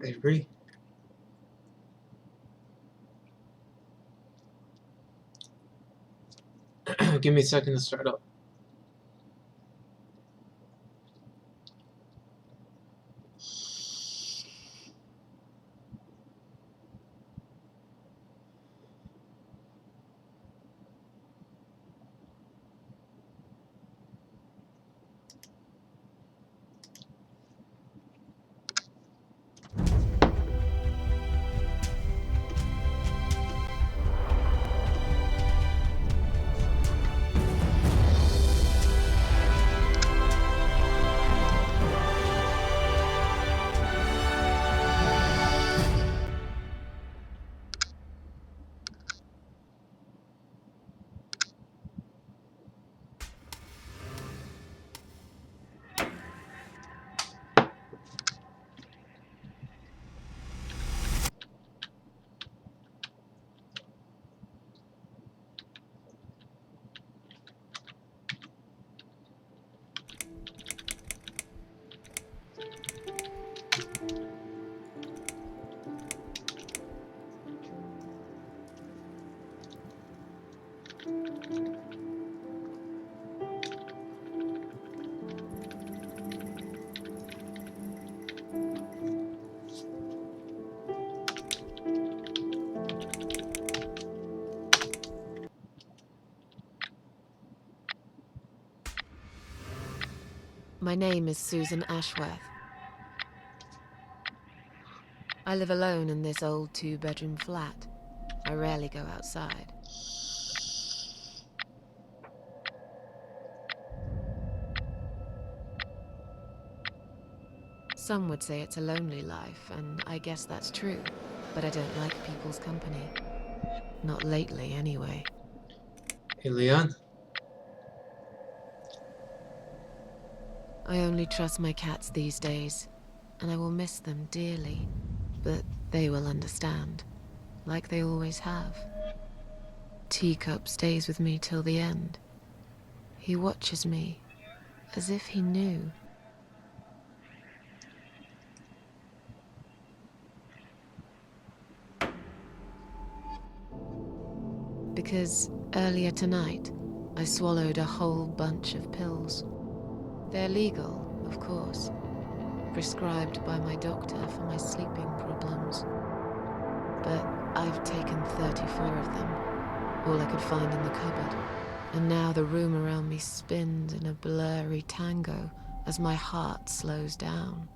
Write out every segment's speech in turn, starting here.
agree. Give me a second to start up. My name is Susan Ashworth. I live alone in this old 2-bedroom flat. I rarely go outside. Some would say it's a lonely life, and I guess that's true. But I don't like people's company. Not lately, anyway. Hey, Leon. I only trust my cats these days, and I will miss them dearly. But they will understand, like they always have. Teacup stays with me till the end. He watches me, as if he knew. Because earlier tonight, I swallowed a whole bunch of pills. They're legal, of course, prescribed by my doctor for my sleeping problems. But I've taken 34 of them, all I could find in the cupboard. And now the room around me spins in a blurry tango as my heart slows down.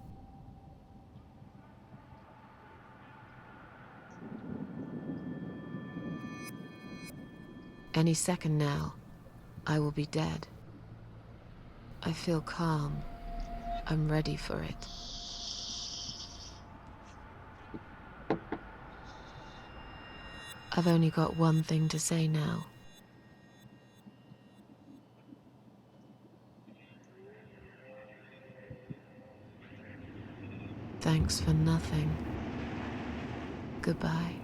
Any second now, I will be dead. I feel calm. I'm ready for it. I've only got one thing to say now. Thanks for nothing. Goodbye.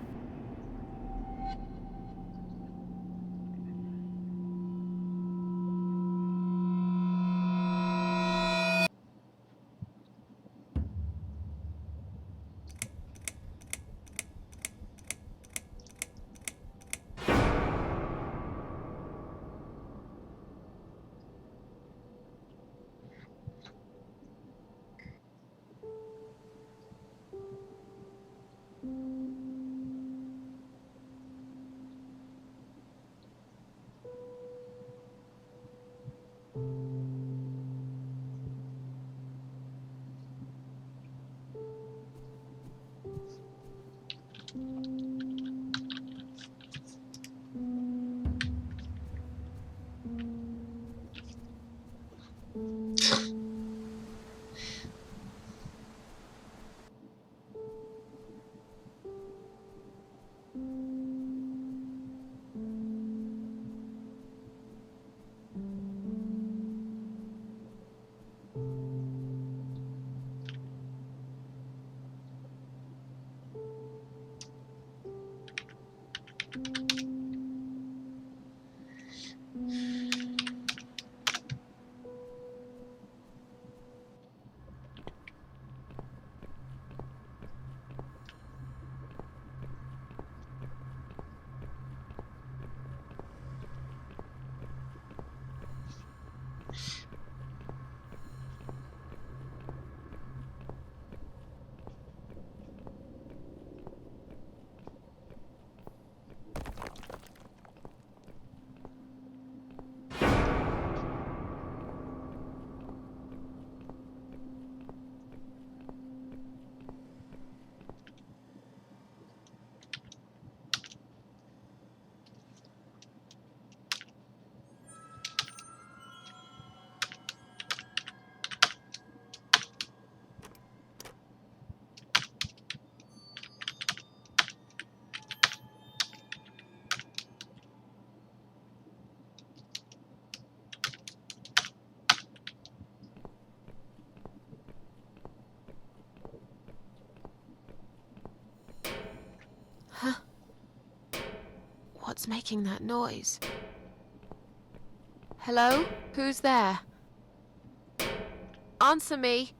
What's making that noise? Hello? Who's there? Answer me!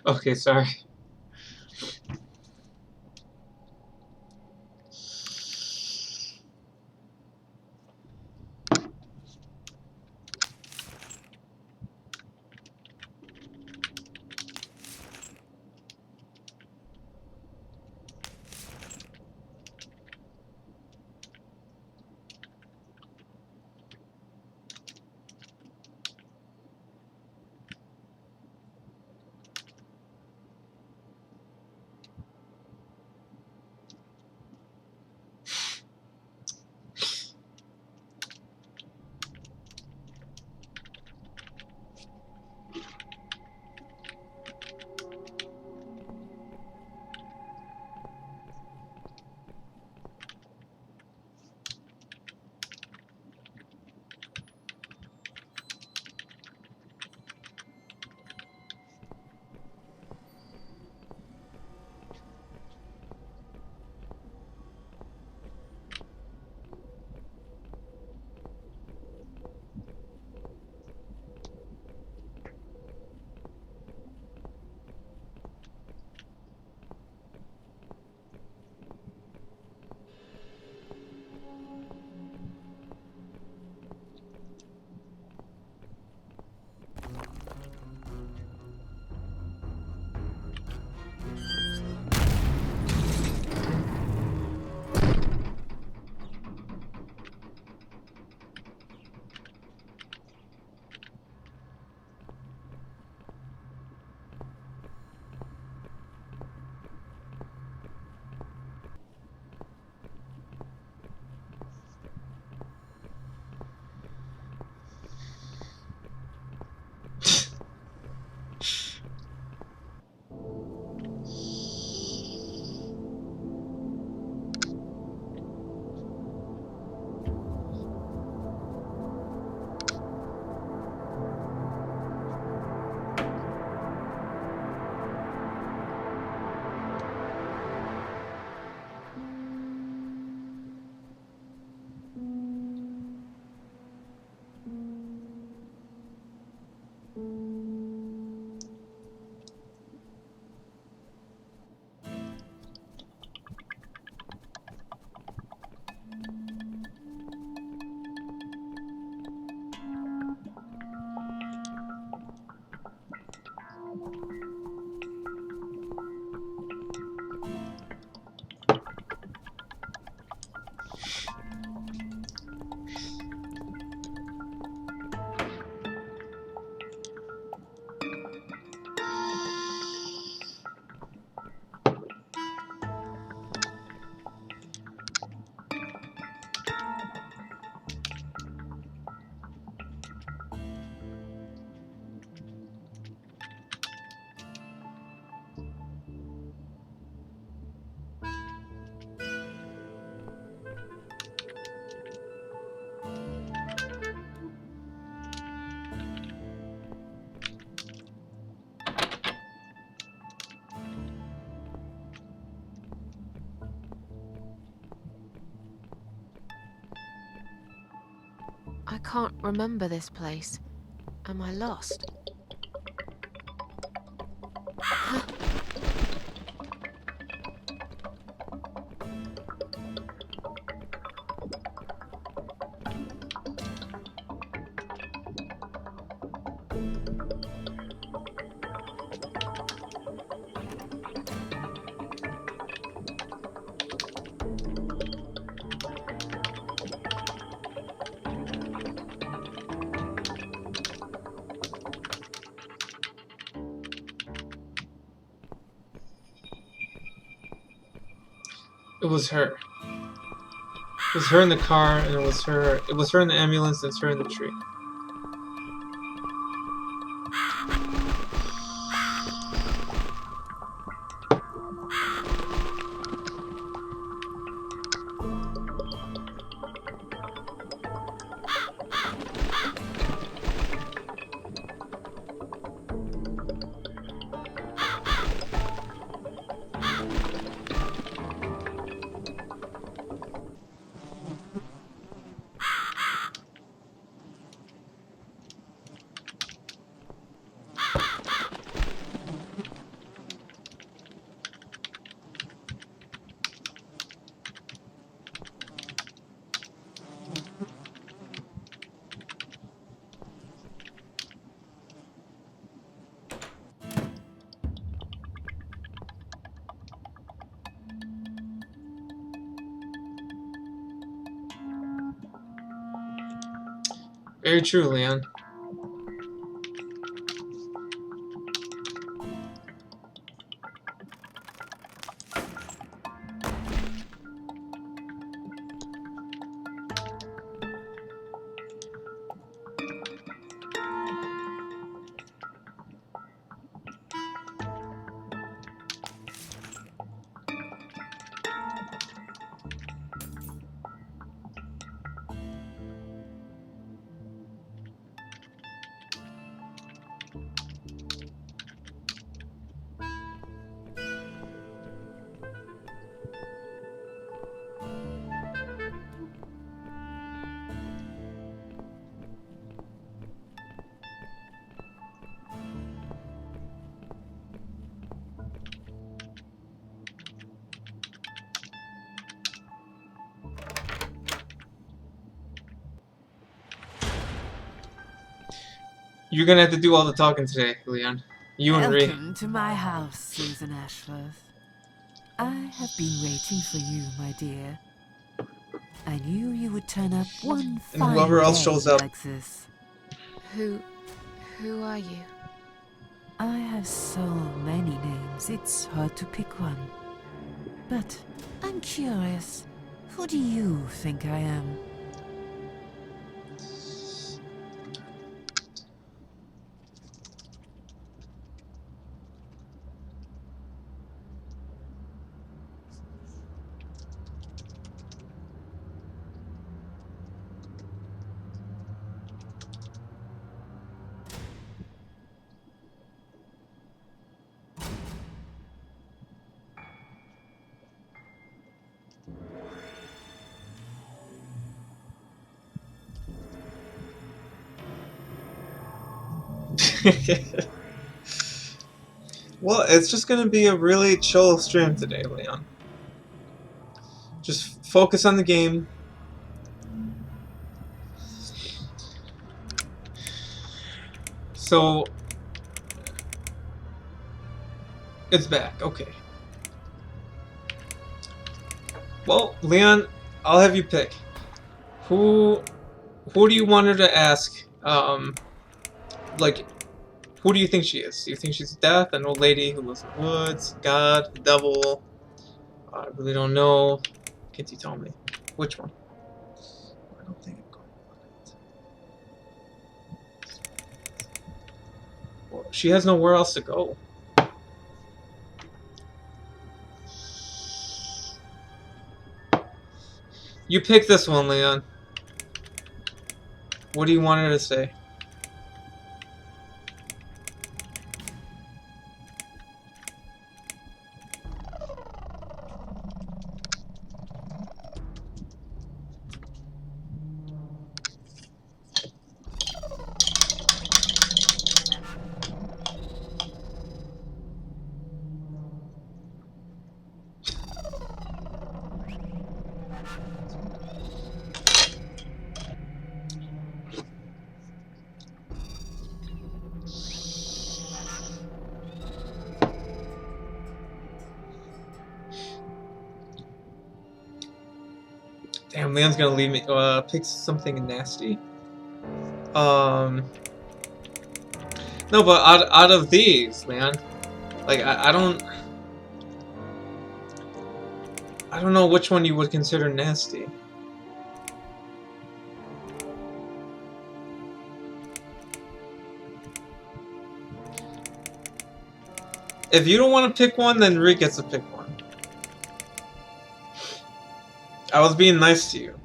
Okay, sorry. I can't remember this place. Am I lost? It was her. It was her in the car, and it was her. It was her in the ambulance, and it's her in the tree. Very true, Leon. You're gonna have to do all the talking today, Leon. You and Ree. Welcome to my house, Susan Ashworth. I have been waiting for you, my dear. I knew you would turn up one And fine whoever else day shows up. like this. Who are you? I have so many names, it's hard to pick one. But I'm curious, who do you think I am? Well, it's just gonna be a really chill stream today, Leon. Just focus on the game. So, it's back. Okay. Well, Leon, I'll have you pick. Who do you want her to ask? Like, who do you think she is? Do you think she's death, an old lady who lives in the woods, God, the devil? I really don't know. Can't you tell me? Which one? I don't think I'm going to well, she has nowhere else to go. You pick this one, Leon. What do you want her to say? Damn, Leon's gonna leave me. Pick something nasty. No, but out of these, Leon, like I don't. I don't know which one you would consider nasty. If you don't want to pick one, then Rick gets to pick one. I was being nice to you.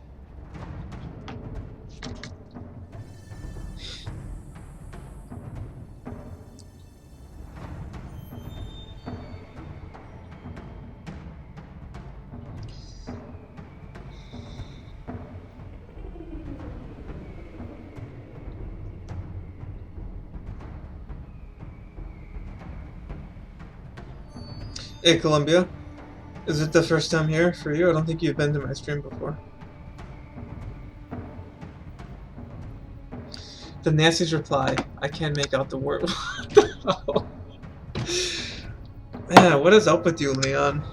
Hey, Columbia. Is it the first time here for you? I don't think you've been to my stream before. The Nasty's reply. I can't make out the word. Man, what is up with you, Leon?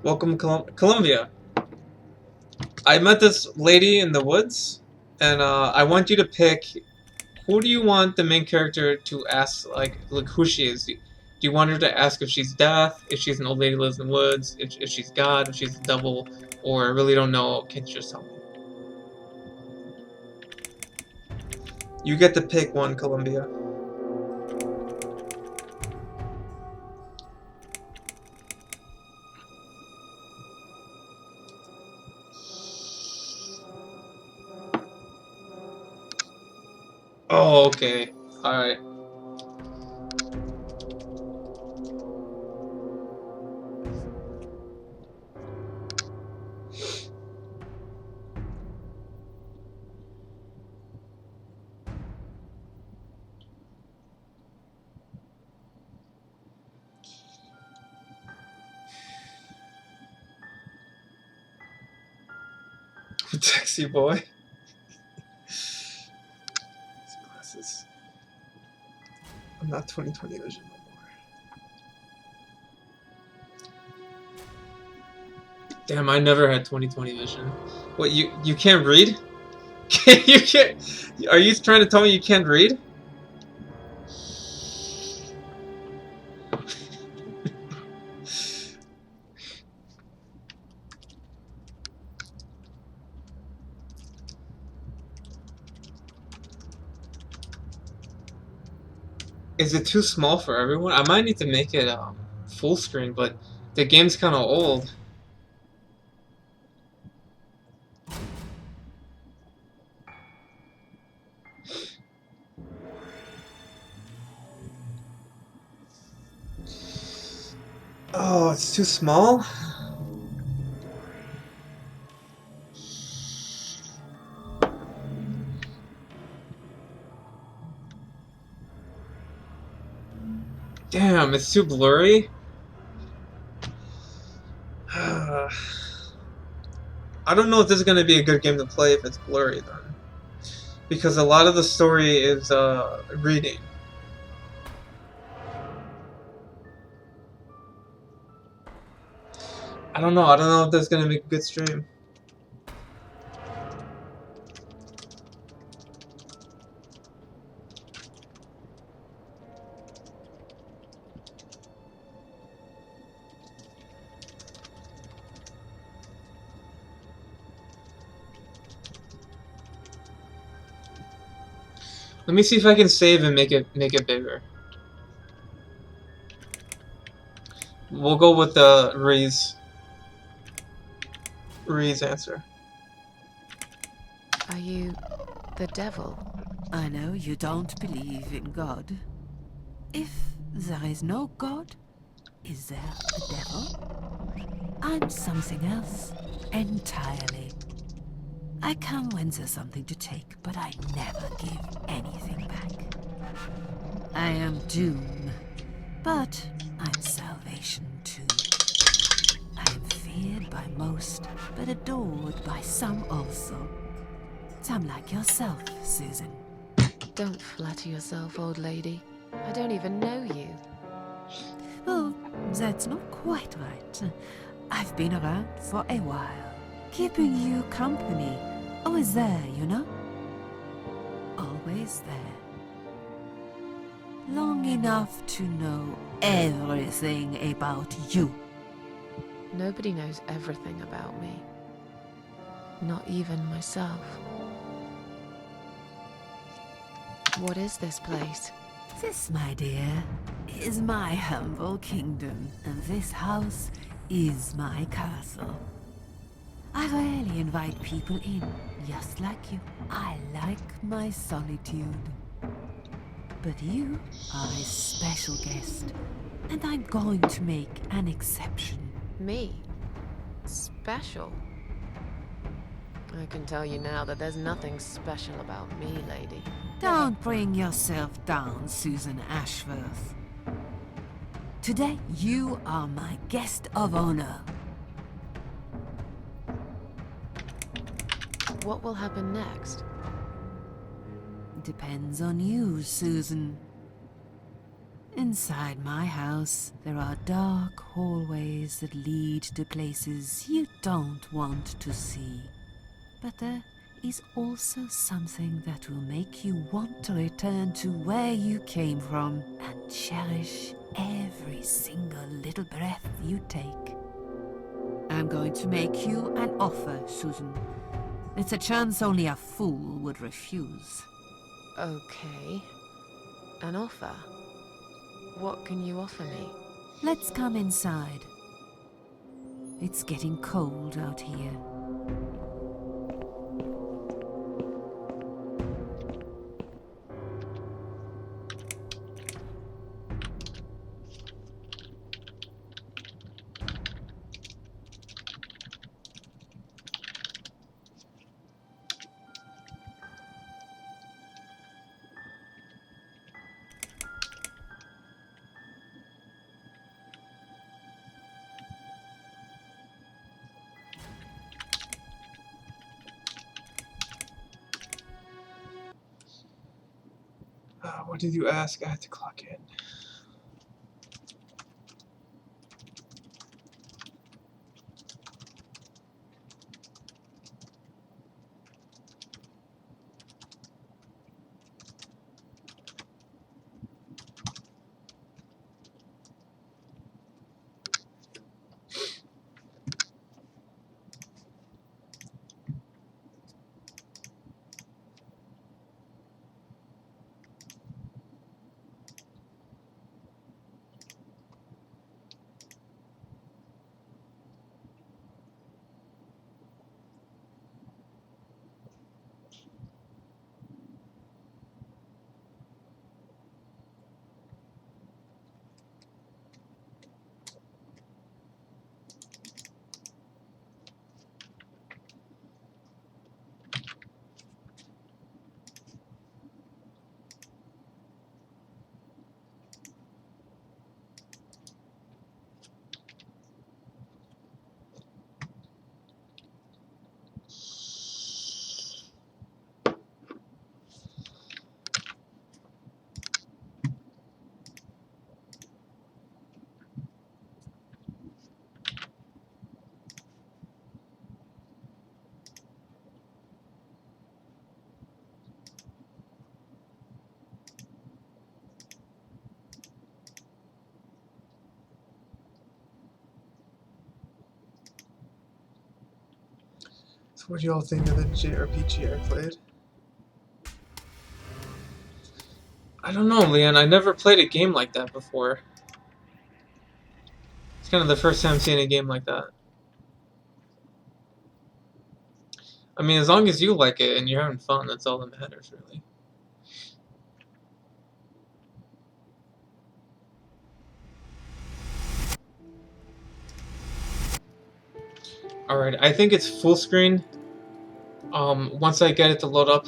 Welcome, Columbia. I met this lady in the woods, and I want you to pick. Who do you want the main character to ask, like who she is? Do you want her to ask if she's deaf, if she's an old lady who lives in the woods, if she's God, if she's the devil, or I really don't know? Can you just tell me? You get to pick one, Columbia. Oh, okay. Alright. Taxi boy. These glasses. I'm not 20/20 vision no more. Damn, I never had 20/20 vision. What, you can't read? You can't. Are you trying to tell me you can't read? Is it too small for everyone? I might need to make it full screen, but the game's kind of old. Oh, it's too small? Damn, it's too blurry? I don't know if this is going to be a good game to play if it's blurry, then. Because a lot of the story is reading. I don't know if that's going to make a good stream. Let me see if I can save and make it bigger. We'll go with the Ree's answer. Are you the devil? I know you don't believe in God. If there is no God, is there a devil? I'm something else entirely. I come when there's something to take, but I never give anything back. I am doom, but I'm salvation too. I am feared by most, but adored by some also. Some like yourself, Susan. Don't flatter yourself, old lady. I don't even know you. Oh, that's not quite right. I've been around for a while, keeping you company. Always there, you know? Always there. Long enough to know everything about you. Nobody knows everything about me. Not even myself. What is this place? This, my dear, is my humble kingdom, and this house is my castle. I rarely invite people in, just like you. I like my solitude. But you are a special guest, and I'm going to make an exception. Me? Special? I can tell you now that there's nothing special about me, lady. Don't bring yourself down, Susan Ashworth. Today, you are my guest of honor. What will happen next? Depends on you, Susan. Inside my house, there are dark hallways that lead to places you don't want to see. But there is also something that will make you want to return to where you came from and cherish every single little breath you take. I'm going to make you an offer, Susan. It's a chance only a fool would refuse. Okay. An offer? What can you offer me? Let's come inside. It's getting cold out here. What did you ask? I had to clock in. So what do y'all think of the JRPG I played? I don't know, Leon. I never played a game like that before. It's kind of the first time seeing a game like that. I mean, as long as you like it and you're having fun, that's all that matters, really. Alright, I think it's full screen. Once I get it to load up.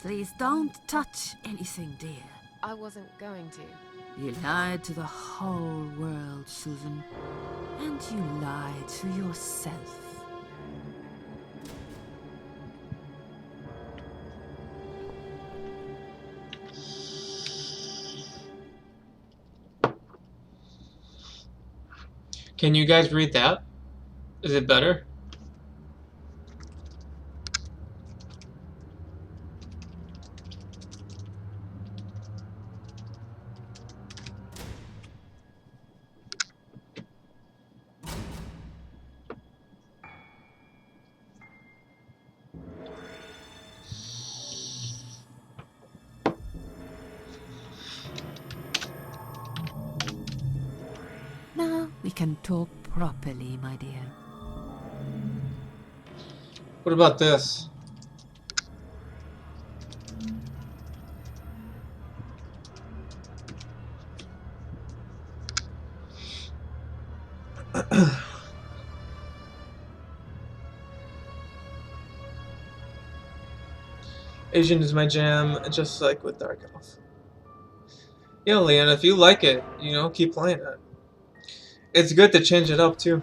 Please don't touch anything, dear. I wasn't going to. You lied to the whole world, Susan. And you lied to yourself. Can you guys read that? Is it better? Now we can talk properly, my dear. What about this? Asian is my jam, just like with Dark Elf. Yeah, Leanna, if you like it, you know, keep playing it. It's good to change it up too.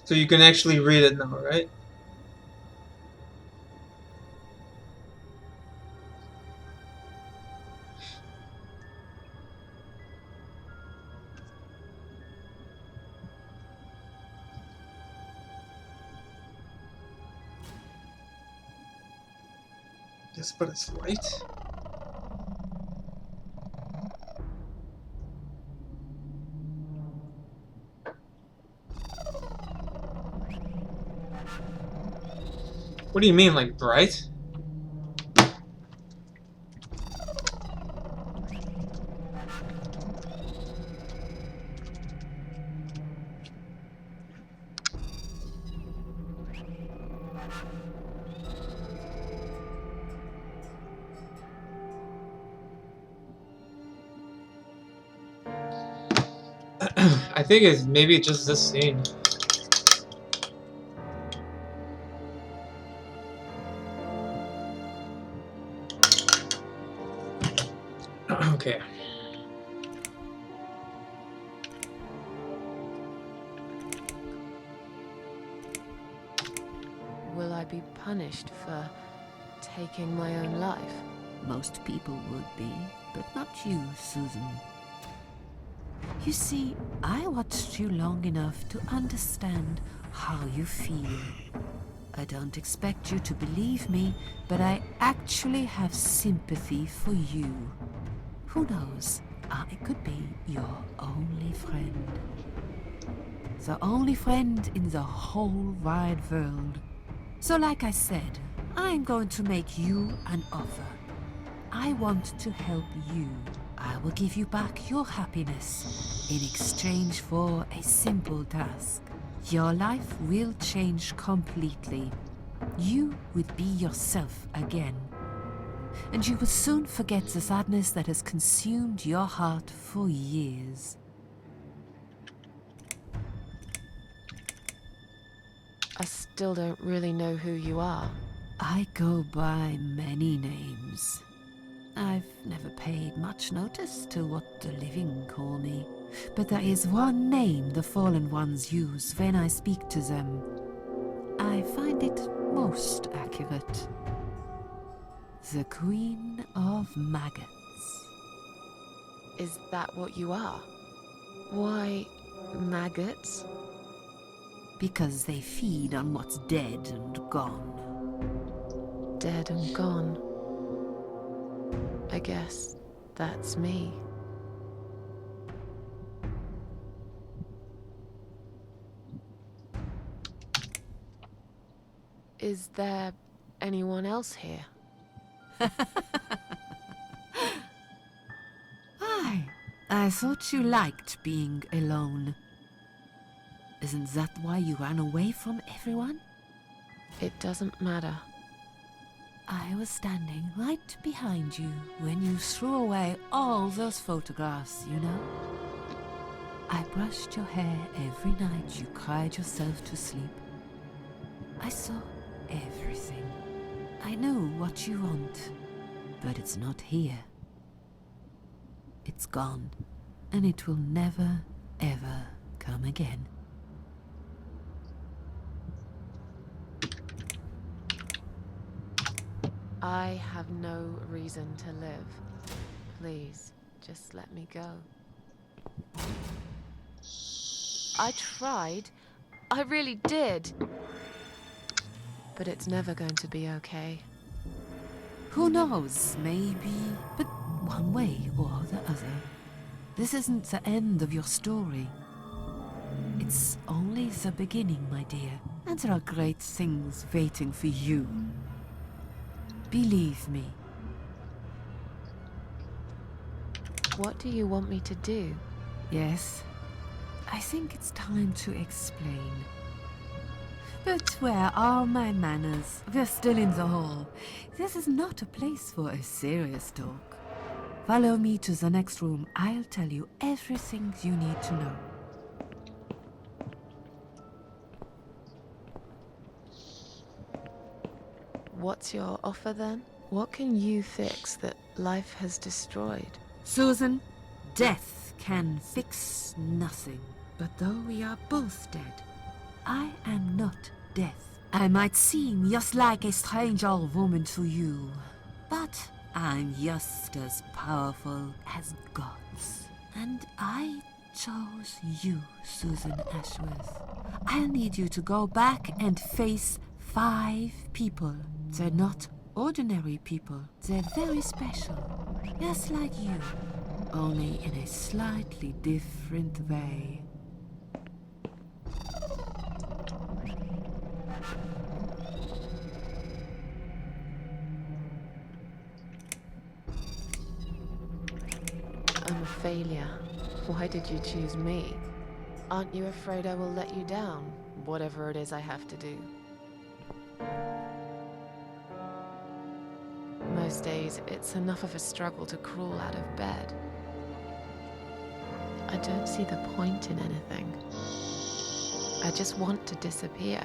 So you can actually read it now, right? Yes, but it's light. What do you mean, like bright? I think it's maybe just this scene. Okay. Will I be punished for taking my own life? Most people would be, but not you, Susan. You see, I watched you long enough to understand how you feel. I don't expect you to believe me, but I actually have sympathy for you. Who knows, I could be your only friend. The only friend in the whole wide world. So like I said, I'm going to make you an offer. I want to help you. I will give you back your happiness in exchange for a simple task. Your life will change completely. You will be yourself again. And you will soon forget the sadness that has consumed your heart for years. I still don't really know who you are. I go by many names. I've never paid much notice to what the living call me, but there is one name the fallen ones use when I speak to them. I find it most accurate. The Queen of Maggots. Is that what you are? Why, maggots? Because they feed on what's dead and gone. Dead and gone. I guess that's me. Is there anyone else here? I thought you liked being alone. Isn't that why you ran away from everyone? It doesn't matter. I was standing right behind you when you threw away all those photographs, you know? I brushed your hair every night you cried yourself to sleep. I saw everything. I knew what you want, but it's not here. It's gone, and it will never, ever come again. I have no reason to live. Please, just let me go. I tried. I really did. But it's never going to be okay. Who knows, maybe, but one way or the other. This isn't the end of your story. It's only the beginning, my dear. And there are great things waiting for you. Believe me. What do you want me to do? Yes, I think it's time to explain. But where are my manners? We're still in the hall. This is not a place for a serious talk. Follow me to the next room. I'll tell you everything you need to know. What's your offer then? What can you fix that life has destroyed? Susan, death can fix nothing. But though we are both dead, I am not death. I might seem just like a strange old woman to you, but I'm just as powerful as gods. And I chose you, Susan Ashworth. I'll need you to go back and face 5 people. They're not ordinary people. They're very special, just like you, only in a slightly different way. I'm a failure. Why did you choose me? Aren't you afraid I will let you down, whatever it is I have to do? Most days, it's enough of a struggle to crawl out of bed. I don't see the point in anything. I just want to disappear.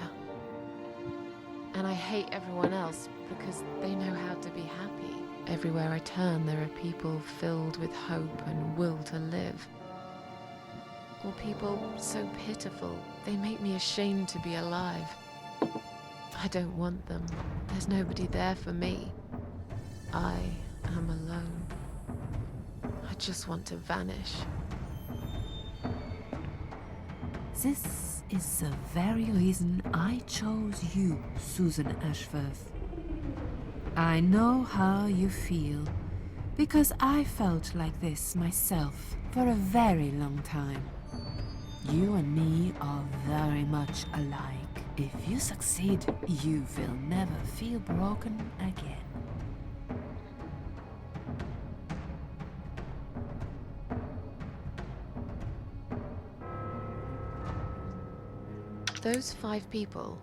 And I hate everyone else because they know how to be happy. Everywhere I turn, there are people filled with hope and will to live. Or people so pitiful, they make me ashamed to be alive. I don't want them. There's nobody there for me. I am alone. I just want to vanish. This is the very reason I chose you, Susan Ashworth. I know how you feel, because I felt like this myself for a very long time. You and me are very much alike. If you succeed, you will never feel broken again. Those 5 people,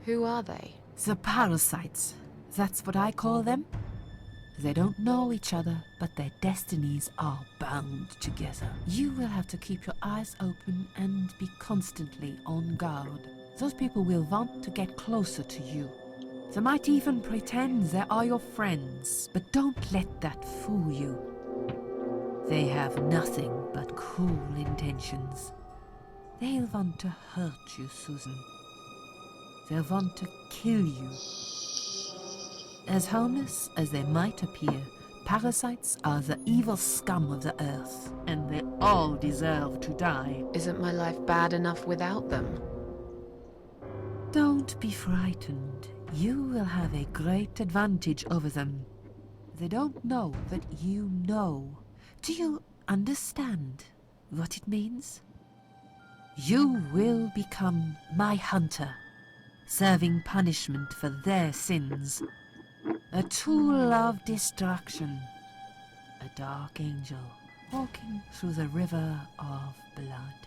who are they? The parasites. That's what I call them. They don't know each other, but their destinies are bound together. You will have to keep your eyes open and be constantly on guard. Those people will want to get closer to you. They might even pretend they are your friends, but don't let that fool you. They have nothing but cruel intentions. They'll want to hurt you, Susan. They'll want to kill you. As harmless as they might appear, parasites are the evil scum of the earth, and they all deserve to die. Isn't my life bad enough without them? Don't be frightened. You will have a great advantage over them. They don't know that you know. Do you understand what it means? You will become my hunter, serving punishment for their sins. A tool of destruction. A dark angel walking through the river of blood.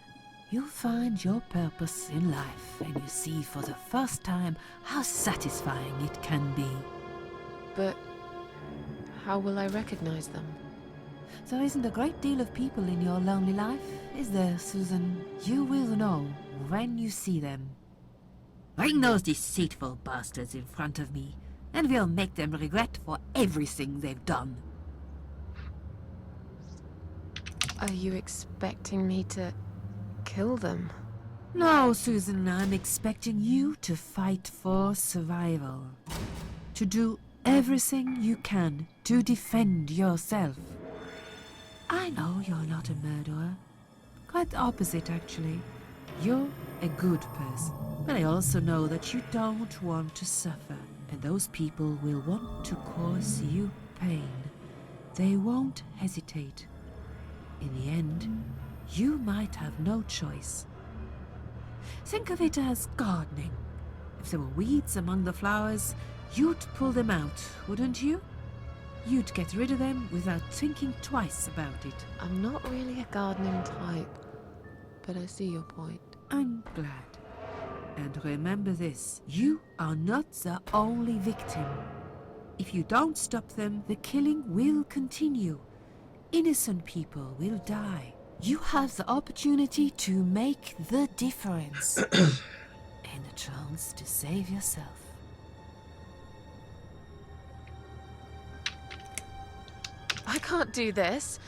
You'll find your purpose in life, and you see for the first time how satisfying it can be. But how will I recognize them? There isn't a great deal of people in your lonely life, is there, Susan? You will know when you see them. Bring those deceitful bastards in front of me, and we'll make them regret for everything they've done. Are you expecting me to kill them? No, Susan, I'm expecting you to fight for survival. To do everything you can to defend yourself. I know you're not a murderer. Quite the opposite, actually. You're a good person. But I also know that you don't want to suffer. And those people will want to cause you pain. They won't hesitate. In the end, you might have no choice. Think of it as gardening. If there were weeds among the flowers, you'd pull them out, wouldn't you? You'd get rid of them without thinking twice about it. I'm not really a gardening type, but I see your point. I'm glad. And remember this, you are not the only victim. If you don't stop them, the killing will continue. Innocent people will die. You have the opportunity to make the difference. And a chance to save yourself. I can't do this.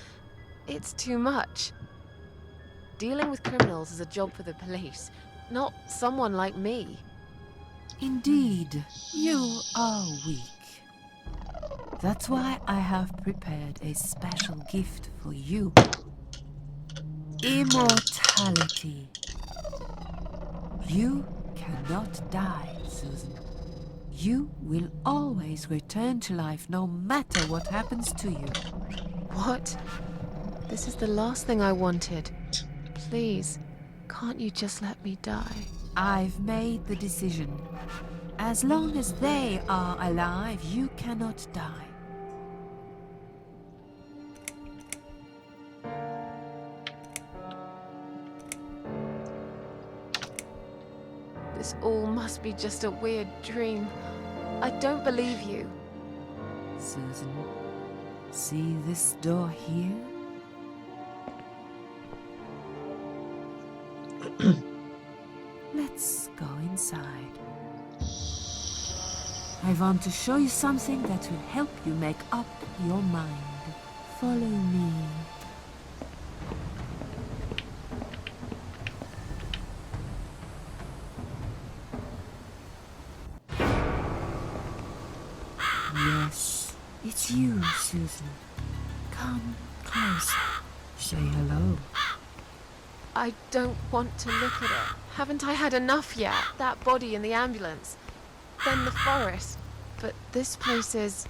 It's too much. Dealing with criminals is a job for the police, not someone like me. Indeed, you are weak. That's why I have prepared a special gift for you. Immortality. You cannot die, Susan. You will always return to life no matter what happens to you. What? This is the last thing I wanted. Please, can't you just let me die? I've made the decision. As long as they are alive, you cannot die. This all must be just a weird dream. I don't believe you. Susan, see this door here? Let's go inside. I want to show you something that will help you make up your mind. Follow me. Yes, it's you, Susan. Come closer. Say hello. I don't want to look at it. Haven't I had enough yet? That body in the ambulance. Then the forest. But this place is...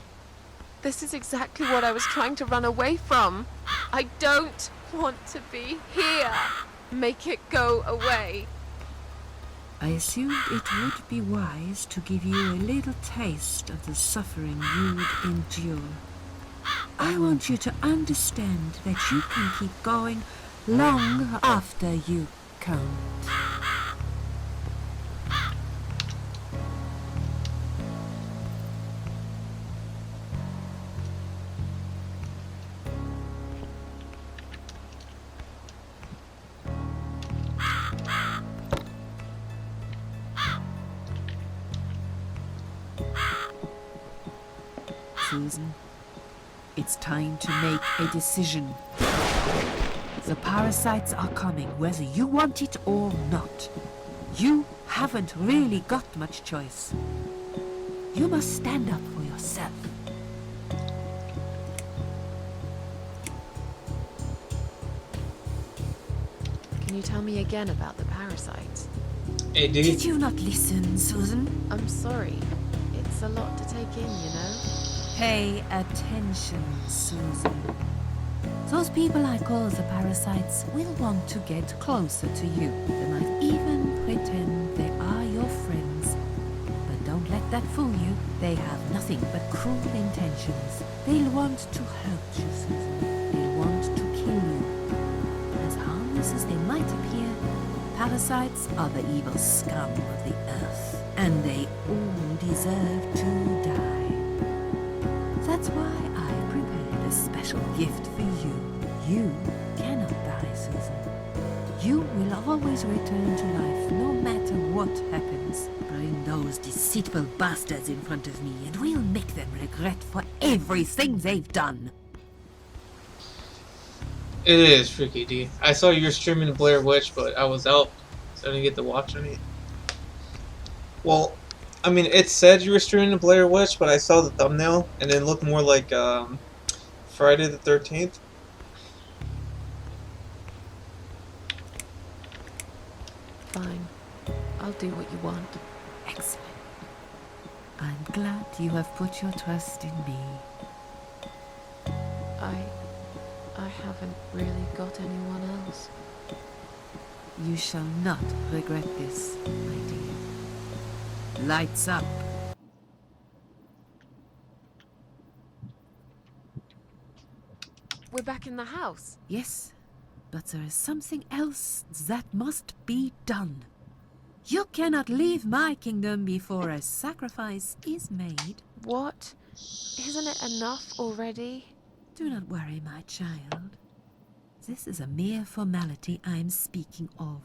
This is exactly what I was trying to run away from. I don't want to be here. Make it go away. I assumed it would be wise to give you a little taste of the suffering you'd endure. I want you to understand that you can keep going long after you can't. Susan, it's time to make a decision. The parasites are coming, whether you want it or not. You haven't really got much choice. You must stand up for yourself. Can you tell me again about the parasites? Hey, dude. Did you not listen, Susan? I'm sorry. It's a lot to take in, you know? Pay attention, Susan. Those people I call the parasites will want to get closer to you. They might even pretend they are your friends. But don't let that fool you. They have nothing but cruel intentions. They'll want to hurt you, Susan. They'll want to kill you. As harmless as they might appear, parasites are the evil scum of the earth. And they all deserve to die. That's why I prepared a special gift for you. You cannot die, Susan. You will always return to life, no matter what happens. Bring those deceitful bastards in front of me, and we'll make them regret for everything they've done. It is freaky, D. I saw you were streaming Blair Witch, but I was out, so I didn't get to watch any. Well, I mean, it said you were streaming the Blair Witch, but I saw the thumbnail, and it looked more like Friday the 13th. Fine. I'll do what you want. Excellent. I'm glad you have put your trust in me. I haven't really got anyone else. You shall not regret this, my dear. Lights up. We're back in the house. Yes, but there is something else that must be done. You cannot leave my kingdom before a sacrifice is made. What? Isn't it enough already? Do not worry, my child. This is a mere formality I am speaking of.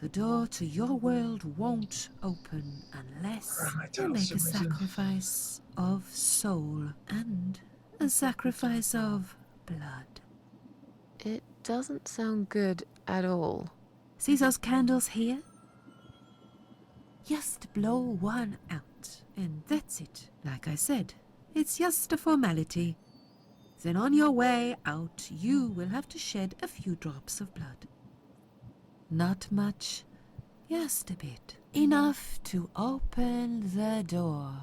The door to your world won't open unless Where are my you titles make a for reason? sacrifice of soul and a sacrifice of blood. It doesn't sound good at all. See those candles here? Just blow one out, and that's it. Like I said, it's just a formality. Then on your way out, you will have to shed a few drops of blood. Not much, just a bit. Enough to open the door.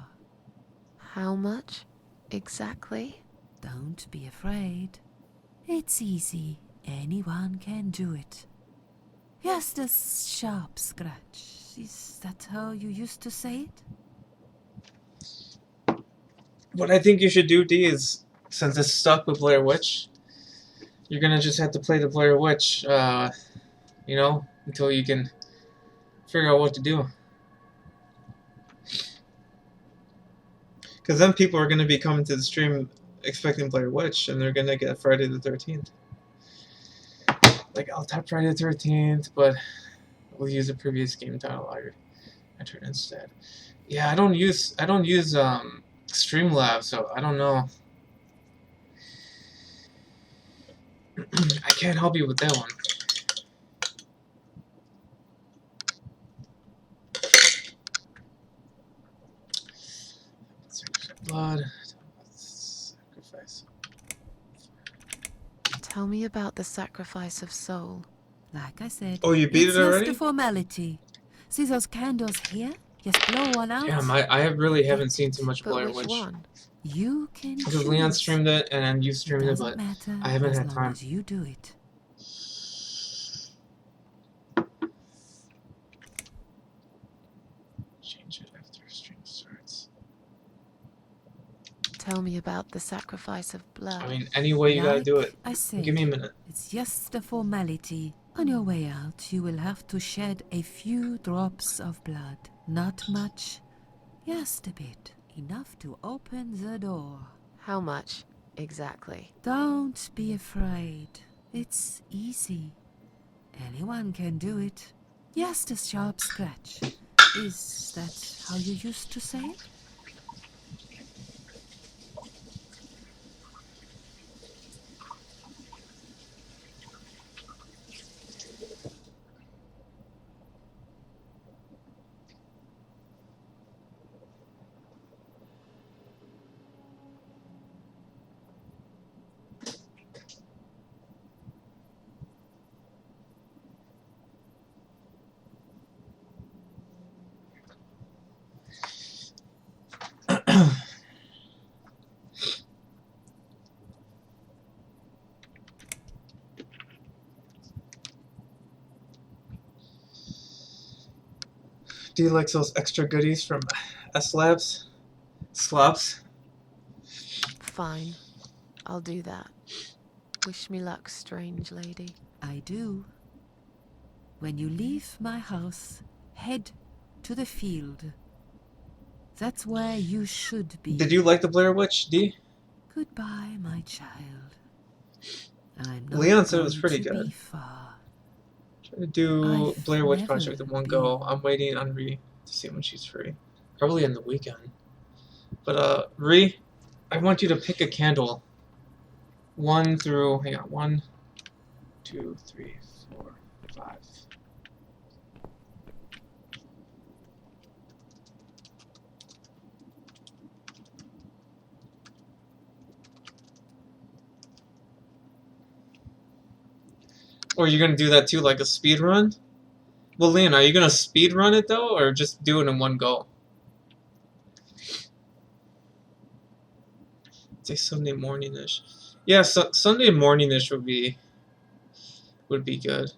How much? Exactly? Don't be afraid. It's easy. Anyone can do it. Just a sharp scratch. Is that how you used to say it? What I think you should do, D, is since it's stuck with Blair Witch, you're gonna just have to play the Blair Witch, you know, until you can figure out what to do. Because then people are gonna be coming to the stream expecting Blair Witch, and they're gonna get Friday the 13th. Like, I'll tap Friday the 13th, but we'll use a previous game title I entered instead. Yeah, I don't use Streamlabs, so I don't know. I can't help you with that one. Blood. Sacrifice. Tell me about the sacrifice of soul. Like I said, Oh, you beat it's it already? just a formality. See those candles here? Just blow one out. Damn, I really haven't seen too much But Blair which Witch. one? You can Because choose. Leon streamed it and then you streamed it, Doesn't but matter I haven't as had long time. as you do it. Change it after stream starts. Tell me about the sacrifice of blood. I mean, any way you gotta do it. I said, Give me a minute. it's just a formality. On your way out, you will have to shed a few drops of blood. Not much, just a bit. Enough to open the door. How much? Exactly. Don't be afraid. It's easy. Anyone can do it. Just a sharp scratch. Is that how you used to say it? Do you like those extra goodies from S-Labs? Slobs? Fine. I'll do that. Wish me luck, strange lady. I do. When you leave my house, head to the field. That's where you should be. Did you like the Blair Witch, D? Goodbye, my child. I'm not Leon said it was going pretty to good. be far. Try to do I've Blair Witch never Project in one been- go. I'm waiting on Ree to see when she's free. Probably in the weekend. But, Ree, I want you to pick a candle. 1 through, hang on, 1, 2, 3, 4, 5. Or you're gonna do that too, like a speed run? Well, Leon, are you gonna speed run it though, or just do it in one go? Say Sunday morning-ish. Yeah, so Sunday morning-ish would be good.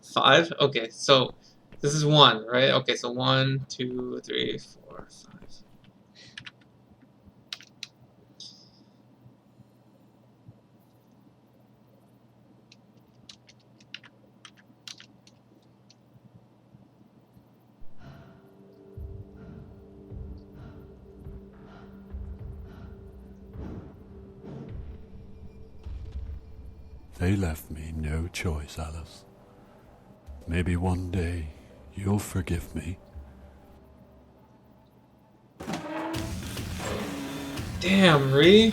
Five? Okay, so this is one, right? Okay, so 1, 2, 3, 4, 5. They left me no choice, Alice. Maybe one day you'll forgive me. Damn, Ree.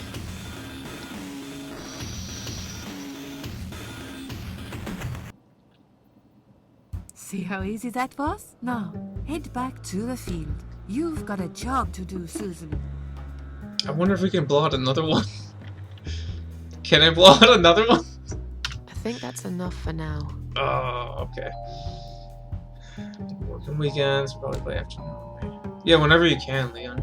See how easy that was? Now, head back to the field. You've got a job to do, Susan. I wonder if we can blow out another one. Can I blow out another one? I think that's enough for now. Oh, okay. Working weekends, probably play afternoon. Yeah, whenever you can, Leon.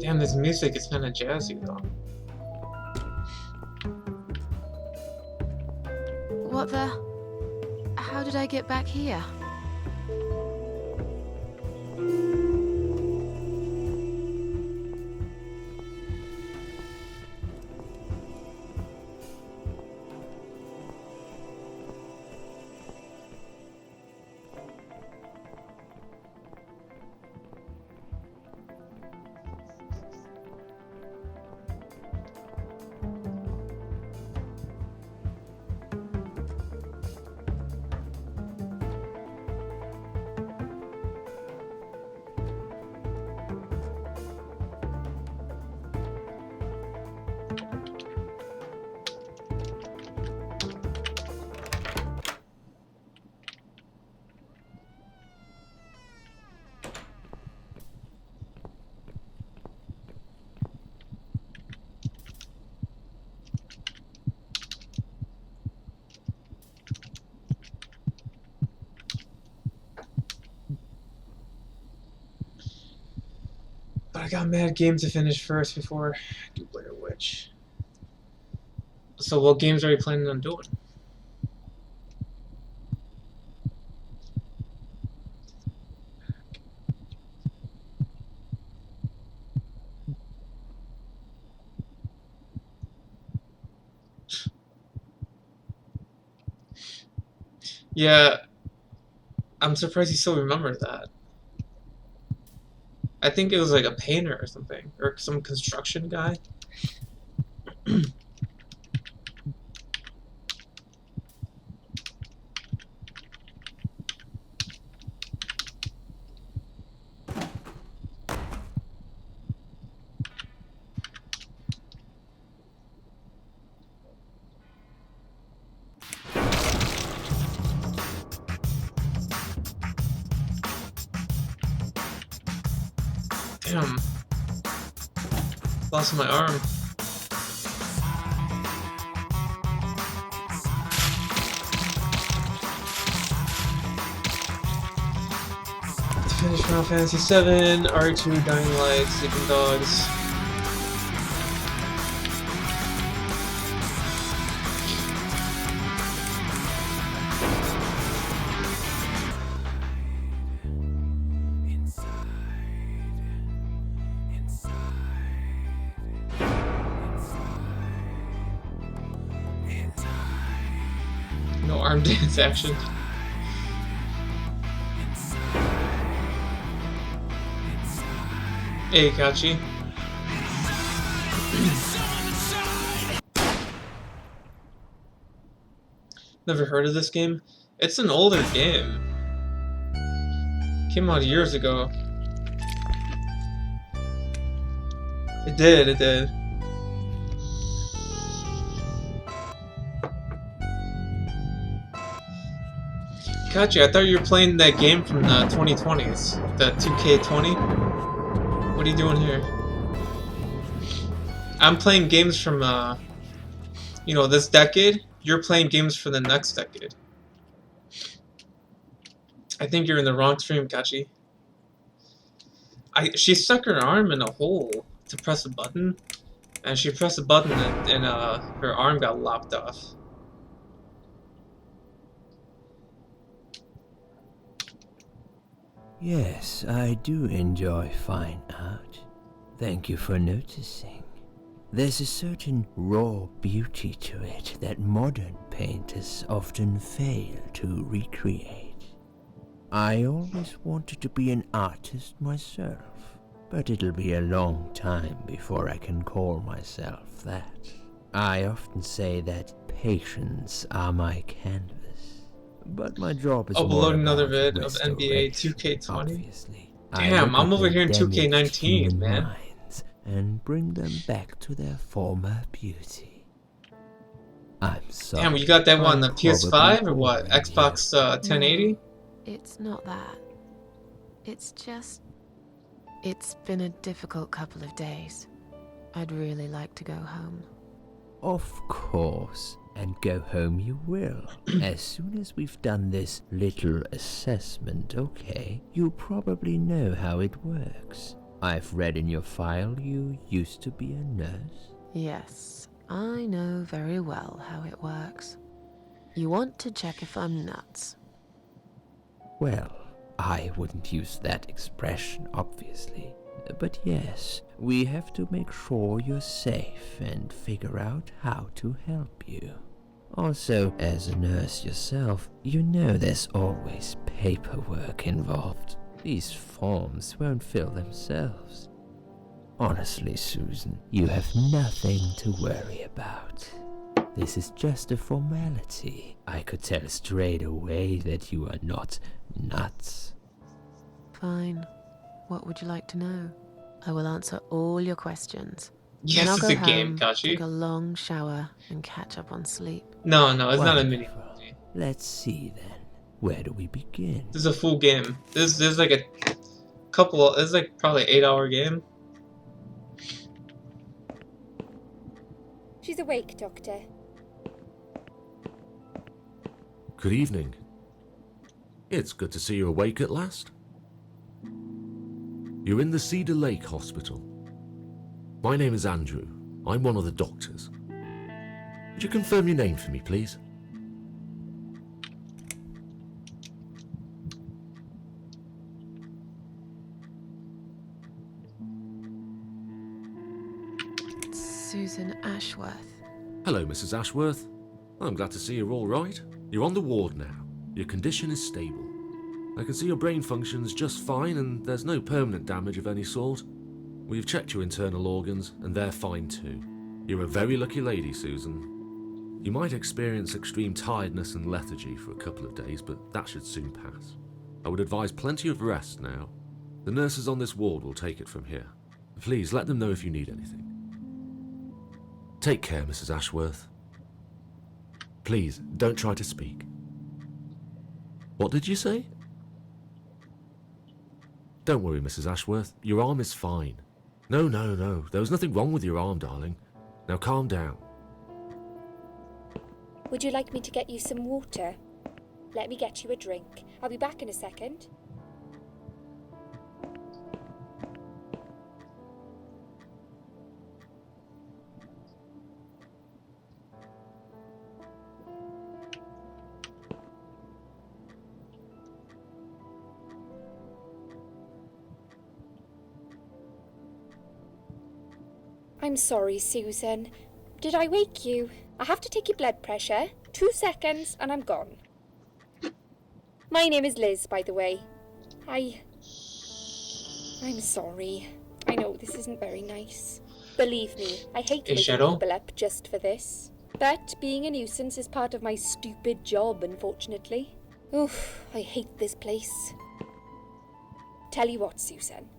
Damn, this music is kind of jazzy, though. What the? How did I get back here? But I got mad games to finish first before I do Blair Witch. So what games are you planning on doing? Yeah, I'm surprised you still remember that. I think it was like a painter or something, or some construction guy. Damn. Lost my arm. To finish Final Fantasy VII, R2, Dying Light, Sleeping Dogs. No arm dance action. Hey, Kachi. Never heard of this game? It's an older game. Came out years ago. It did. Kachi, I thought you were playing that game from the 2020s, the 2K20. What are you doing here? I'm playing games from, you know, this decade. You're playing games for the next decade. I think you're in the wrong stream, Kachi. She stuck her arm in a hole to press a button, and she pressed a button and her arm got lopped off. Yes, I do enjoy fine art. Thank you for noticing. There's a certain raw beauty to it that modern painters often fail to recreate. I always wanted to be an artist myself, but it'll be a long time before I can call myself that. I often say that patience are my canvas. But my job is Upload another vid vid of NBA 2K20. Obviously. Damn, I'm over here in 2K19, man. Minds and bring them back to their former beauty. I'm sorry. Damn, you got that one, the I'm PS5 or probably what? boring Xbox 1080? No, it's not that. It's just... It's been a difficult couple of days. I'd really like to go home. Of course. And go home you will. As soon as we've done this little assessment, okay? You probably know how it works. I've read in your file you used to be a nurse. Yes, I know very well how it works. You want to check if I'm nuts. Well, I wouldn't use that expression, obviously. But yes, we have to make sure you're safe and figure out how to help you. Also, as a nurse yourself, you know there's always paperwork involved. These forms won't fill themselves. Honestly, Susan, you have nothing to worry about. This is just a formality. I could tell straight away that you are not nuts. Fine. What would you like to know? I will answer all your questions. Then Yes, I'll it's go a game, home, Kachi. take a long shower, and catch up on sleep. No, it's not a mini Wonderful. movie. Let's see then. Where do we begin? This is a full game. This is like a couple. This is like probably 8-hour game. She's awake, Doctor. Good evening. It's good to see you awake at last. You're in the Cedar Lake Hospital. My name is Andrew. I'm one of the doctors. Would you confirm your name for me, please? Susan Ashworth. Hello, Mrs. Ashworth. I'm glad to see you're all right. You're on the ward now. Your condition is stable. I can see your brain functions just fine and there's no permanent damage of any sort. We've checked your internal organs and they're fine too. You're a very lucky lady, Susan. You might experience extreme tiredness and lethargy for a couple of days, but that should soon pass. I would advise plenty of rest now. The nurses on this ward will take it from here. Please let them know if you need anything. Take care, Mrs. Ashworth. Please, don't try to speak. What did you say? Don't worry, Mrs. Ashworth. Your arm is fine. No. There was nothing wrong with your arm, darling. Now calm down. Would you like me to get you some water? Let me get you a drink. I'll be back in a second. I'm sorry, Susan. Did I wake you? I have to take your blood pressure. 2 seconds and I'm gone. My name is Liz, by the way. I'm sorry. I know this isn't very nice. Believe me, I hate waking Shadow? people up just for this. But being a nuisance is part of my stupid job, unfortunately. Oof, I hate this place. Tell you what, Susan.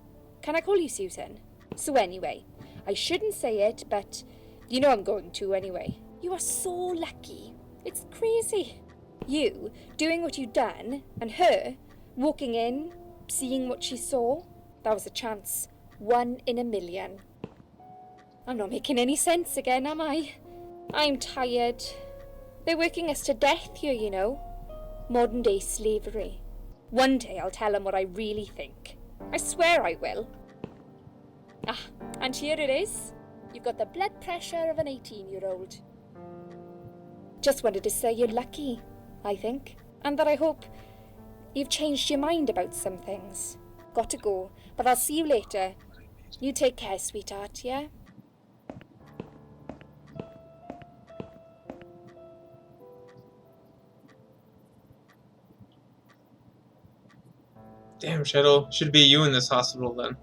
Can I call you Susan? So anyway, I shouldn't say it, but you know I'm going to anyway. You are so lucky. It's crazy. You doing what you'd done, and her walking in, seeing what she saw. That was a chance. 1 in a million. I'm not making any sense again, am I? I'm tired. They're working us to death here, you know. Modern day slavery. One day I'll tell them what I really think. I swear I will. Ah, and here it is. You've got the blood pressure of an 18-year-old. Just wanted to say you're lucky, I think. And that I hope you've changed your mind about some things. Got to go, but I'll see you later. You take care, sweetheart, yeah? Damn, Shadow. Should be you in this hospital then.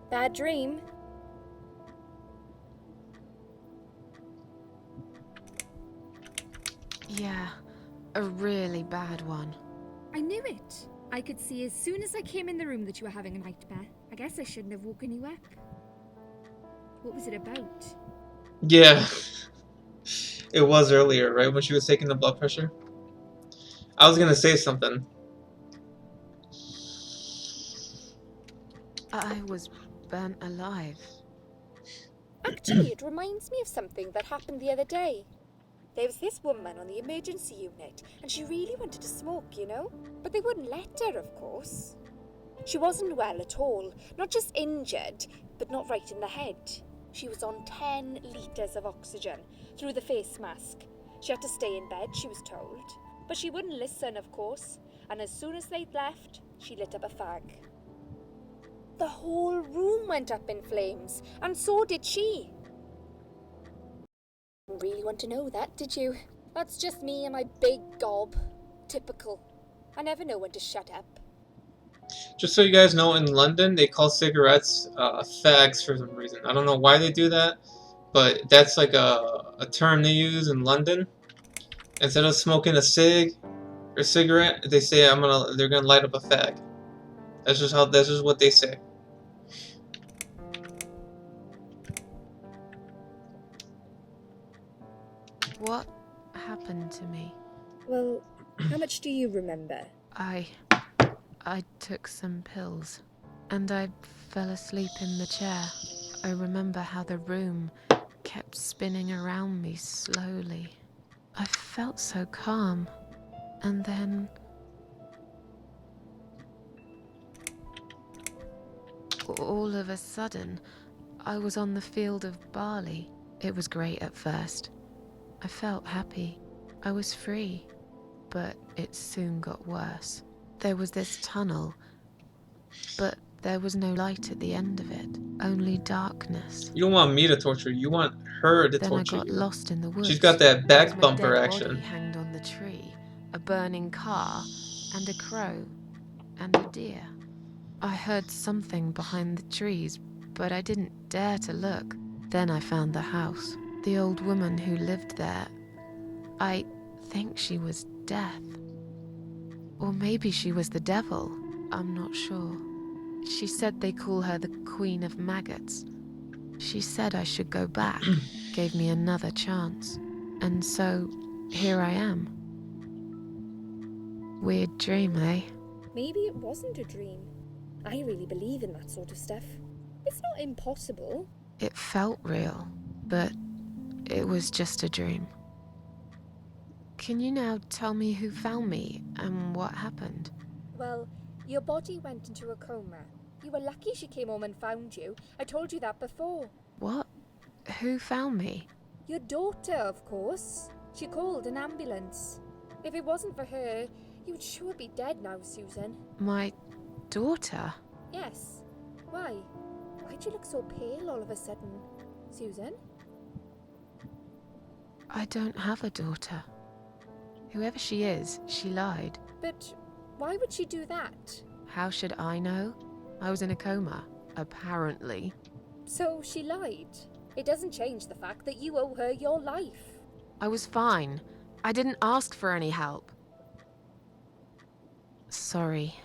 Bad dream? Yeah, a really bad one. I knew it. I could see as soon as I came in the room that you were having a nightmare. I guess I shouldn't have woken you up. What was it about? Yeah. It was earlier, right? When she was taking the blood pressure? I was gonna say something. I was burnt alive. Actually, it reminds me of something that happened the other day. There was this woman on the emergency unit, and she really wanted to smoke, you know? But they wouldn't let her, of course. She wasn't well at all, not just injured, but not right in the head. She was on 10 litres of oxygen through the face mask. She had to stay in bed, she was told. But she wouldn't listen, of course, and as soon as they'd left, she lit up a fag. The whole room went up in flames, and so did she. Really want to know that, did you? That's just me and my big gob. Typical. I never know when to shut up. Just so you guys know, in London, they call cigarettes fags for some reason. I don't know why they do that, but that's like a term they use in London. Instead of smoking a cig or cigarette, they say they're gonna light up a fag. That's just what they say. What happened to me? Well, how much do you remember? I took some pills, and I fell asleep in the chair. I remember how the room kept spinning around me slowly. I felt so calm, and then all of a sudden, I was on the field of barley. It was great at first. I felt happy. I was free, but it soon got worse. There was this tunnel, but there was no light at the end of it, only darkness. You don't want me to torture you. You want her to Then torture I got you. lost in the woods. She's got that There was back my bumper dead action. body hanged on the tree, a burning car, and a crow, and a deer. I heard something behind the trees, but I didn't dare to look. Then I found the house. The old woman who lived there. I think she was Death. Or maybe she was the devil. I'm not sure. She said they call her the Queen of Maggots. She said I should go back, gave me another chance. And so, here I am. Weird dream, eh? Maybe it wasn't a dream. I really believe in that sort of stuff. It's not impossible. It felt real, but it was just a dream. Can you now tell me who found me and what happened? Well, your body went into a coma. You were lucky she came home and found you. I told you that before. What? Who found me? Your daughter, of course. She called an ambulance. If it wasn't for her, you would sure be dead now, Susan. My daughter? Yes. Why? Why'd you look so pale all of a sudden, Susan? I don't have a daughter. Whoever she is, she lied. But why would she do that? How should I know? I was in a coma, apparently. So she lied. It doesn't change the fact that you owe her your life. I was fine. I didn't ask for any help. Sorry.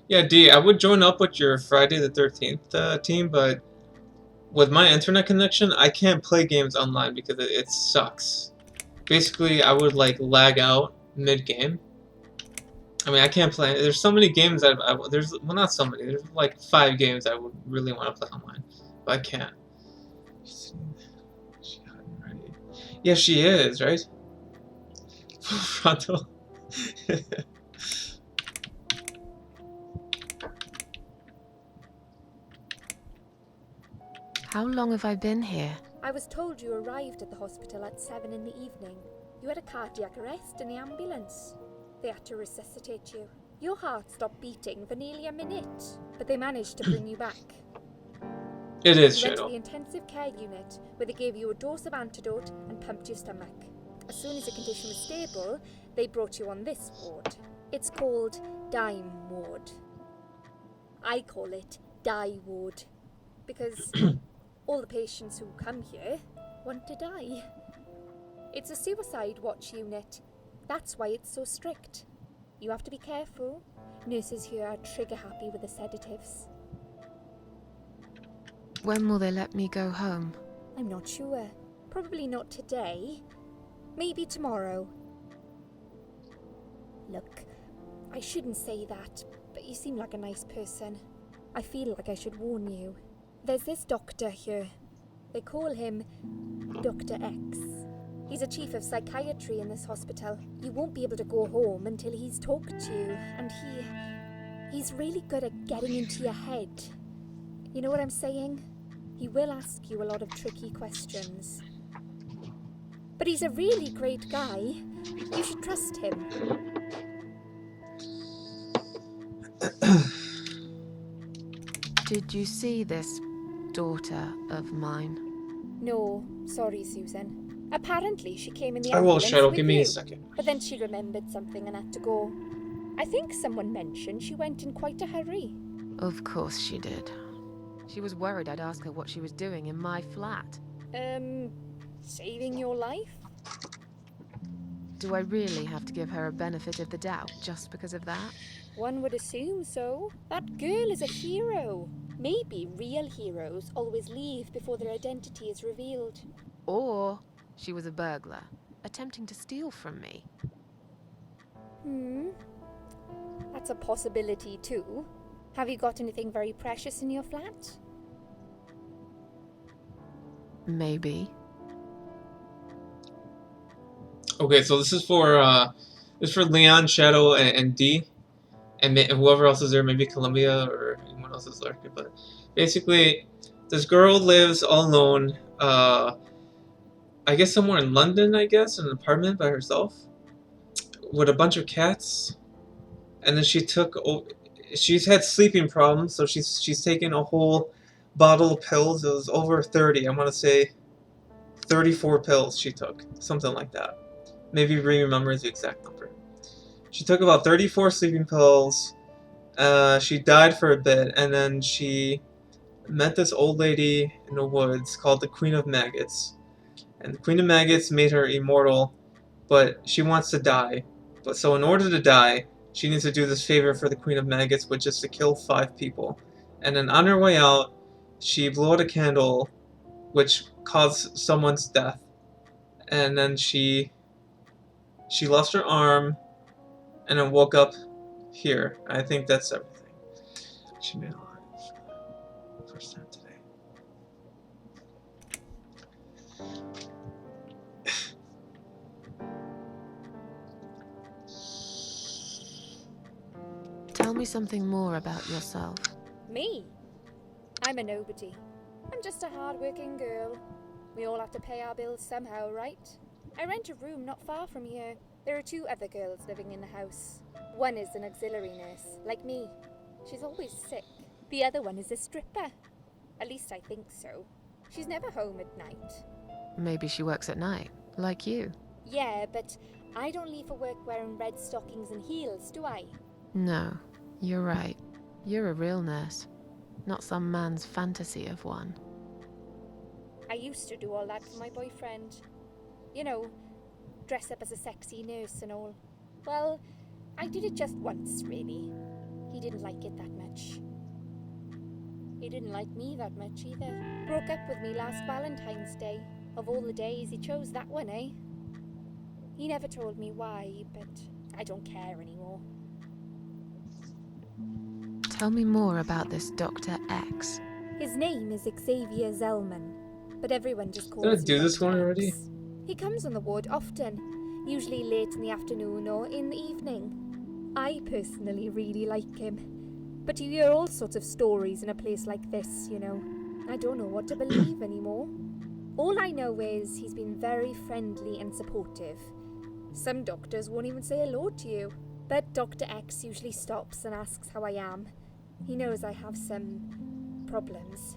Yeah, D, I would join up with your Friday the 13th team, but with my internet connection, I can't play games online because it sucks. Basically, I would like lag out mid-game. I mean, I can't play. There's so many games that well, not so many. There's like 5 games I would really want to play online, but I can't. Yeah, she is, right? Frontal. How long have I been here? I was told you arrived at the hospital at 7 in the evening. You had a cardiac arrest in the ambulance. They had to resuscitate you. Your heart stopped beating for nearly a minute, but they managed to bring you back. It is You went to Shadow. the intensive care unit, where they gave you a dose of antidote and pumped your stomach. As soon as your condition was stable, they brought you on this ward. It's called Dime Ward. I call it Die Ward, because all the patients who come here want to die. It's a suicide watch unit. That's why it's so strict. You have to be careful. Nurses here are trigger happy with the sedatives. When will they let me go home? I'm not sure. Probably not today. Maybe tomorrow. Look, I shouldn't say that, but you seem like a nice person. I feel like I should warn you. There's this doctor here. They call him Dr. X. He's a chief of psychiatry in this hospital. You won't be able to go home until he's talked to you, and he's really good at getting into your head. You know what I'm saying? He will ask you a lot of tricky questions. But he's a really great guy. You should trust him. Did you see this daughter of mine? No, sorry, Susan. Apparently she came in the I will, ambulance Shadow. with Give me you, a second. but then she remembered something and had to go. I think someone mentioned she went in quite a hurry. Of course she did. She was worried I'd ask her what she was doing in my flat. Saving your life? Do I really have to give her a benefit of the doubt just because of that? One would assume so. That girl is a hero. Maybe real heroes always leave before their identity is revealed. Or she was a burglar, attempting to steal from me. That's a possibility too. Have you got anything very precious in your flat? Maybe. Okay, so this is for Leon, Shadow, and D, and whoever else is there, maybe Columbia or anyone else is lurking. But basically, this girl lives all alone. I guess somewhere in London. I guess in an apartment by herself, with a bunch of cats. And then she's had sleeping problems, so she's taken a whole bottle of pills. It was over 30. I want to say 34 pills she took, something like that. Maybe Ree remembers the exact number. She took about 34 sleeping pills. She died for a bit, and then she met this old lady in the woods called the Queen of Maggots. And the Queen of Maggots made her immortal, but she wants to die. But so in order to die, she needs to do this favor for the Queen of Maggots, which is to kill 5 people. And then on her way out, she blew out a candle, which caused someone's death. And then she lost her arm, and then woke up here. I think that's everything. She made it alive for the first time today. Tell me something more about yourself. Me? I'm a nobody. I'm just a hard-working girl. We all have to pay our bills somehow, right? I rent a room not far from here. There are 2 other girls living in the house. One is an auxiliary nurse, like me. She's always sick. The other one is a stripper. At least I think so. She's never home at night. Maybe she works at night, like you. Yeah, but I don't leave for work wearing red stockings and heels, do I? No, You're right. You're a real nurse, not some man's fantasy of one. I used to do all that for my boyfriend. You know, dress up as a sexy nurse and all. Well, I did it just once, really. He didn't like it that much. He didn't like me that much either. Broke up with me last Valentine's Day. Of all the days, he chose that one, eh? He never told me why, but I don't care anymore. Tell me more about this Dr. X. His name is Xavier Zellman, but everyone just calls Did I him do this Dr. one X. already? He comes on the ward often, usually late in the afternoon or in the evening. I personally really like him. But you hear all sorts of stories in a place like this, you know. I don't know what to believe anymore. All I know is he's been very friendly and supportive. Some doctors won't even say hello to you. But Dr. X usually stops and asks how I am. He knows I have some problems.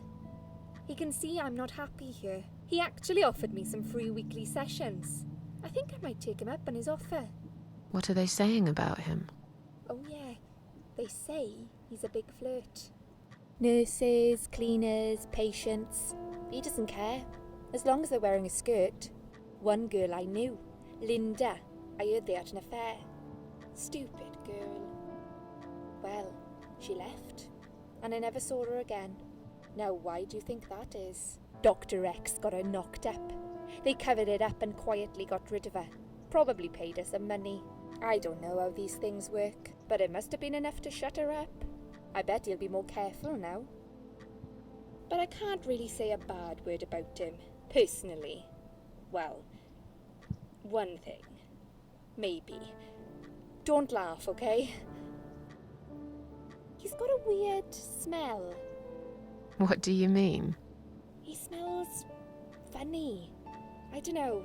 He can see I'm not happy here. He actually offered me some free weekly sessions. I think I might take him up on his offer. What are they saying about him? Oh yeah, they say he's a big flirt. Nurses, cleaners, patients. He doesn't care, as long as they're wearing a skirt. One girl I knew, Linda, I heard they had an affair. Stupid girl. Well, she left, and I never saw her again. Now why do you think that is? Dr. X got her knocked up. They covered it up and quietly got rid of her. Probably paid her some money. I don't know how these things work, but it must have been enough to shut her up. I bet he'll be more careful now. But I can't really say a bad word about him, personally. Well, one thing. Maybe. Don't laugh, okay? He's got a weird smell. What do you mean? He smells funny. I don't know.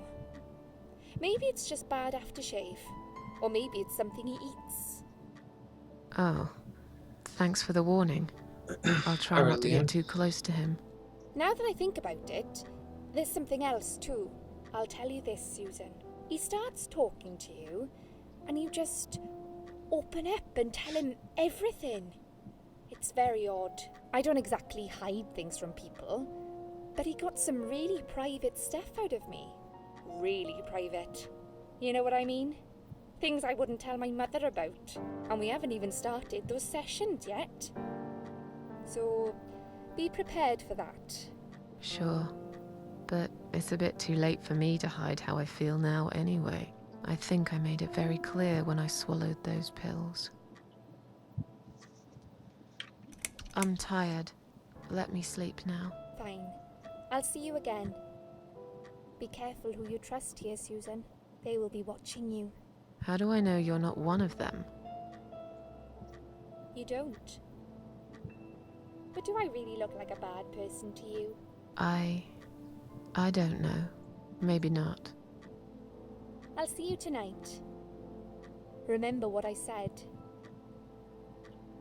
Maybe it's just bad aftershave. Or maybe it's something he eats. Oh, thanks for the warning. I'll try Alright, not to Leon. get too close to him. Now that I think about it, there's something else too. I'll tell you this, Susan. He starts talking to you, and you just open up and tell him everything. It's very odd. I don't exactly hide things from people, but he got some really private stuff out of me. Really private. You know what I mean? Things I wouldn't tell my mother about. And we haven't even started those sessions yet. So, be prepared for that. Sure. But it's a bit too late for me to hide how I feel now anyway. I think I made it very clear when I swallowed those pills. I'm tired. Let me sleep now. Fine. I'll see you again. Be careful who you trust here, Susan. They will be watching you. How do I know you're not one of them? You don't. But do I really look like a bad person to you? I don't know. Maybe not. I'll see you tonight. Remember what I said.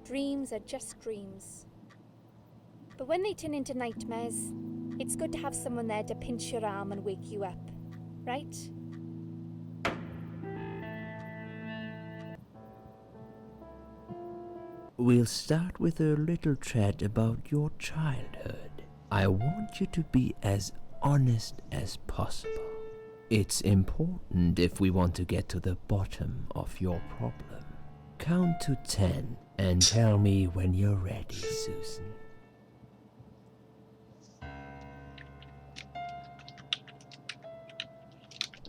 Dreams are just dreams. But when they turn into nightmares, it's good to have someone there to pinch your arm and wake you up, right? We'll start with a little chat about your childhood. I want you to be as honest as possible. It's important if we want to get to the bottom of your problem. Count to 10 and tell me when you're ready, Susan.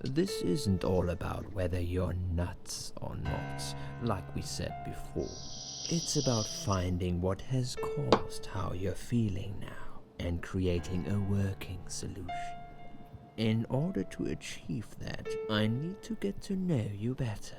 This isn't all about whether you're nuts or not, like we said before. It's about finding what has caused how you're feeling now and creating a working solution. In order to achieve that, I need to get to know you better.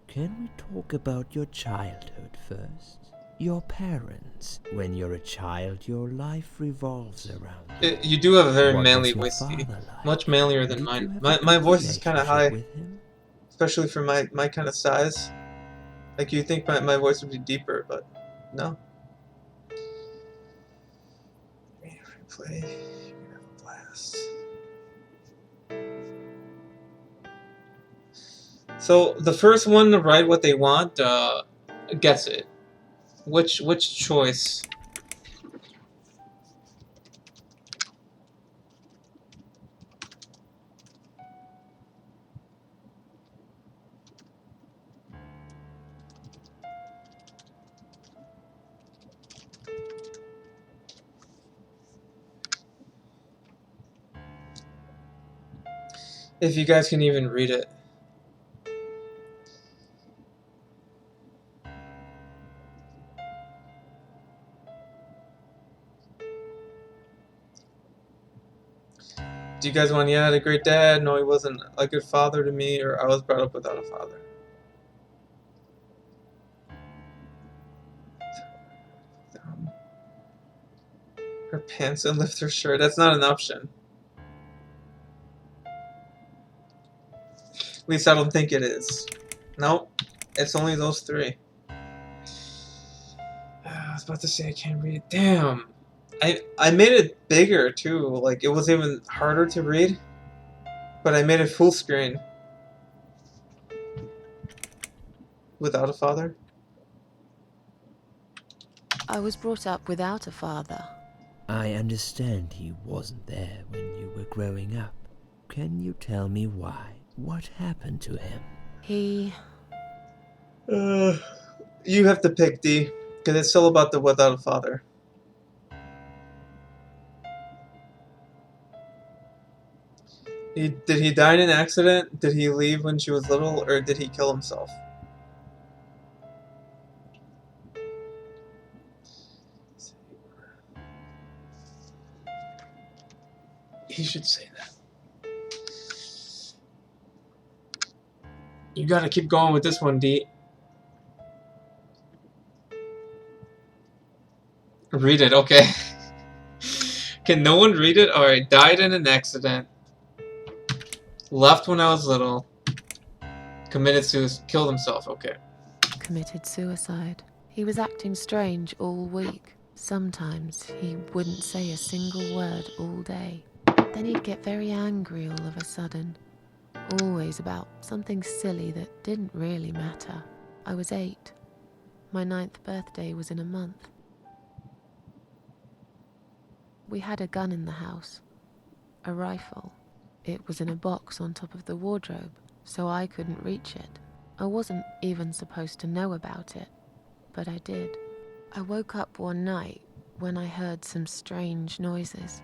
Can we talk about your childhood first? Your parents. When you're a child, your life revolves around them. You do have a very What manly was voice, your Steve. father like? Much manlier than Did mine. you have My a my good voice is kind of high, relationship with him? especially for my kind of size. Like you think my voice would be deeper, but no. Play. You're gonna have a blast. So the first one to write what they want gets it. Which choice? If you guys can even read it. Do you guys want, yeah, I had a great dad, no, he wasn't a good father to me, or I was brought up without a father? Her pants and lift her shirt. That's not an option. At least I don't think it is. Nope. It's only those three. I was about to say I can't read it. Damn. I made it bigger too. Like it was even harder to read. But I made it full screen. Without a father. I was brought up without a father. I understand he wasn't there when you were growing up. Can you tell me why? What happened to him? He... You have to pick, D. Because it's still about the without a father. Did he die in an accident? Did he leave when she was little? Or did he kill himself? He should say that. You gotta keep going with this one, D. Read it, okay. Can no one read it? Alright, died in an accident. Left when I was little. Committed suicide. Killed himself, okay. committed suicide. He was acting strange all week. Sometimes he wouldn't say a single word all day. Then he'd get very angry all of a sudden. Always about something silly that didn't really matter. I was 8. My 9th birthday was in a month. We had a gun in the house. A rifle. It was in a box on top of the wardrobe, so I couldn't reach it. I wasn't even supposed to know about it, but I did. I woke up one night when I heard some strange noises.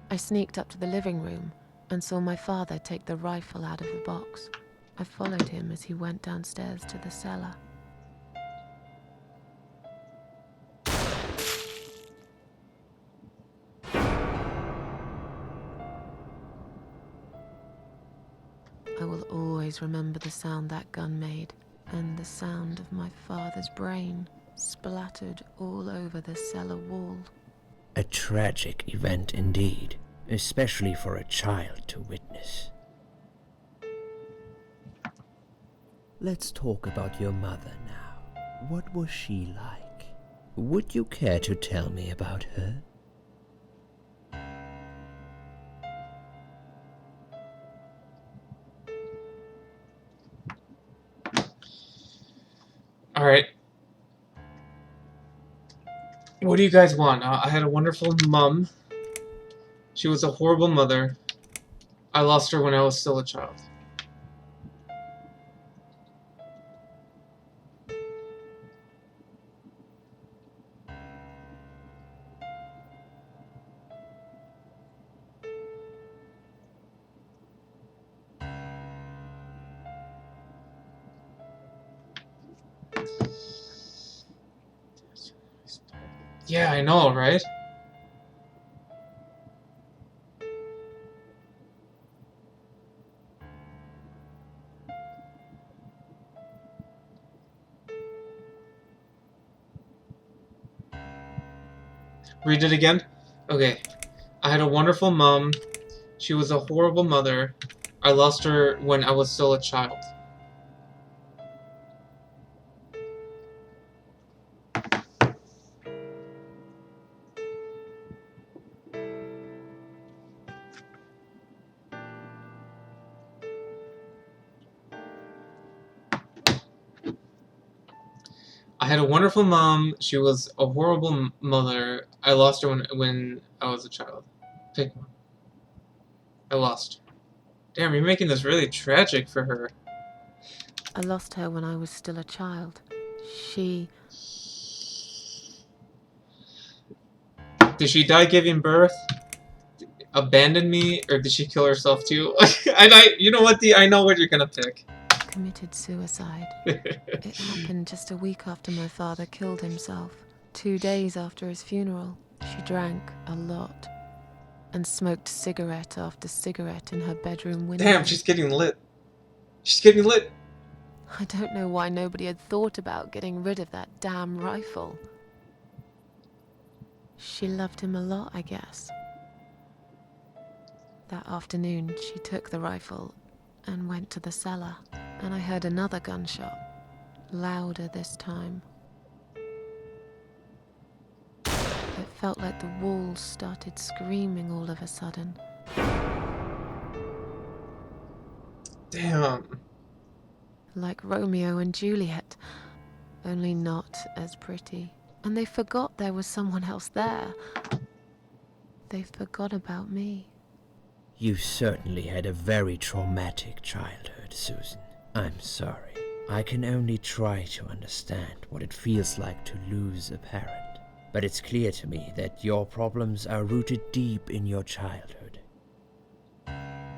I sneaked up to the living room and saw my father take the rifle out of the box. I followed him as he went downstairs to the cellar. I will always remember the sound that gun made, and the sound of my father's brain splattered all over the cellar wall. A tragic event indeed, especially for a child to witness. Let's talk about your mother now. What was she like? Would you care to tell me about her? Alright. What do you guys want? I had a wonderful mum. She was a horrible mother. I lost her when I was still a child. Yeah, I know, right? Read it again? Okay. I had a wonderful mom. She was a horrible mother. I lost her when I was still a child. I had a wonderful mom. She was a horrible mother. I lost her when I was a child. Pick one. I lost. Damn, you're making this really tragic for her. I lost her when I was still a child. She... Did she die giving birth? Abandon me? Or did she kill herself too? You know what, I know what you're gonna pick. committed suicide. It happened just a week after my father killed himself. 2 days after his funeral, she drank a lot and smoked cigarette after cigarette in her bedroom window. Damn, she's getting lit. She's getting lit. I don't know why nobody had thought about getting rid of that damn rifle. She loved him a lot, I guess. That afternoon, she took the rifle and went to the cellar, and I heard another gunshot, louder this time. It felt like the walls started screaming all of a sudden. Damn. Like Romeo and Juliet, only not as pretty. And they forgot there was someone else there. They forgot about me. You certainly had a very traumatic childhood, Susan. I'm sorry. I can only try to understand what it feels like to lose a parent. But it's clear to me that your problems are rooted deep in your childhood.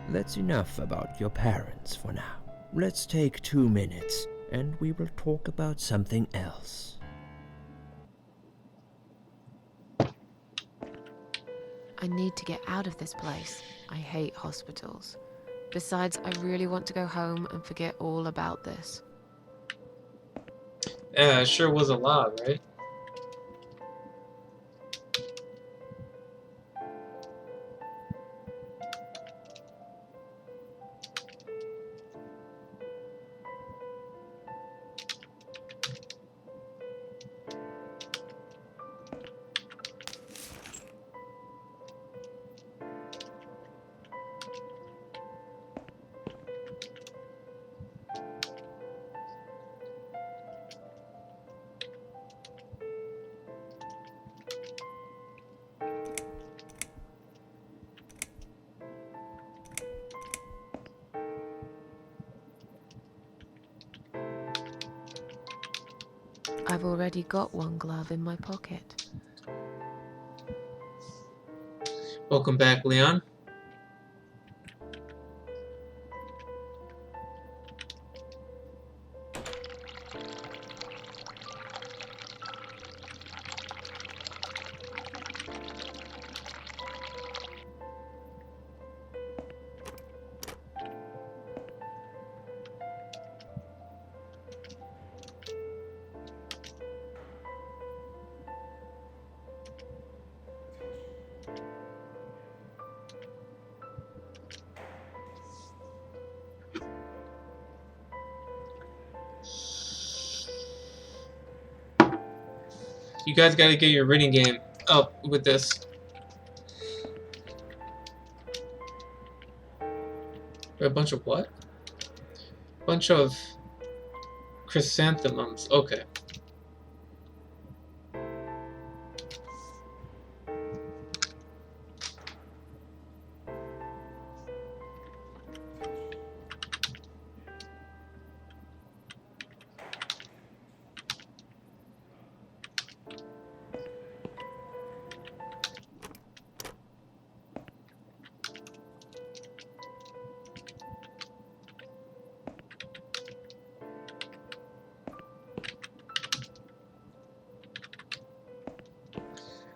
That's enough about your parents for now. Let's take 2 minutes, and we will talk about something else. I need to get out of this place. I hate hospitals. Besides, I really want to go home and forget all about this. Yeah, it sure was a lot, right? I've already got one glove in my pocket. Welcome back, Leon. You guys gotta get your reading game up with this. A bunch of what? Bunch of chrysanthemums. Okay.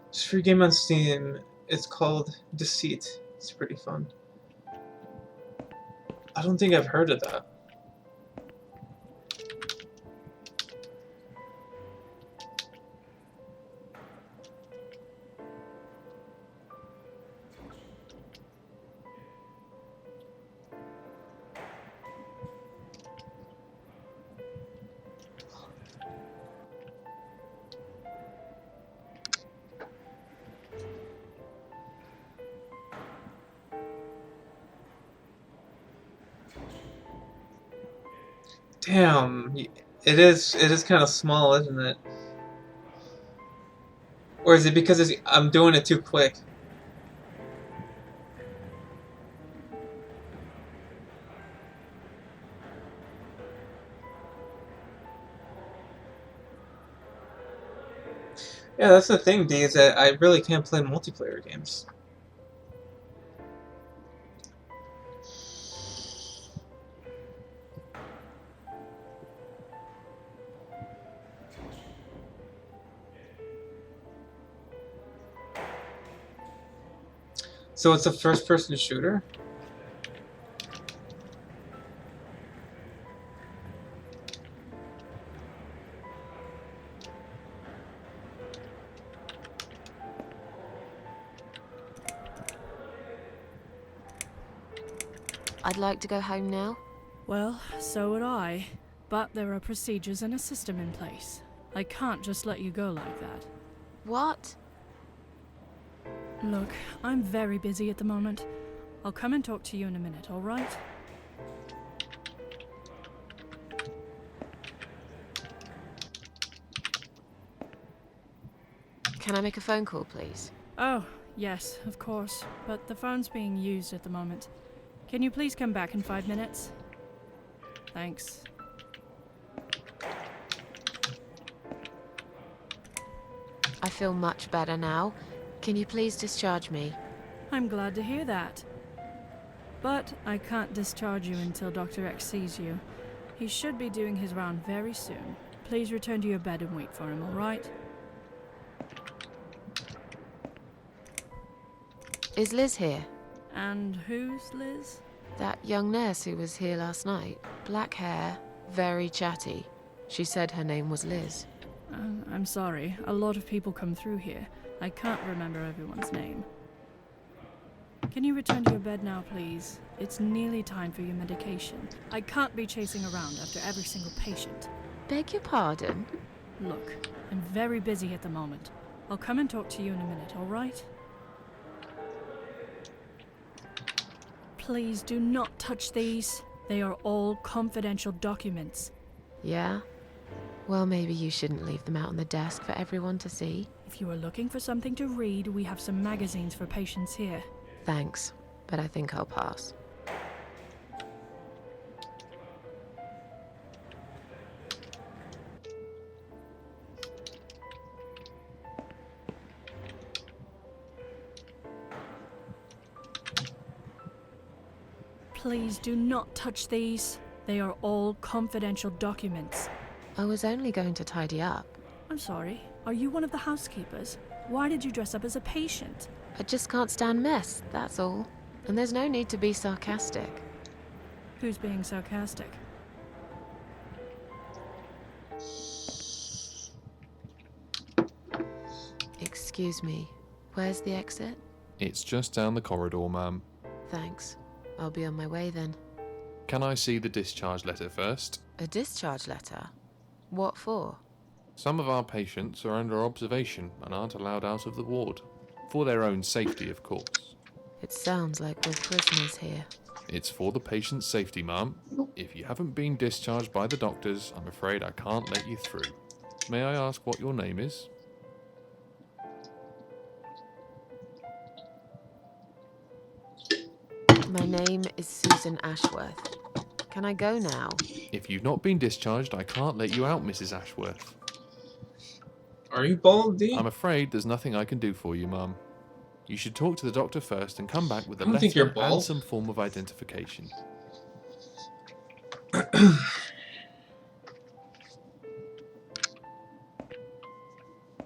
It's a free game on Steam. It's called Deceit. It's pretty fun. I don't think I've heard of that. Damn, it is kind of small, isn't it? Or is it because I'm doing it too quick? Yeah, that's the thing, D, is that I really can't play multiplayer games. So it's a first-person shooter? I'd like to go home now. Well, so would I. But there are procedures and a system in place. I can't just let you go like that. What? Look, I'm very busy at the moment. I'll come and talk to you in a minute, alright? Can I make a phone call, please? Oh, yes, of course. But the phone's being used at the moment. Can you please come back in 5 minutes? Thanks. I feel much better now. Can you please discharge me? I'm glad to hear that. But I can't discharge you until Dr. X sees you. He should be doing his round very soon. Please return to your bed and wait for him, alright? Is Liz here? And who's Liz? That young nurse who was here last night. Black hair, very chatty. She said her name was Liz. I'm sorry. A lot of people come through here. I can't remember everyone's name. Can you return to your bed now, please? It's nearly time for your medication. I can't be chasing around after every single patient. Beg your pardon? Look, I'm very busy at the moment. I'll come and talk to you in a minute, alright? Please do not touch these. They are all confidential documents. Yeah? Well, maybe you shouldn't leave them out on the desk for everyone to see. If you are looking for something to read, we have some magazines for patients here. Thanks, but I think I'll pass. Please do not touch these. They are all confidential documents. I was only going to tidy up. I'm sorry. Are you one of the housekeepers? Why did you dress up as a patient? I just can't stand mess, that's all. And there's no need to be sarcastic. Who's being sarcastic? Excuse me, where's the exit? It's just down the corridor, ma'am. Thanks. I'll be on my way then. Can I see the discharge letter first? A discharge letter? What for? Some of our patients are under observation and aren't allowed out of the ward. For their own safety, of course. It sounds like we're prisoners here. It's for the patient's safety, ma'am. If you haven't been discharged by the doctors, I'm afraid I can't let you through. May I ask what your name is? My name is Susan Ashworth. Can I go now? If you've not been discharged, I can't let you out, Mrs. Ashworth. Are you bald, D? I'm afraid there's nothing I can do for you, ma'am. You should talk to the doctor first and come back with a I don't think letter you're bald. and some form of identification.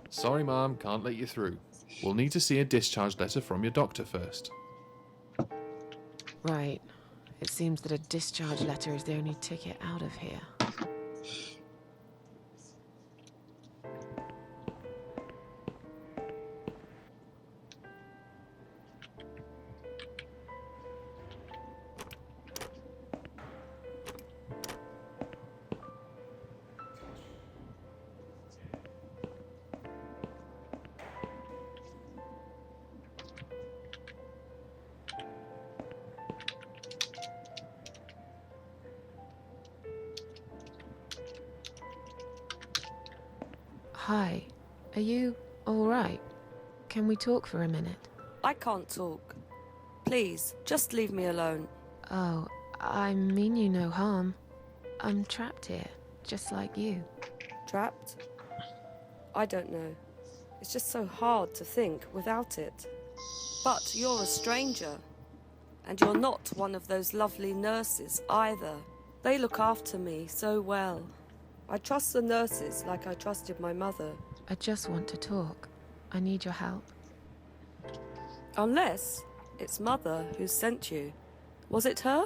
Sorry, ma'am, can't let you through. We'll need to see a discharge letter from your doctor first. Right. It seems that a discharge letter is the only ticket out of here. Hi. Are you all right? Can we talk for a minute? I can't talk. Please, just leave me alone. Oh, I mean you no harm. I'm trapped here, just like you. Trapped? I don't know. It's just so hard to think without it. But you're a stranger. And you're not one of those lovely nurses either. They look after me so well. I trust the nurses like I trusted my mother. I just want to talk. I need your help. Unless it's Mother who sent you. Was it her?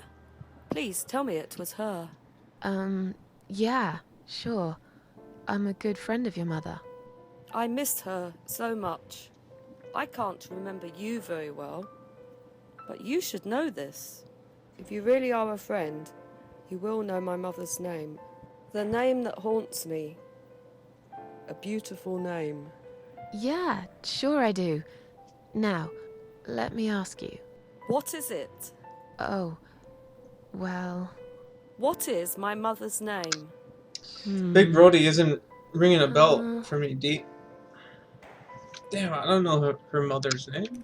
Please tell me it was her. Yeah, sure. I'm a good friend of your mother. I missed her so much. I can't remember you very well. But you should know this. If you really are a friend, you will know my mother's name. The name that haunts me. A beautiful name. Yeah, sure I do. Now, let me ask you. What is it? Oh, well... What is my mother's name? Big Brody isn't ringing a bell for me, D. Damn, I don't know her mother's name.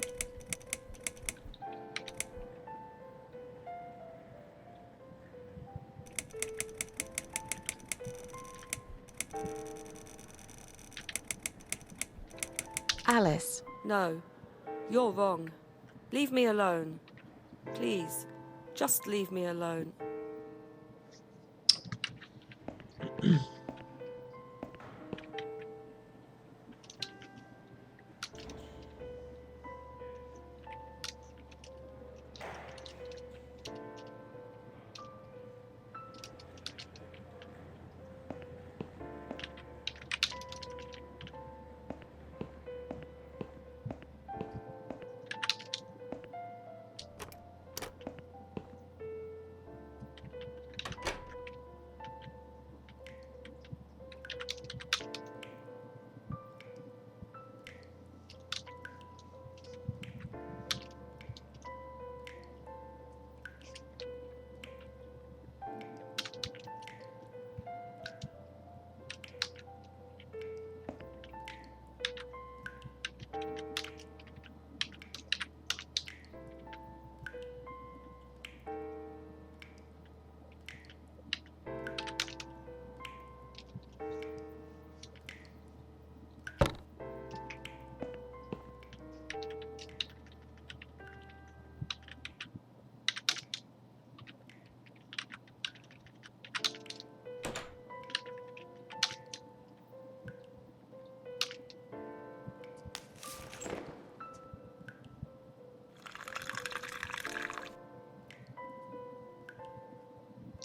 Alice. No, you're wrong. Leave me alone. Please, just leave me alone.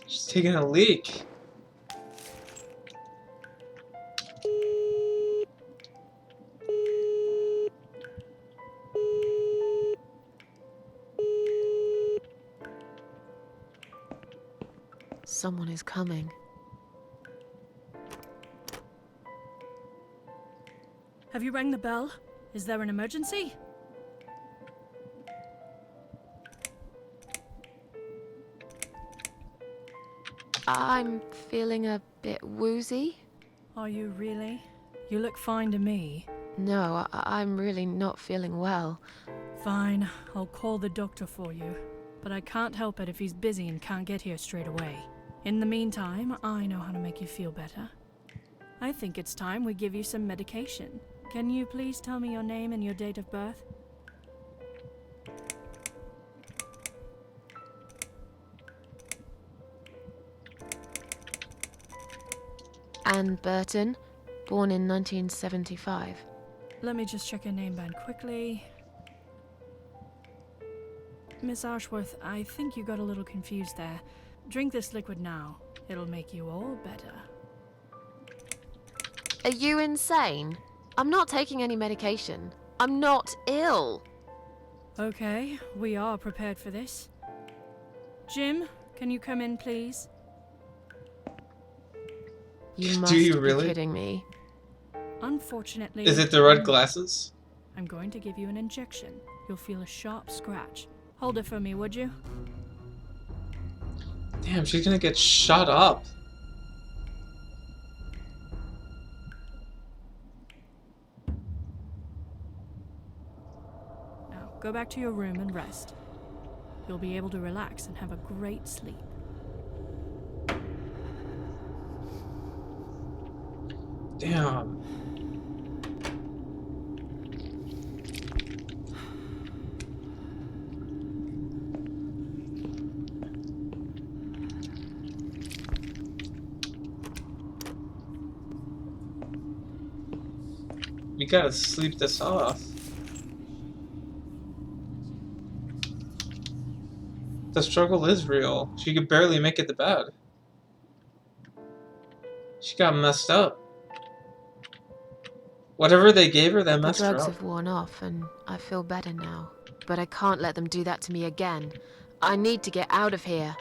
She's taking a leak. Someone is coming. Have you rang the bell? Is there an emergency? I'm feeling a bit woozy. Are you really? You look fine to me. No, I'm really not feeling well. Fine, I'll call the doctor for you. But I can't help it if he's busy and can't get here straight away. In the meantime, I know how to make you feel better. I think it's time we give you some medication. Can you please tell me your name and your date of birth? Anne Burton, born in 1975. Let me just check your name band quickly. Miss Ashworth, I think you got a little confused there. Drink this liquid now. It'll make you all better. Are you insane? I'm not taking any medication. I'm not ill. Okay, we are prepared for this. Jim, can you come in, please? You must Do you be really? kidding me. Unfortunately... Is it the red glasses? I'm going to give you an injection. You'll feel a sharp scratch. Hold it for me, would you? Damn, she's gonna get shot up. go back to your room and rest. You'll be able to relax and have a great sleep. Damn. We gotta sleep this off. The struggle is real. She could barely make it to bed. She got messed up. Whatever they gave her, that The messed her drugs up. have worn off, and I feel better now. But I can't let them do that to me again. I need to get out of here.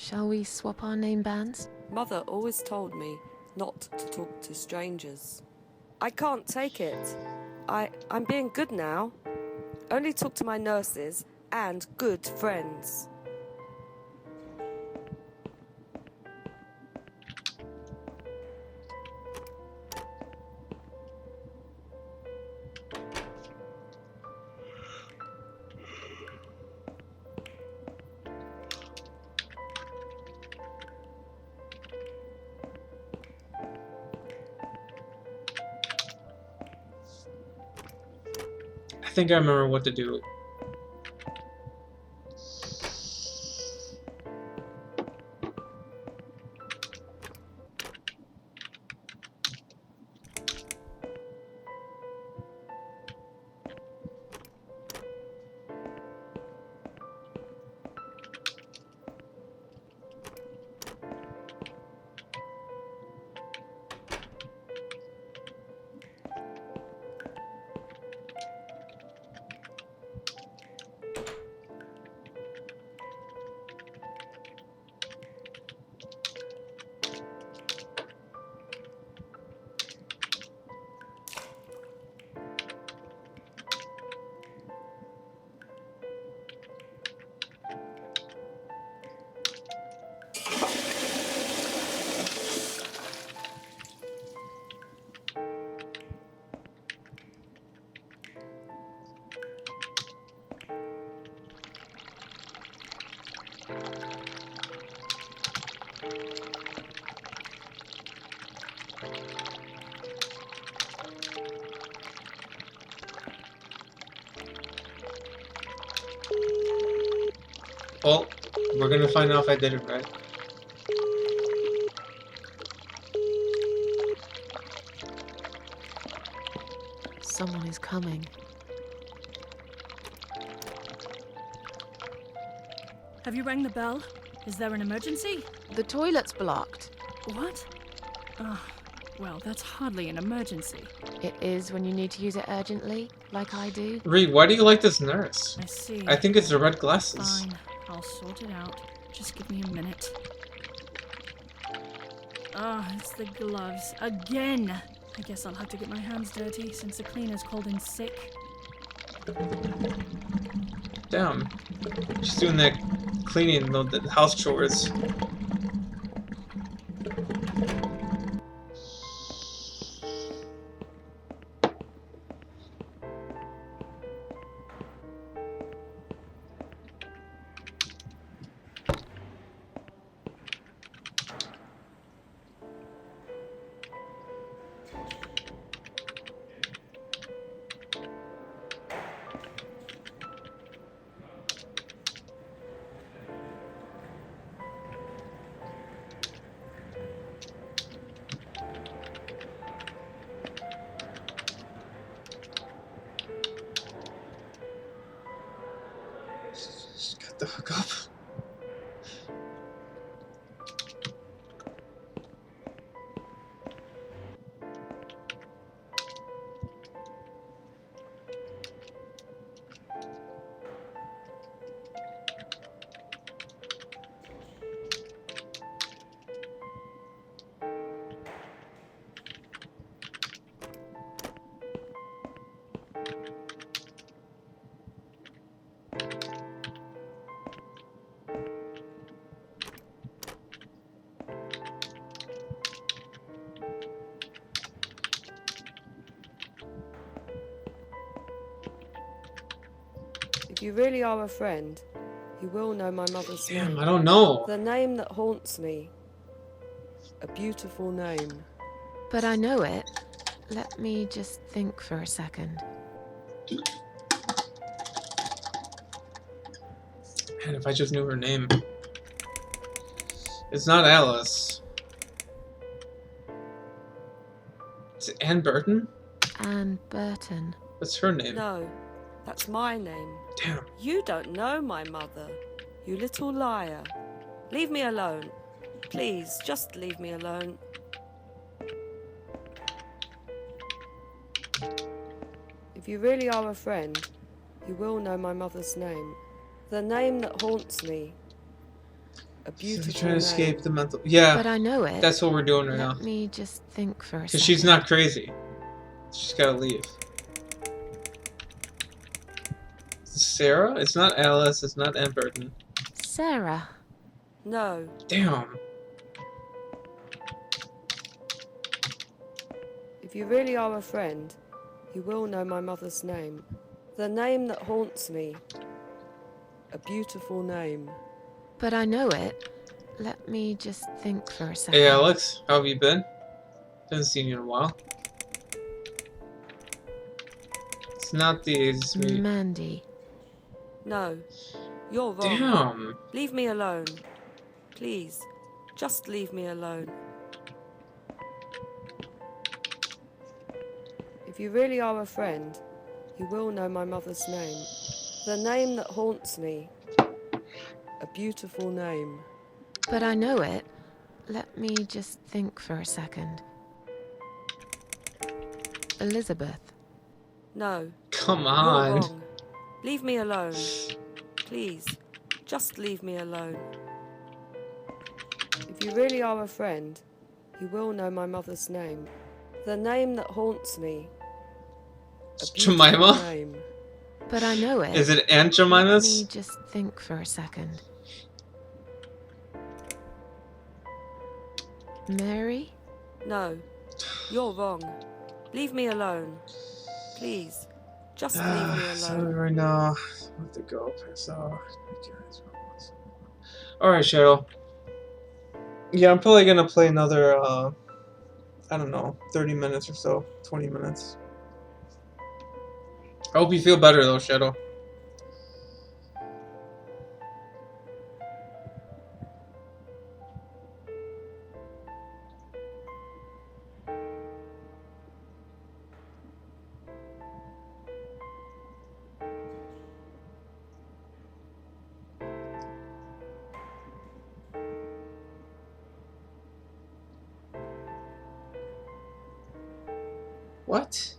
Shall we swap our name bands? Mother always told me not to talk to strangers. I can't take it. I'm being good now. Only talk to my nurses and good friends. I think I remember what to do. Well, we're gonna find out if I did it right. Someone is coming. Have you rang the bell? Is there an emergency? The toilet's blocked. What? Ah, well, that's hardly an emergency. It is when you need to use it urgently, like I do. Reed, why do you like this nurse? I see. I think it's the red glasses. Fine, I'll sort it out. Just give me a minute. Ah, it's the gloves. Again! I guess I'll have to get my hands dirty since the cleaner's called in sick. Damn. She's doing that cleaning, the house chores. Shut the fuck up. If you really are a friend, you will know my mother's Damn, name. I don't know. The name that haunts me. A beautiful name. But I know it. Let me just think for a second. Man, if I just knew her name. It's not Alice. Is it Anne Burton? Anne Burton. What's her name? No, that's my name. Damn. You don't know my mother, you little liar. Leave me alone. Please, just leave me alone. If you really are a friend, you will know my mother's name. The name that haunts me. A So beautiful trying to name. escape the mental. Yeah, But I know it. that's what we're doing right now. Let me just think for a Because second. she's not crazy. She's gotta leave. Is it Sarah? It's not Alice. It's not Anne Burton. Sarah. No, Damn. if you really are a friend, you will know my mother's name. The name that haunts me. A beautiful name. But I know it. Let me just think for a second. Hey Alex, how have you been? Haven't seen you in a while. It's not these. It's me. Mandy. No, you're wrong. Damn. Leave me alone. Please, just leave me alone. If you really are a friend, you will know my mother's name. The name that haunts me. A beautiful name. But I know it. Let me just think for a second. Elizabeth. No, Come you're on. wrong. Leave me alone. Please, just leave me alone. If you really are a friend, you will know my mother's name. The name that haunts me. A beautiful Jemima? name. But I know it. Is it Aunt Let me Jemima's? just think for a second. Mary? No, you're wrong. Leave me alone. Please, just leave me Sorry alone. right now. I have to go piss off. Alright, Cheryl. Yeah, I'm probably gonna play another, I don't know, 30 minutes or so. 20 minutes. I hope you feel better though, Shadow. What?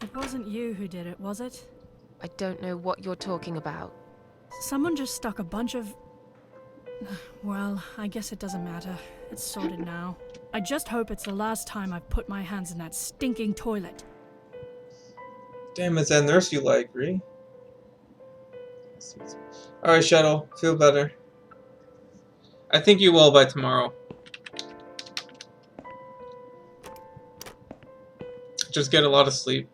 It wasn't you who did it, was it? I don't know what you're talking about. Someone just stuck a bunch of... Well, I guess it doesn't matter. It's sorted now. I just hope it's the last time I've put my hands in that stinking toilet. Damn, it's that nurse you like, Ree. Alright, Shadow. Feel better. I think you will by tomorrow. Just get a lot of sleep.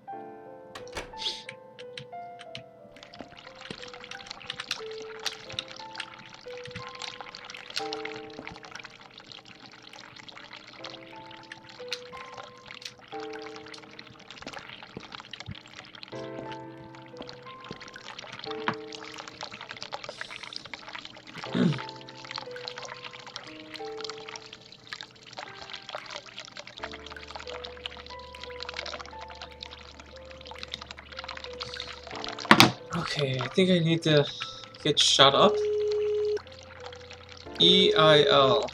Okay, I think I need to get shut up. EIL.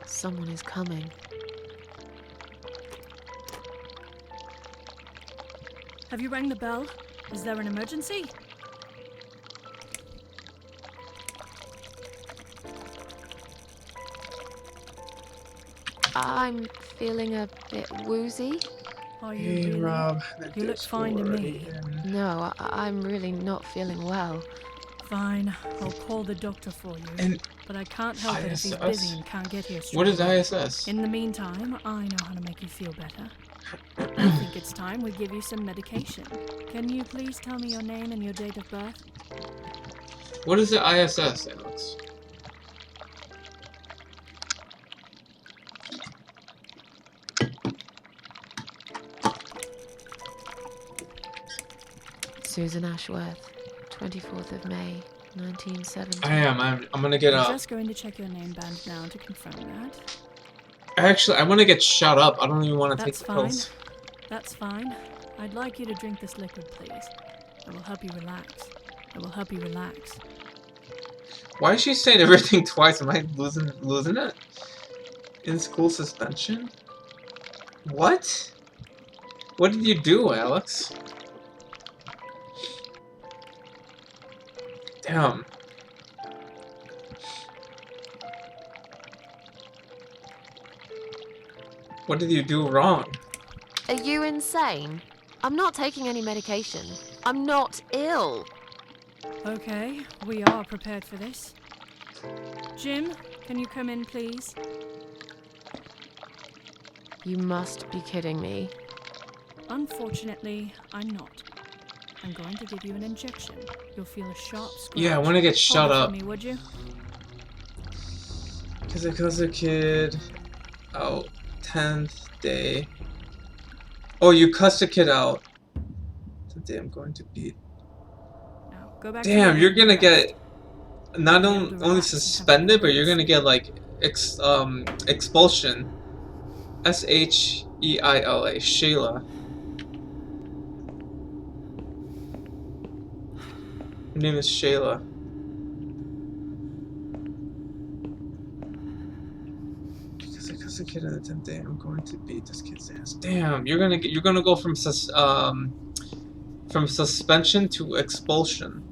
Someone is coming. Have you rang the bell? Is there an emergency? I'm feeling a bit woozy. Are you Hey, really? Rob. You look fine to me. No, I'm really not feeling well. Fine, I'll call the doctor for you. And But I can't help it if he's ISS? busy and can't get here straight What is away. ISS? In the meantime, I know how to make you feel better. I think it's time we give you some medication. Can you please tell me your name and your date of birth? What is the ISS, Alex? Susan Ashworth, 24th of May, 1970. I'm gonna get I'm up. just going to check your name band now to confirm that. Actually, I want to get shut up. I don't even want to take That's the fine. pills. That's fine. I'd like you to drink this liquid, please. It will help you relax. It will help you relax. Why is she saying everything twice? Am I losing it? In school suspension? What? What did you do, Alex? Damn. What did you do wrong? Are you insane? I'm not taking any medication. I'm not ill. Okay, we are prepared for this. Jim, can you come in, please? You must be kidding me. Unfortunately, I'm not. I'm going to give you an injection. You'll feel a sharp scratch. Yeah, I want to get shut Hold it up. for me, would you? Because a kid. Oh, 10th day. Oh, you cussed a kid out. Today I'm going to beat. Now, go back to Damn, your you're room gonna and rest. get not You'll be able to only relax and have a suspended, but good you're gonna sleep. get like expulsion. Sheila. Sheila. Her name is Sheila. Because I cussed a kid on the 10th day, I'm going to beat this kid's ass. Damn, you're gonna go from suspension to expulsion.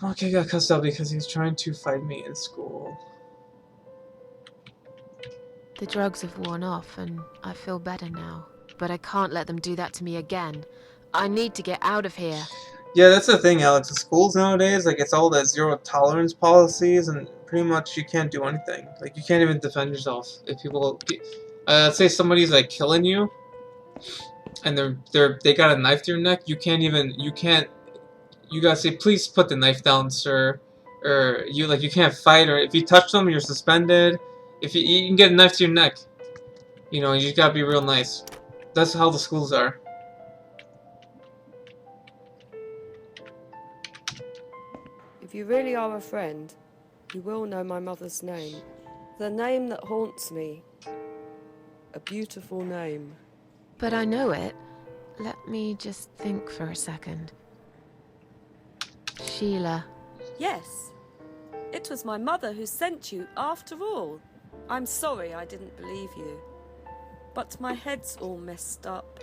Okay, got cussed out because he was trying to fight me in school. The drugs have worn off and I feel better now. But I can't let them do that to me again. I need to get out of here. Yeah, that's the thing, Alex. The schools nowadays, like, it's all that zero tolerance policies, and pretty much you can't do anything. Like, you can't even defend yourself if people. Say somebody's like killing you, and they got a knife to your neck. You can't. You gotta say, please put the knife down, sir, or you can't fight, or if you touch them, you're suspended. If you can get a knife to your neck, you just gotta be real nice. That's how the schools are. If you really are a friend, you will know my mother's name. The name that haunts me. A beautiful name. But I know it. Let me just think for a second. Sheila. Yes. It was my mother who sent you after all. I'm sorry I didn't believe you. But my head's all messed up.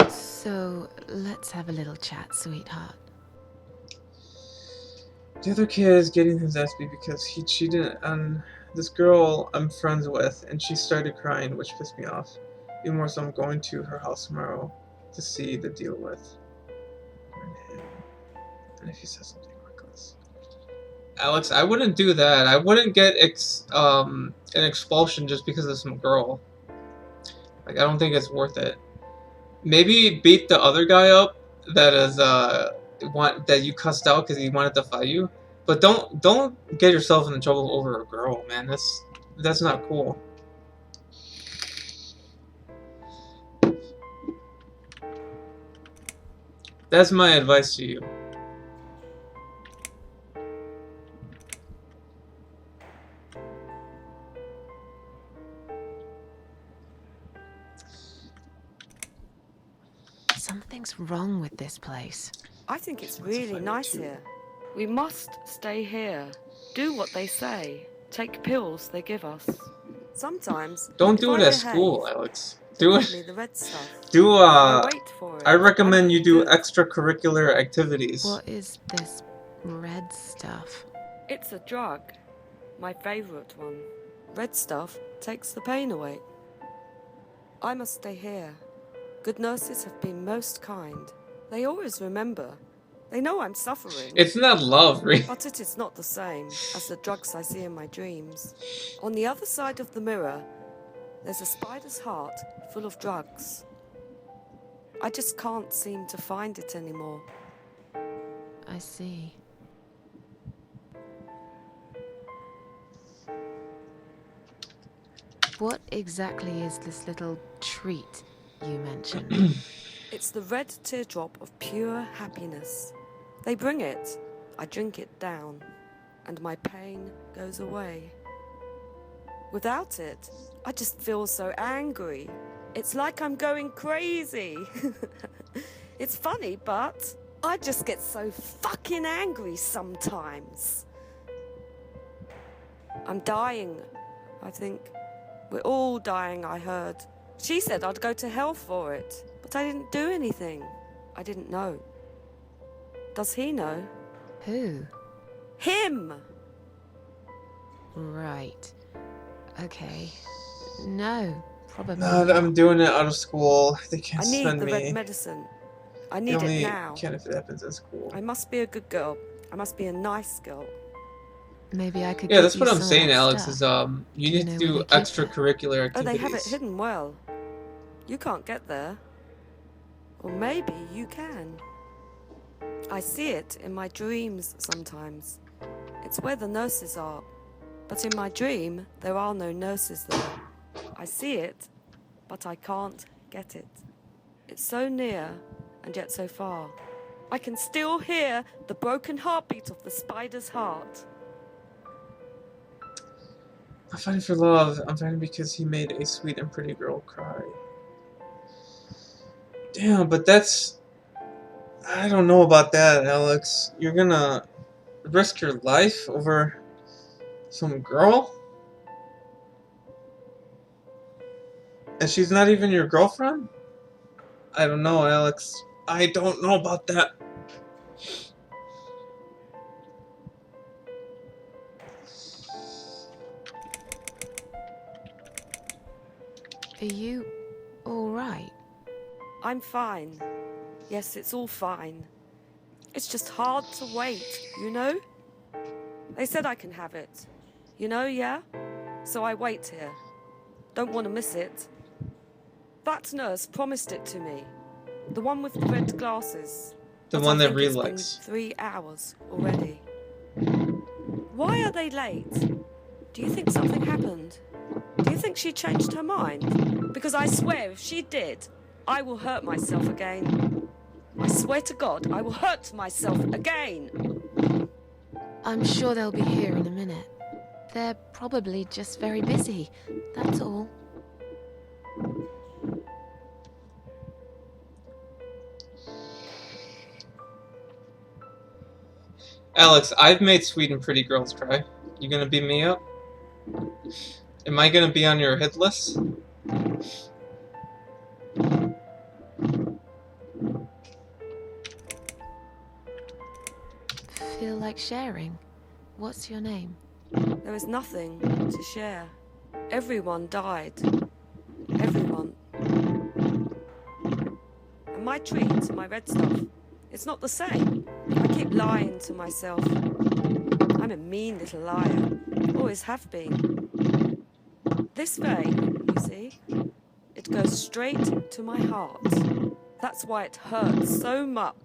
So, let's have a little chat, sweetheart. The other kid is getting his ass beat because he cheated on this girl I'm friends with, and she started crying, which pissed me off. Even more so, I'm going to her house tomorrow to see the deal with her and him. And if he says something reckless. Alex, I wouldn't do that. I wouldn't get an expulsion just because of some girl. Like, I don't think it's worth it. Maybe beat the other guy up that is that you cussed out because he wanted to fight you, but don't get yourself in trouble over a girl, man. That's not cool. That's my advice to you. Something's wrong with this place. I think it's What's a really nice 502? here. We must stay here. Do what they say. Take pills they give us. Sometimes. Don't if do I it at school, behave, Alex. they Do give it. me the red stuff. Do I wait for it. I recommend I'm you do good. extracurricular activities. What is this red stuff? It's a drug. My favourite one. Red stuff takes the pain away. I must stay here. Good nurses have been most kind. They always remember. They know I'm suffering. It's not love, really. But it is not the same as the drugs I see in my dreams. On the other side of the mirror, there's a spider's heart full of drugs. I just can't seem to find it anymore. I see. What exactly is this little treat you mentioned? It's the red teardrop of pure happiness. They bring it, I drink it down, and my pain goes away. Without it, I just feel so angry. It's like I'm going crazy. It's funny, but I just get so fucking angry sometimes. I'm dying, I think. We're all dying, I heard. She said I'd go to hell for it, but I didn't do anything. I didn't know. Does he know? Who? Him! Right. Okay. No, probably No, not. I'm doing it out of school. They can't I need spend the me. red medicine. I They need only it now. can if it happens at school. I must be a good girl. I must be a nice girl. Maybe I could Yeah, get that's you what I'm some of saying, that Alex, stuff. is you Do you need to know do where they keep it? extracurricular activities. Oh, they have it hidden well. You can't get there. Or maybe you can. I see it in my dreams sometimes. It's where the nurses are. But in my dream, there are no nurses there. I see it, but I can't get it. It's so near, and yet so far. I can still hear the broken heartbeat of the spider's heart. I'm fighting for love. I'm fighting because he made a sweet and pretty girl cry. Damn, but that's... I don't know about that, Alex. You're gonna risk your life over some girl? And she's not even your girlfriend? I don't know, Alex. I don't know about that. Are you alright? I'm fine. Yes, it's all fine. It's just hard to wait, you know? They said I can have it. You know, yeah? So I wait here. Don't want to miss it. That nurse promised it to me. The one with the red glasses. The But one I that think it's been relays. 3 hours already. Why are they late? Do you think something happened? Do you think she changed her mind? Because I swear if she did, I will hurt myself again. I swear to God, I will hurt myself again. I'm sure they'll be here in a minute. They're probably just very busy, that's all. Alex, I've made sweet and pretty girls cry. You gonna beat me up? Am I gonna be on your hit list? Feel like sharing? What's your name? There is nothing to share. Everyone died. Everyone. And my treat, my red stuff, it's not the same. I keep lying to myself. I'm a mean little liar. Always have been. This vein, you see, it goes straight to my heart. That's why it hurts so much.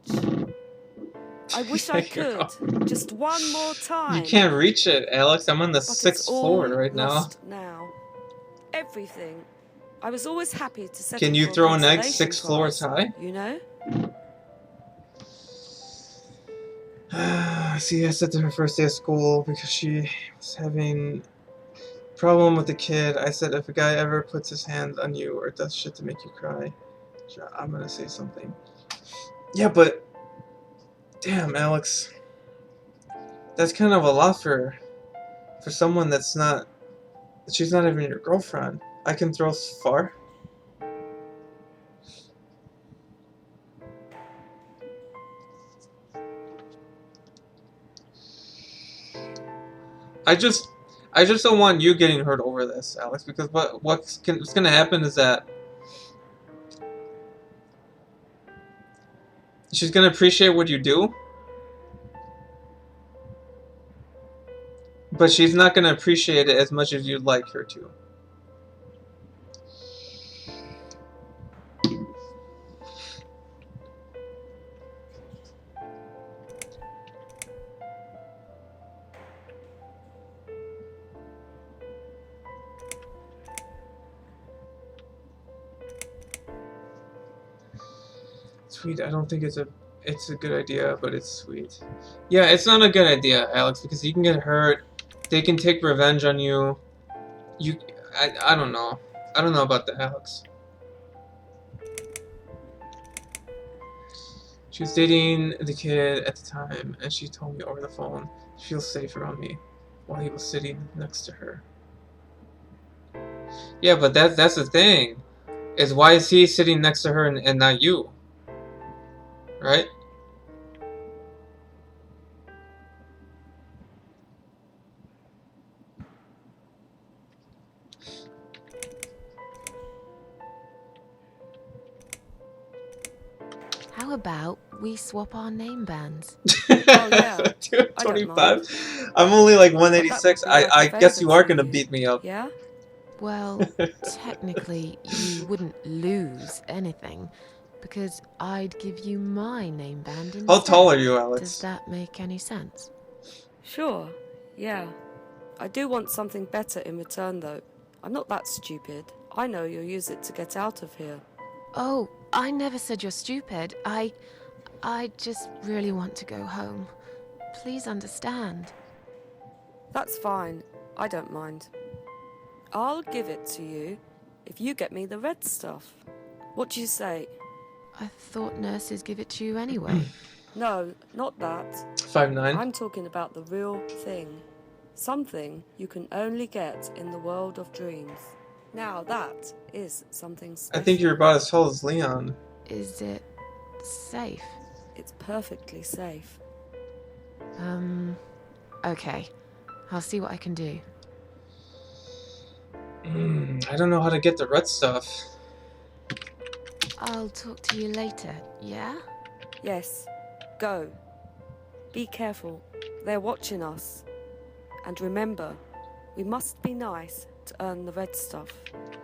I wish I could. Just one more time. You can't reach it, Alex. I'm on the But 6th it's all floor right now. lost now. Everything. I was always happy to settle Can you for a throw an egg consolation 6 floors prize, high? You know? See, I said to her first day of school because she was having a problem with the kid. I said, if a guy ever puts his hand on you or does shit to make you cry, I'm gonna say something. Yeah, but damn, Alex, that's kind of a lot for her. for someone that's not... She's not even your girlfriend. I can throw far. I just don't want you getting hurt over this, Alex, because what's gonna happen is that she's gonna appreciate what you do, but she's not gonna appreciate it as much as you'd like her to. Sweet, I don't think it's a good idea, but it's sweet. Yeah, it's not a good idea, Alex, because you can get hurt. They can take revenge on you. I don't know. I don't know about that, Alex. She was dating the kid at the time, and she told me over the phone she feels safe around me while he was sitting next to her. Yeah, but that's the thing. Is why is he sitting next to her and not you? Right? How about we swap our name bands? Oh, yeah. Dude, I don't 25? I'm only like 186. But that would be I like a guess you favour are to gonna you. beat me up. Yeah? Well, technically, you wouldn't lose anything, because I'd give you my name band instead. How tall are you, Alex? Does that make any sense? Sure. Yeah. I do want something better in return, though. I'm not that stupid. I know you'll use it to get out of here. Oh, I never said you're stupid. I just really want to go home. Please understand. That's fine. I don't mind. I'll give it to you if you get me the red stuff. What do you say? I thought nurses give it to you anyway. No, not that. 5'9". I'm talking about the real thing. Something you can only get in the world of dreams. Now that is something special. I think you're about as tall as Leon. Is it safe? It's perfectly safe. Okay. I'll see what I can do. I don't know how to get the red stuff. I'll talk to you later, yeah? Yes. Go. Be careful. They're watching us. And remember, we must be nice to earn the red stuff.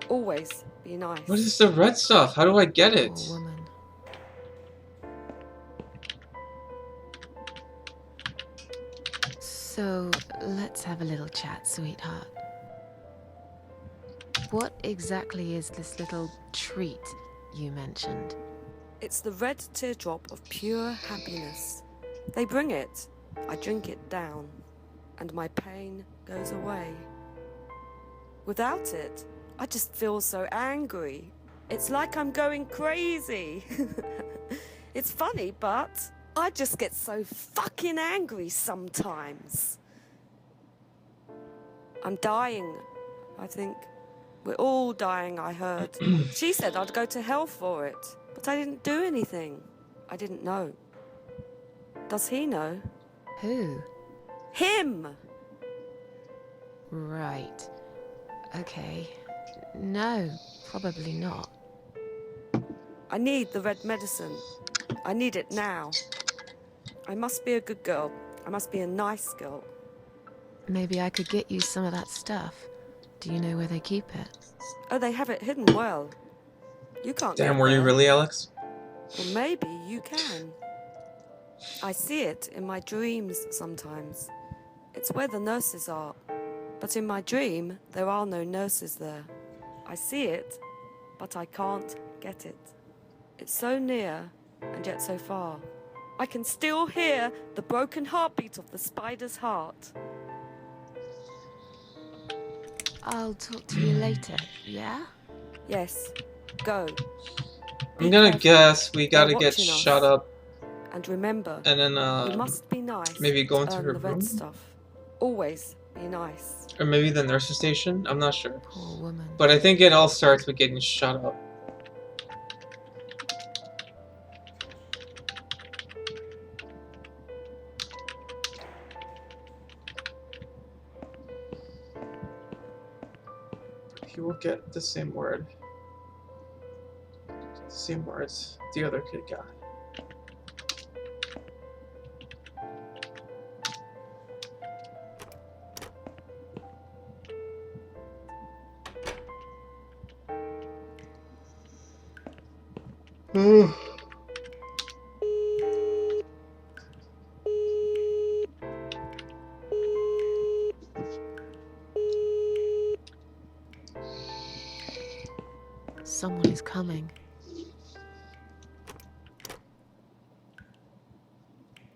Always be nice. What is the red stuff? How do I get it? Poor woman. So, let's have a little chat, sweetheart. What exactly is this little treat you mentioned? It's the red teardrop of pure happiness. They bring it. I drink it down. And my pain goes away. Without it, I just feel so angry. It's like I'm going crazy. It's funny, but I just get so fucking angry sometimes. I'm dying, I think. We're all dying, I heard. She said I'd go to hell for it, but I didn't do anything. I didn't know. Does he know? Who? Him! Right. Okay. No, probably not. I need the red medicine. I need it now. I must be a good girl. I must be a nice girl. Maybe I could get you some of that stuff. Do you know where they keep it? Oh, they have it hidden well. You can't Damn, get were you there. really, Alex? Well, maybe you can. I see it in my dreams sometimes. It's where the nurses are. But in my dream, there are no nurses there. I see it, but I can't get it. It's so near, and yet so far. I can still hear the broken heartbeat of the spider's heart. I'll talk to you later, yeah? Yes, go. I'm gonna guess we gotta They're get watching us. shot up And remember, and then we must be nice maybe go to into earn her the red room? stuff. Always Be nice. Or maybe the nurse's station? I'm not sure. Poor woman. But I think it all starts with getting shut up. He will get the same word. The same words the other kid got. Someone is coming.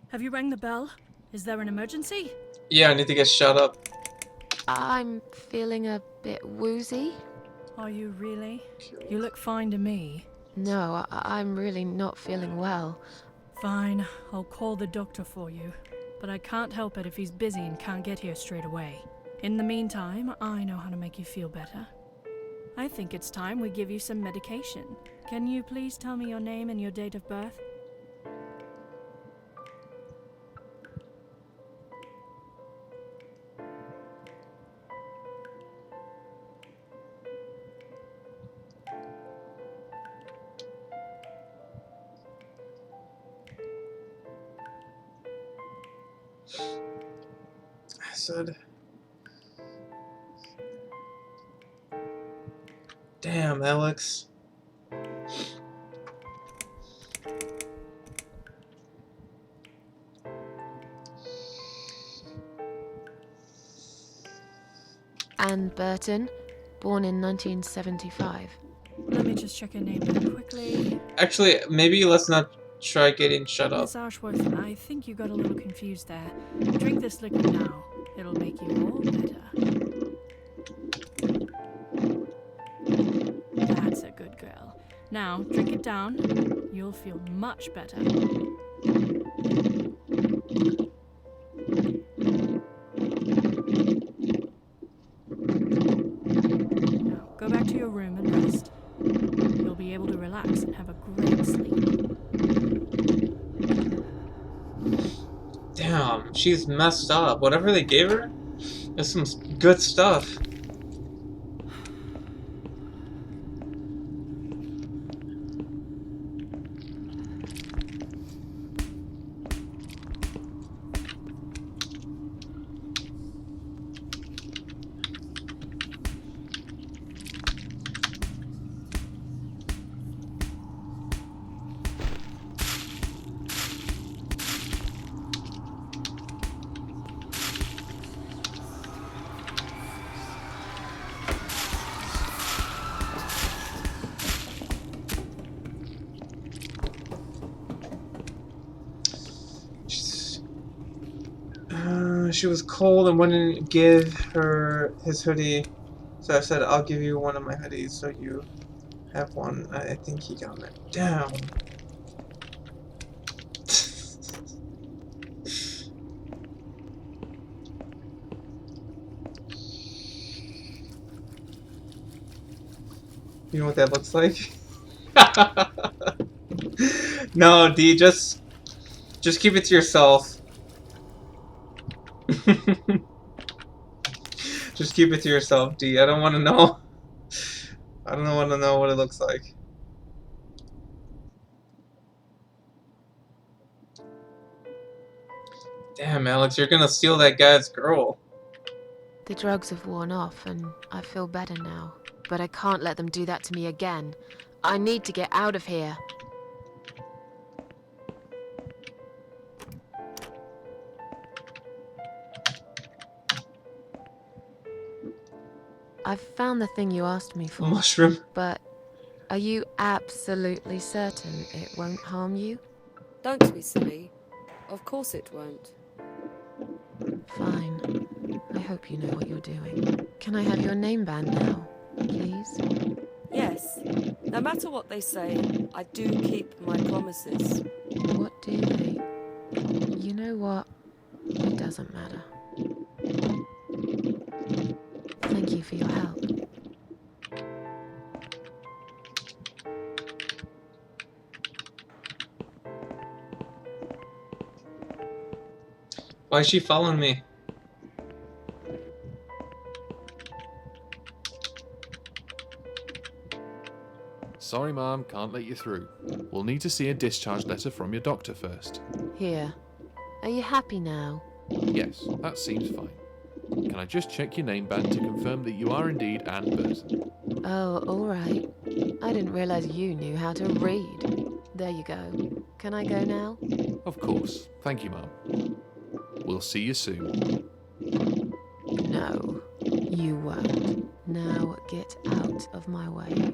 Have you rang the bell? Is there an emergency? Yeah, I need to get shut up. I'm feeling a bit woozy. Are you really? You look fine to me. No, I'm really not feeling well. Fine, I'll call the doctor for you. But I can't help it if he's busy and can't get here straight away. In the meantime, I know how to make you feel better. I think it's time we give you some medication. Can you please tell me your name and your date of birth? I said... Damn, Alex. Anne Burton, born in 1975. Let me just check your name real quickly. Actually, maybe let's not try getting shut up. Miss Ashworth, I think you got a little confused there. Drink this liquid now. It'll make you all better. That's a good girl. Now, drink it down. You'll feel much better. Now, go back to your room and rest. You'll be able to relax and have a great sleep. Damn, she's messed up. Whatever they gave her, is some good stuff. She was cold and wouldn't give her his hoodie, so I said, I'll give you one of my hoodies so you have one. I think he got it. Damn. You know what that looks like? No, D, just keep it to yourself. Just keep it to yourself, D. I don't want to know. I don't want to know what it looks like. Damn, Alex, you're gonna steal that guy's girl. The drugs have worn off and I feel better now. But I can't let them do that to me again. I need to get out of here. I've found the thing you asked me for. Mushroom. But are you absolutely certain it won't harm you? Don't be silly. Of course it won't. Fine. I hope you know what you're doing. Can I have your name band now, please? Yes. No matter what they say, I do keep my promises. What do they? You know what? It doesn't matter. Thank you for your help. Why is she following me? Sorry, Mom, can't let you through. We'll need to see a discharge letter from your doctor first. Here. Are you happy now? Yes, that seems fine. Can I just check your name band to confirm that you are indeed Anne Burton? Oh, all right. I didn't realize you knew how to read. There you go. Can I go now? Of course. Thank you, Mom. We'll see you soon. No, you won't. Now get out of my way.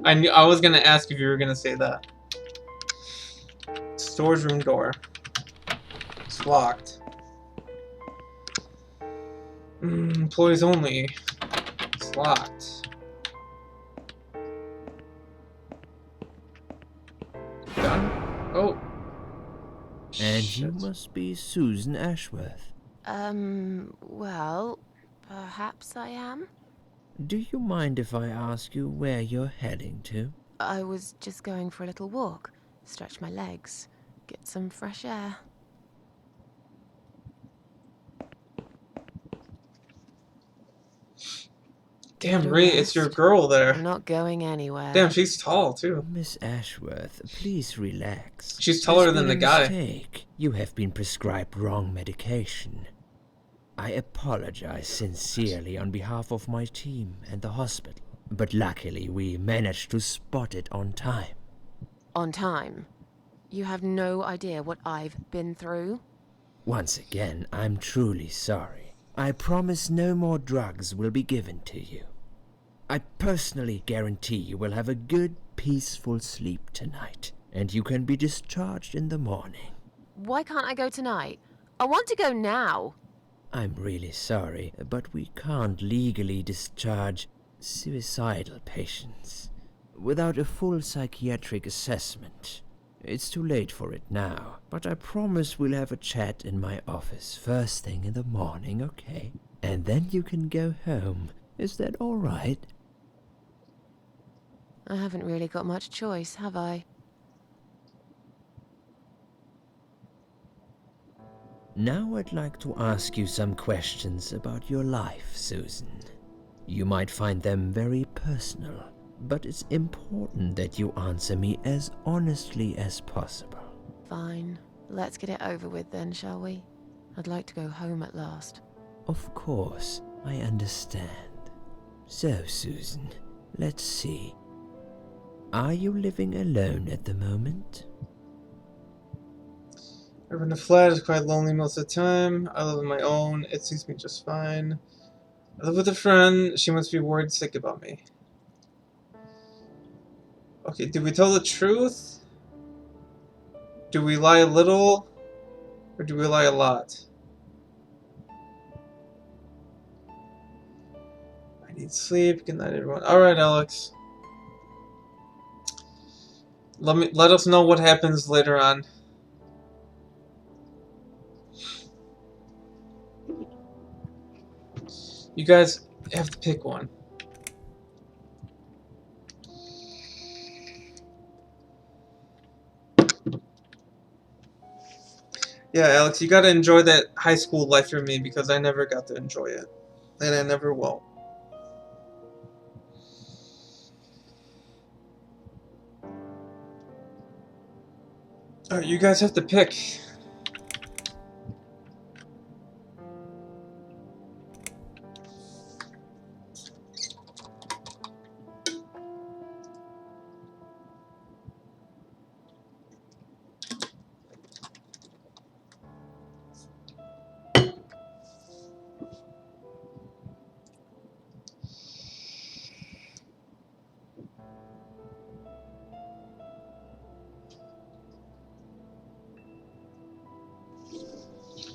I knew I was gonna ask if you were gonna say that. Storage room door. It's locked. Employees only. It's locked. Done? Oh. And you Shit. must be Susan Ashworth. Well, perhaps I am? Do you mind if I ask you where you're heading to? I was just going for a little walk, stretch my legs, get some fresh air. Damn, Get a Ray, it's your rest. girl there. I'm not going anywhere. Damn, she's tall too. Miss Ashworth, please relax. She's taller There's than been the a guy. mistake. You have been prescribed wrong medication. I apologize sincerely on behalf of my team and the hospital, but luckily we managed to spot it on time. On time? You have no idea what I've been through? Once again, I'm truly sorry. I promise no more drugs will be given to you. I personally guarantee you will have a good, peaceful sleep tonight, and you can be discharged in the morning. Why can't I go tonight? I want to go now. I'm really sorry, but we can't legally discharge suicidal patients without a full psychiatric assessment. It's too late for it now, but I promise we'll have a chat in my office first thing in the morning, okay? And then you can go home. Is that all right? I haven't really got much choice, have I? Now I'd like to ask you some questions about your life, Susan. You might find them very personal, but it's important that you answer me as honestly as possible. Fine. Let's get it over with then, shall we? I'd like to go home at last. Of course, I understand. So, Susan, let's see. Are you living alone at the moment? I live in a flat, it's quite lonely most of the time. I live on my own, it suits me just fine. I live with a friend, she must be worried sick about me. Okay, do we tell the truth? Do we lie a little? Or do we lie a lot? I need sleep, good night everyone. Alright, Alex. Let us know what happens later on. You guys have to pick one. Yeah, Alex, you gotta enjoy that high school life for me because I never got to enjoy it. And I never will. Alright, you guys have to pick.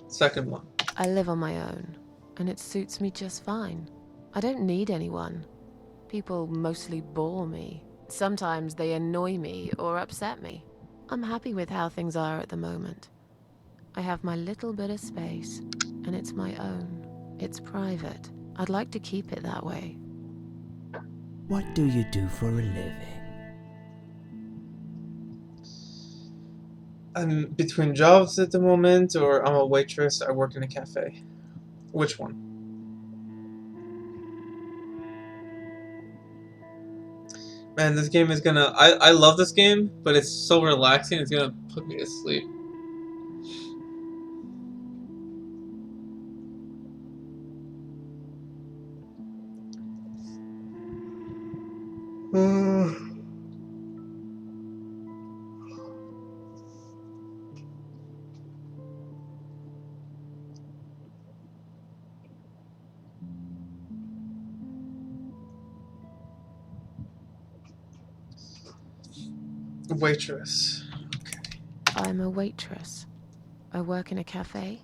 Second one. I live on my own, and it suits me just fine. I don't need anyone. People mostly bore me. Sometimes they annoy me or upset me. I'm happy with how things are at the moment. I have my little bit of space, and it's my own. It's private. I'd like to keep it that way. What do you do for a living? I'm between jobs at the moment, or I'm a waitress. I work in a cafe. Which one? Man, this game is gonna... I love this game, but it's so relaxing, it's gonna put me to sleep. Waitress. I'm a waitress. I work in a cafe.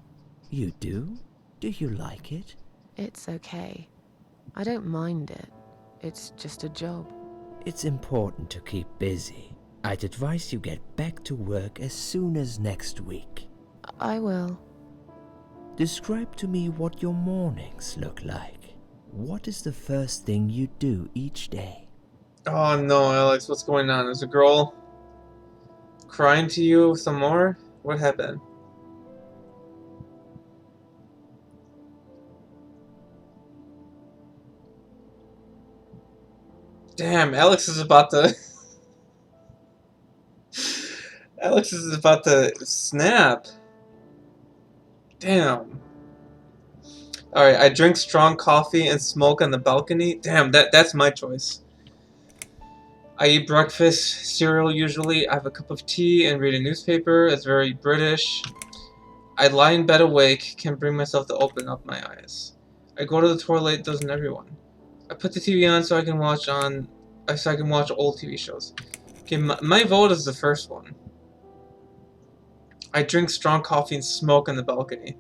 You do? Do you like it? It's okay. I don't mind it. It's just a job. It's important to keep busy. I'd advise you get back to work as soon as next week. I will. Describe to me what your mornings look like. What is the first thing you do each day? Oh no, Alex, what's going on? Is a girl crying to you some more? What happened? Damn, Alex is about to... Alex is about to snap. Damn. Alright, I drink strong coffee and smoke on the balcony. Damn, that's my choice. I eat breakfast, cereal usually. I have a cup of tea and read a newspaper. It's very British. I lie in bed awake, can't bring myself to open up my eyes. I go to the toilet, doesn't everyone? I put the TV on so I can watch old TV shows. Okay, my vote is the first one. I drink strong coffee and smoke on the balcony.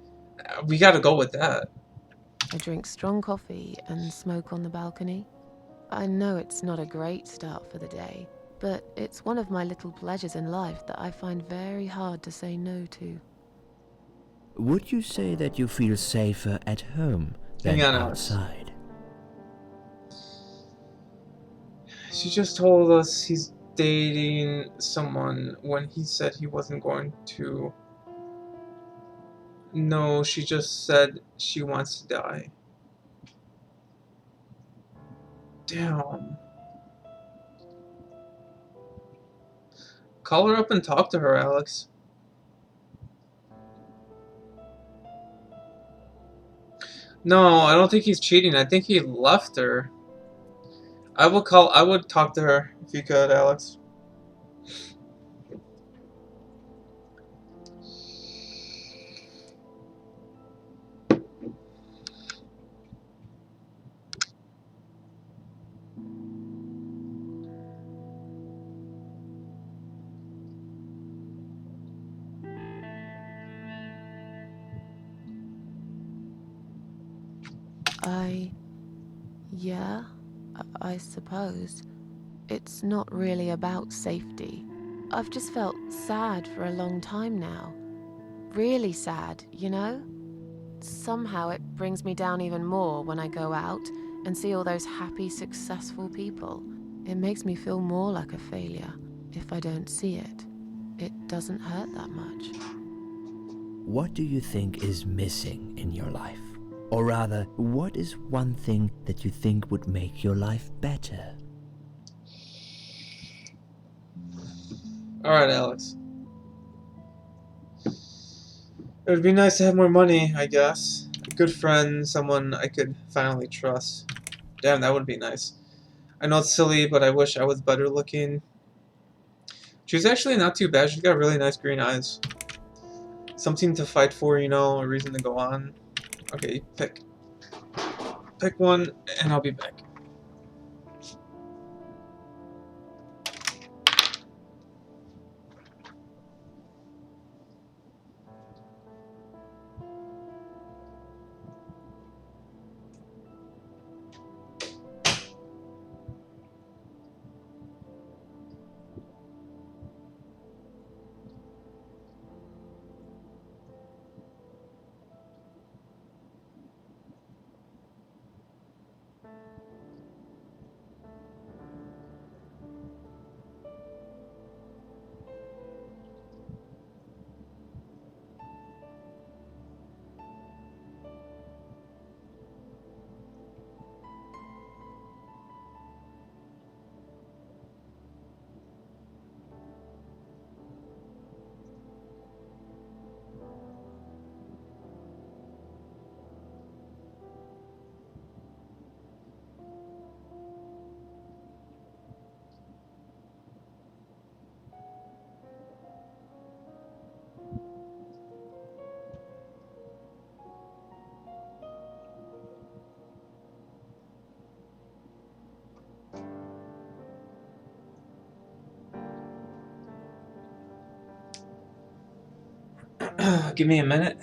We gotta go with that. I drink strong coffee and smoke on the balcony. I know it's not a great start for the day, but it's one of my little pleasures in life that I find very hard to say no to. Would you say that you feel safer at home than Hang on, Alex. outside? She just told us he's dating someone when he said he wasn't going to. No, she just said she wants to die. Damn. Call her up and talk to her, Alex. No, I don't think he's cheating. I think he left her. I would talk to her if you could, Alex. Yeah, I suppose. It's not really about safety. I've just felt sad for a long time now. Really sad, you know? Somehow it brings me down even more when I go out and see all those happy, successful people. It makes me feel more like a failure. If I don't see it, it doesn't hurt that much. What do you think is missing in your life? Or rather, what is one thing that you think would make your life better? Alright, Alex. It would be nice to have more money, I guess. A good friend, someone I could finally trust. Damn, that would be nice. I know it's silly, but I wish I was better looking. She's actually not too bad. She's got really nice green eyes. Something to fight for, you know, a reason to go on. Okay, pick. Pick one, and I'll be back. Give me a minute.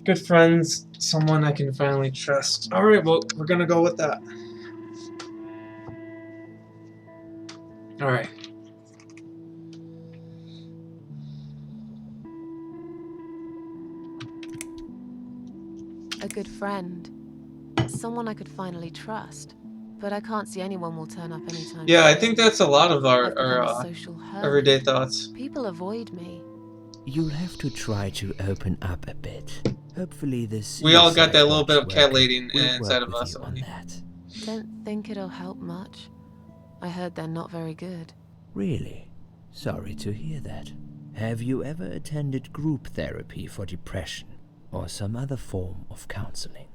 Good friends, someone I can finally trust. Alright, well, we're gonna go with that. Alright. A good friend. Someone I could finally trust. But I can't see anyone will turn up anytime Yeah, I soon. think that's a lot of I've become our a social hermit. everyday thoughts. People avoid me. You'll have to try to open up a bit. Hopefully this. We all got that little bit of cat lady inside of us. On that. Don't think it'll help much. I heard they're not very good. Really? Sorry to hear that. Have you ever attended group therapy for depression or some other form of counseling?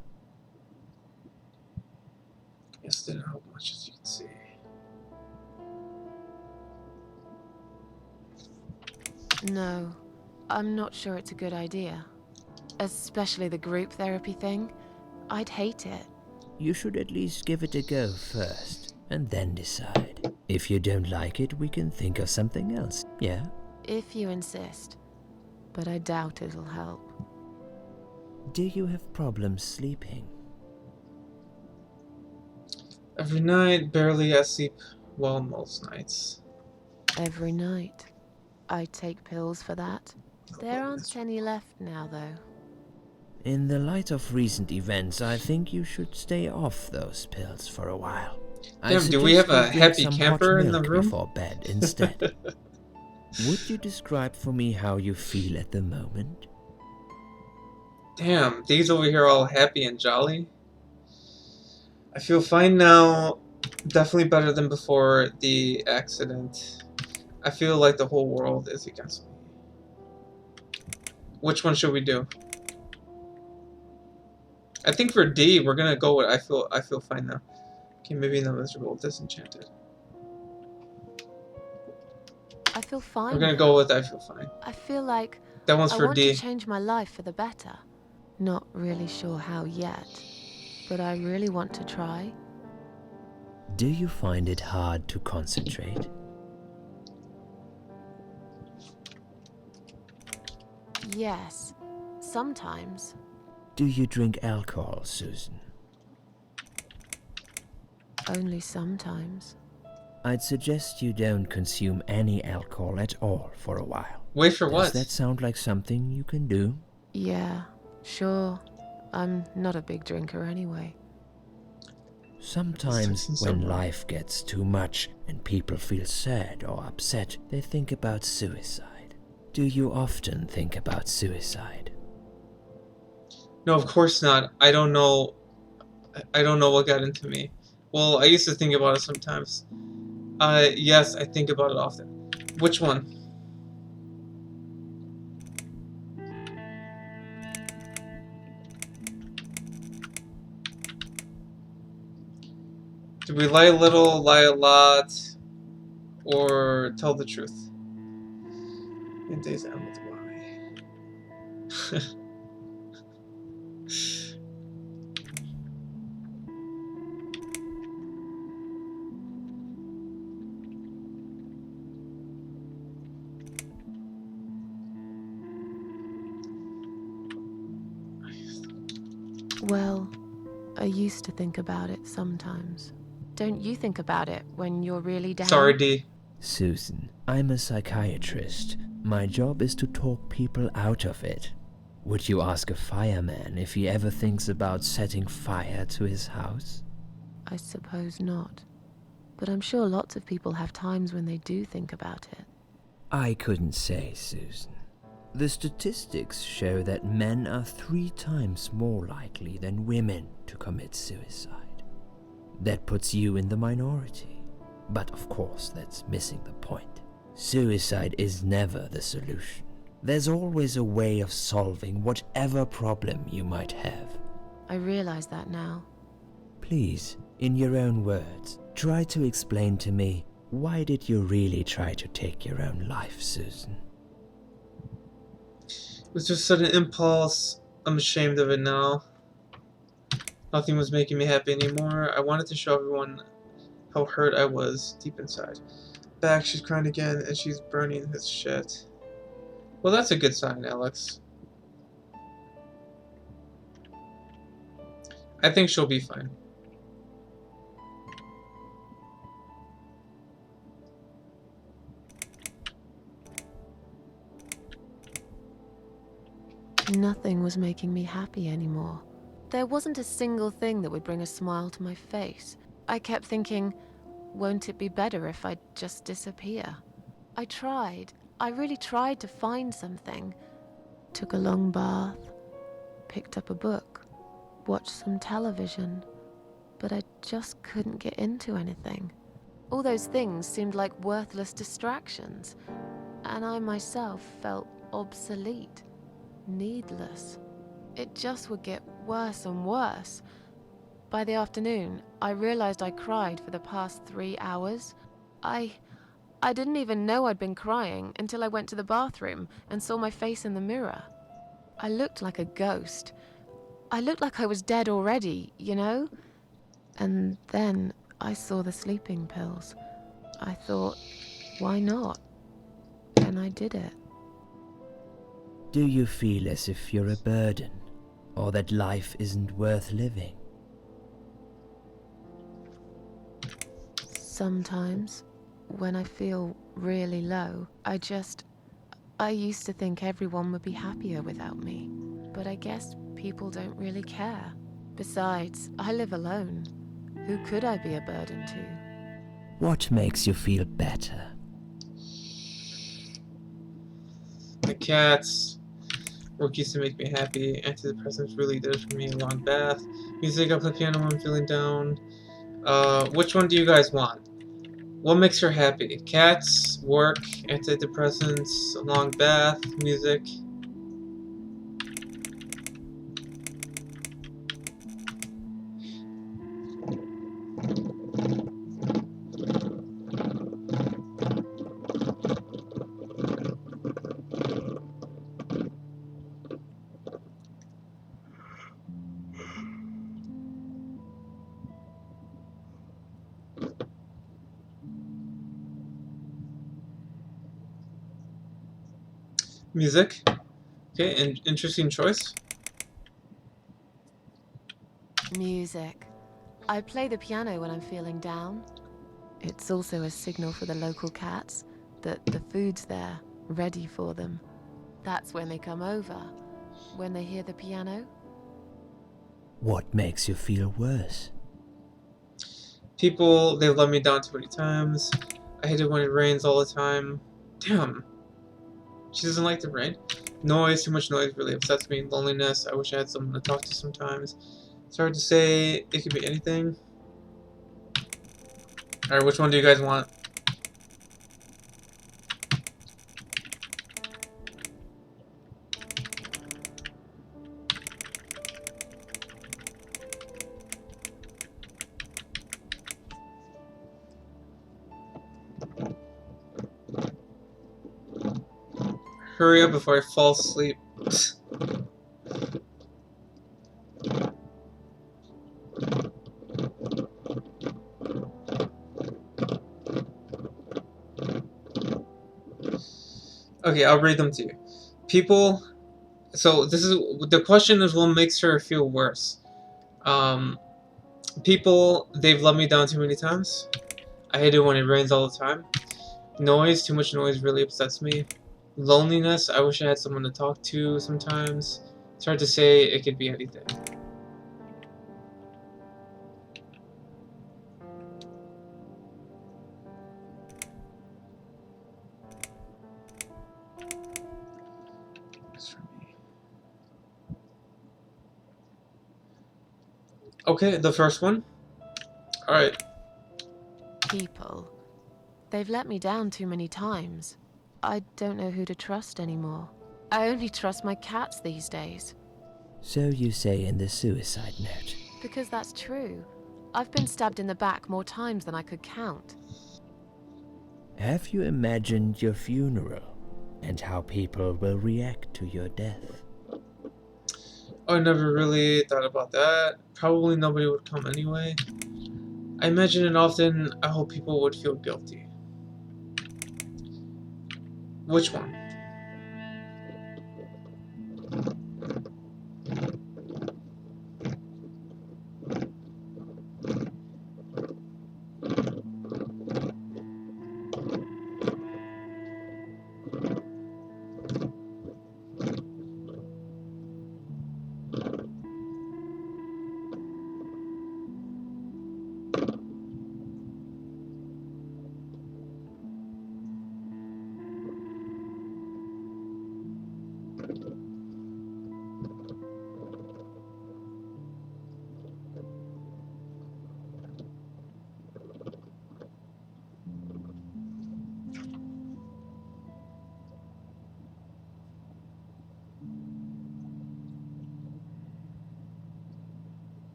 Yes, didn't help much as you can see. No, I'm not sure it's a good idea. Especially the group therapy thing. I'd hate it. You should at least give it a go first, and then decide. If you don't like it, we can think of something else, yeah? If you insist. But I doubt it'll help. Do you have problems sleeping? Every night, barely I sleep well most nights. Every night. I take pills for that. There aren't any left now, though. In the light of recent events, I think you should stay off those pills for a while. Damn, do we have a happy camper in the room? Before bed instead. Would you describe for me how you feel at the moment? Damn, Dee's over here all happy and jolly. I feel fine now. Definitely better than before the accident. I feel like the whole world is against me. Which one should we do? I think for D, we're gonna go with I feel fine now. Okay, maybe not miserable, disenchanted. I feel fine. We're gonna now. go with I feel fine. I feel like That one's I for want D. to change my life for the better. Not really sure how yet, but I really want to try. Do you find it hard to concentrate? Yes, sometimes. Do you drink alcohol, Susan? Only sometimes. I'd suggest you don't consume any alcohol at all for a while. Wait for what? Does that sound like something you can do? Yeah, sure. I'm not a big drinker anyway. Sometimes when life gets too much and people feel sad or upset, they think about suicide. Do you often think about suicide? No, of course not. I don't know what got into me. Well, I used to think about it sometimes. Yes, I think about it often. Which one? Do we lie a little, lie a lot, or tell the truth? In days end with why. Well, I used to think about it sometimes. Don't you think about it when you're really down? Sorry, D. Susan, I'm a psychiatrist. My job is to talk people out of it. Would you ask a fireman if he ever thinks about setting fire to his house? I suppose not. But I'm sure lots of people have times when they do think about it. I couldn't say, Susan. The statistics show that men are 3 times more likely than women to commit suicide. That puts you in the minority. But of course, that's missing the point. Suicide is never the solution. There's always a way of solving whatever problem you might have. I realize that now. Please, in your own words, try to explain to me, why did you really try to take your own life, Susan? It was just such an impulse. I'm ashamed of it now. Nothing was making me happy anymore. I wanted to show everyone how hurt I was deep inside. Back, she's crying again, and she's burning his shit. Well, that's a good sign, Alex. I think she'll be fine. Nothing was making me happy anymore. There wasn't a single thing that would bring a smile to my face. I kept thinking, won't it be better if I just disappear? I tried. I really tried to find something. Took a long bath, picked up a book, watched some television, but I just couldn't get into anything. All those things seemed like worthless distractions, and I myself felt obsolete, needless. It just would get worse and worse. By the afternoon, I realized I cried for the past 3 hours. I didn't even know I'd been crying until I went to the bathroom and saw my face in the mirror. I looked like a ghost. I looked like I was dead already, you know? And then I saw the sleeping pills. I thought, why not? And I did it. Do you feel as if you're a burden, or that life isn't worth living? Sometimes, when I feel really low, I used to think everyone would be happier without me. But I guess people don't really care. Besides, I live alone. Who could I be a burden to? What makes you feel better? The cats. Work used to make me happy. Antidepressants really did it for me. A long bath. Music, I play piano when I'm feeling down. Which one do you guys want? What makes her happy? Cats, work, antidepressants, a long bath, music. Music. Okay, interesting choice. Music. I play the piano when I'm feeling down. It's also a signal for the local cats that the food's there, ready for them. That's when they come over, when they hear the piano. What makes you feel worse? People, they've let me down too many times. I hate it when it rains all the time. Damn. She doesn't like the rain. Noise, too much noise really upsets me. Loneliness, I wish I had someone to talk to sometimes. It's hard to say, it could be anything. Alright, which one do you guys want? Hurry up before I fall asleep. Okay, I'll read them to you. People, so this is, the question is what makes her feel worse. People, they've let me down too many times. I hate it when it rains all the time. Noise, too much noise really upsets me. Loneliness, I wish I had someone to talk to sometimes. It's hard to say. It could be anything. Okay, the first one. Alright. People. They've let me down too many times. I don't know who to trust anymore. I only trust my cats these days. So you say in the suicide note. Because that's true. I've been stabbed in the back more times than I could count. Have you imagined your funeral and how people will react to your death? I never really thought about that. Probably nobody would come anyway. I imagine it often. I hope people would feel guilty. Which one?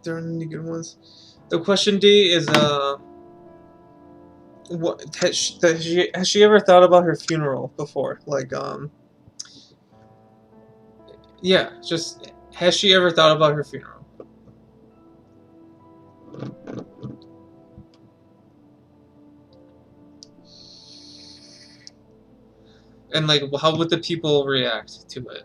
There aren't any good ones. The question D is what has she ever thought about her funeral before? Like yeah, just has she ever thought about her funeral? And like, how would the people react to it?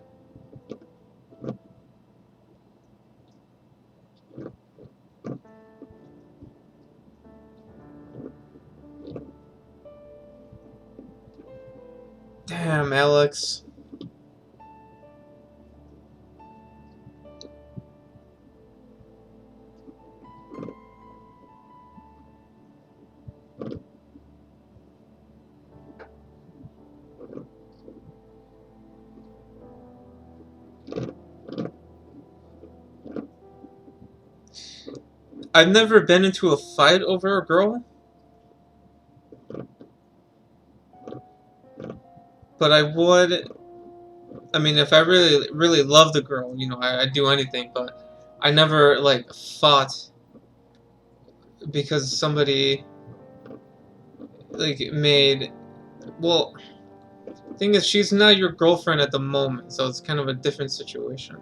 Damn, Alex. I've never been into a fight over a girl. But I would, I mean, if I really love the girl, you know, I'd do anything, but I never, like, fought because somebody, like, made, well, the thing is, she's not your girlfriend at the moment, so it's kind of a different situation.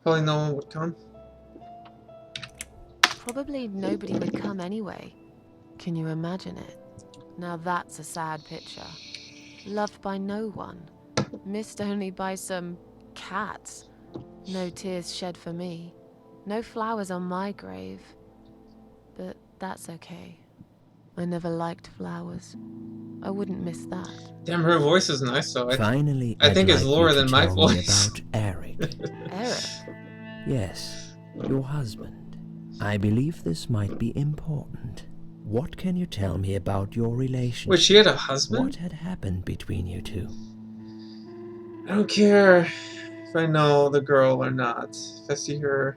Probably no one would come. Probably nobody would come anyway. Can you imagine it? Now that's a sad picture. Loved by no one. Missed only by some cats. No tears shed for me. No flowers on my grave. But that's okay. I never liked flowers. I wouldn't miss that. Damn, her voice is nice, though. Finally, I think it's like lower you to than my tell me voice. about Eric. Eric? Yes, your husband. I believe this might be important. What can you tell me about your relationship? Wait, she had a husband? What had happened between you two? I don't care if I know the girl or not. If I see her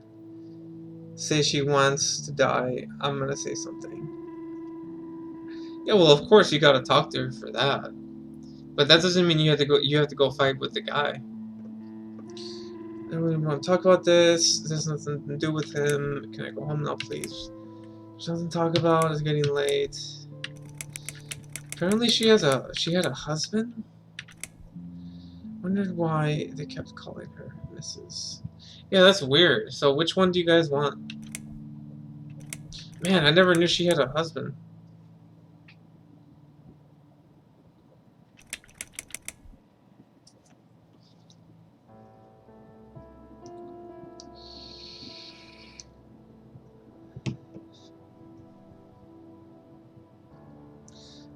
say she wants to die, I'm gonna say something. Yeah, well, of course you gotta talk to her for that. But that doesn't mean you have to go fight with the guy. I don't really want to talk about this. This has nothing to do with him. Can I go home now, please? There's nothing to talk about. It's getting late. Apparently she had a husband? Wondered why they kept calling her Mrs. Yeah, that's weird. So which one do you guys want? Man, I never knew she had a husband.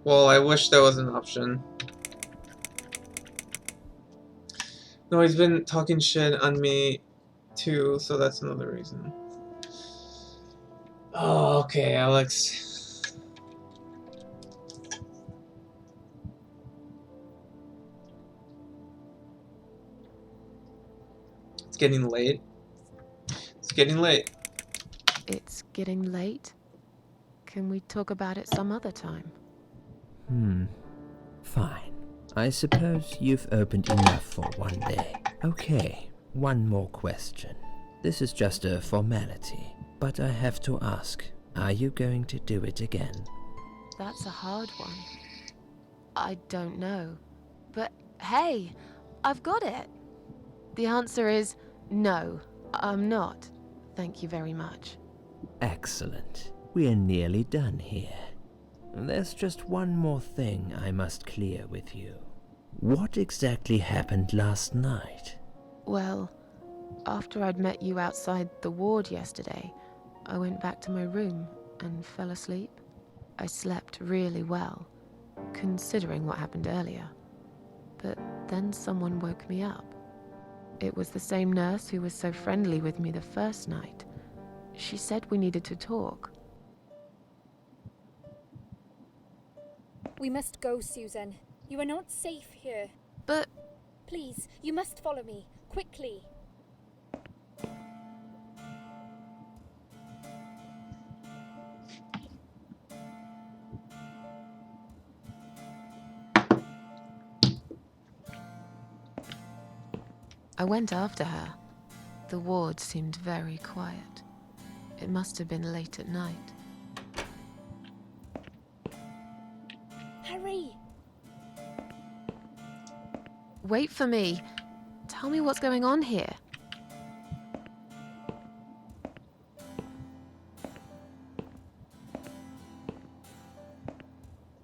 Well, I wish that was an option. No, he's been talking shit on me too, so that's another reason. Oh, okay, Alex. It's getting late. It's getting late. It's getting late. Can we talk about it some other time? Fine. I suppose you've opened enough for one day. Okay, one more question. This is just a formality, but I have to ask, are you going to do it again? That's a hard one. I don't know. But hey, I've got it. The answer is no, I'm not. Thank you very much. Excellent. We're nearly done here. There's just one more thing I must clear with you. What exactly happened last night? Well, after I'd met you outside the ward yesterday, I went back to my room and fell asleep. I slept really well, considering what happened earlier. But then someone woke me up. It was the same nurse who was so friendly with me the first night. She said we needed to talk. We must go, Susan. You are not safe here. But... Please, you must follow me. Quickly. I went after her. The ward seemed very quiet. It must have been late at night. Hurry! Wait for me. Tell me what's going on here.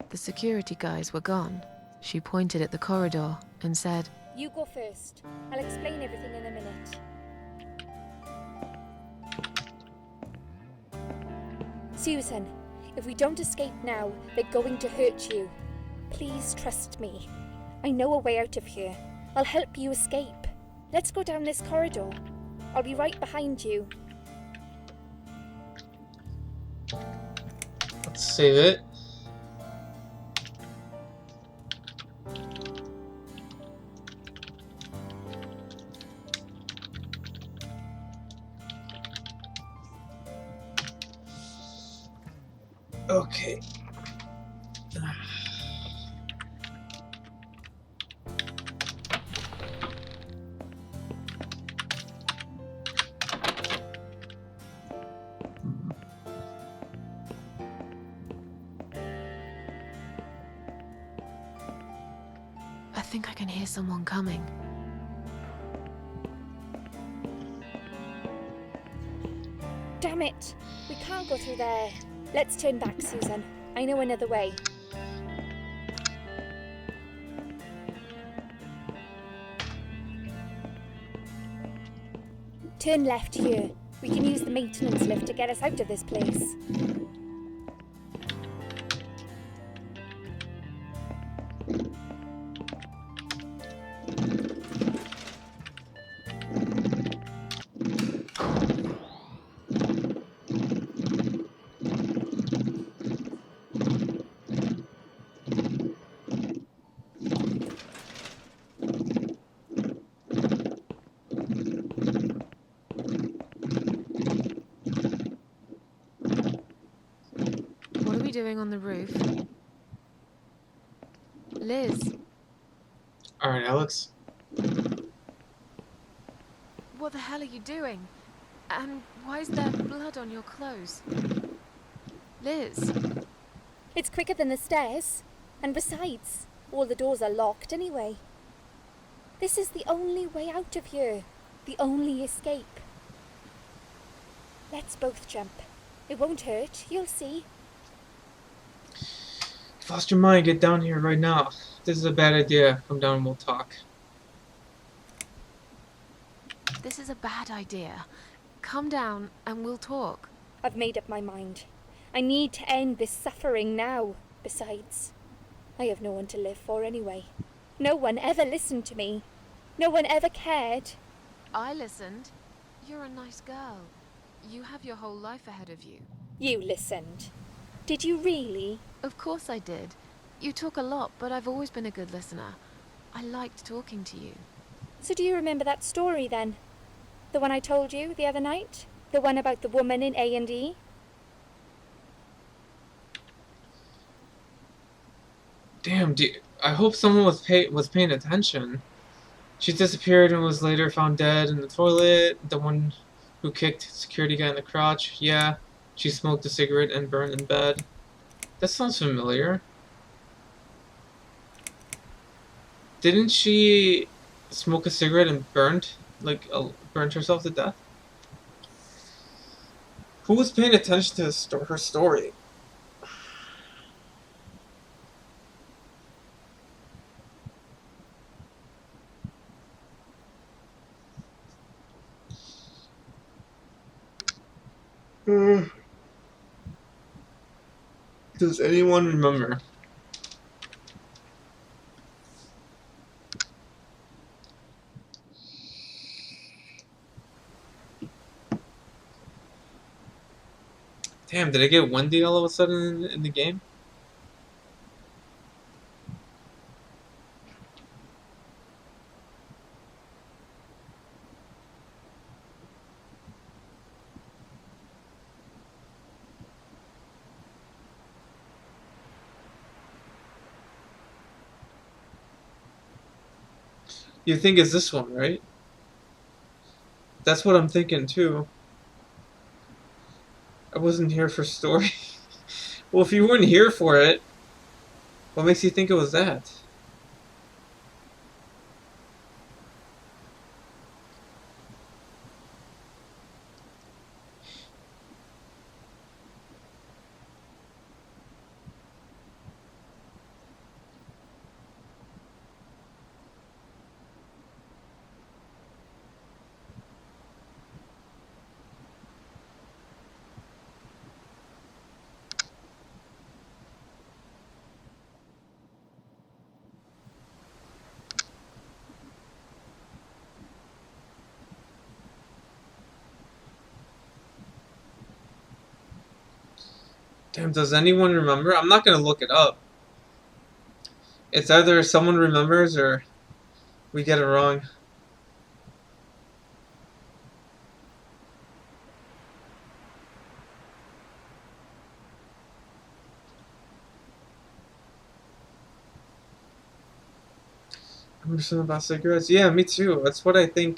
The security guys were gone. She pointed at the corridor and said, You go first. I'll explain everything in a minute. Susan, if we don't escape now, they're going to hurt you. Please trust me. I know a way out of here. I'll help you escape. Let's go down this corridor. I'll be right behind you. Let's save it. Okay. I think I can hear someone coming. Damn it! We can't go through there. Let's turn back, Susan. I know another way. Turn left here. We can use the maintenance lift to get us out of this place. What are we doing on the roof? Liz, Alright, Alex. what the hell are you doing? And why is there blood on your clothes? Liz, It's quicker than the stairs. And besides, all the doors are locked anyway. This is the only way out of here. The only escape. Let's both jump. It won't hurt, you'll see. Foster mind, get down here right now. This is a bad idea. Come down and we'll talk. This is a bad idea. Come down and we'll talk. I've made up my mind. I need to end this suffering now. Besides, I have no one to live for anyway. No one ever listened to me. No one ever cared. I listened. You're a nice girl. You have your whole life ahead of you. You listened. Did you really? Of course I did. You talk a lot, but I've always been a good listener. I liked talking to you. So do you remember that story then? The one I told you the other night? The one about the woman in A&E? Damn, I hope someone was paying attention. She disappeared and was later found dead in the toilet. The one who kicked security guy in the crotch. Yeah, she smoked a cigarette and burned in bed. That sounds familiar. Didn't she smoke a cigarette and burned herself to death? Who was paying attention to her story? Does anyone remember? Damn, did I get windy all of a sudden in the game? You think it's this one, right? That's what I'm thinking too. I wasn't here for story. Well, if you weren't here for it, what makes you think it was that? Damn, does anyone remember? I'm not gonna look it up. It's either someone remembers or we get it wrong. Remember something about cigarettes? Yeah, me too. That's what I think,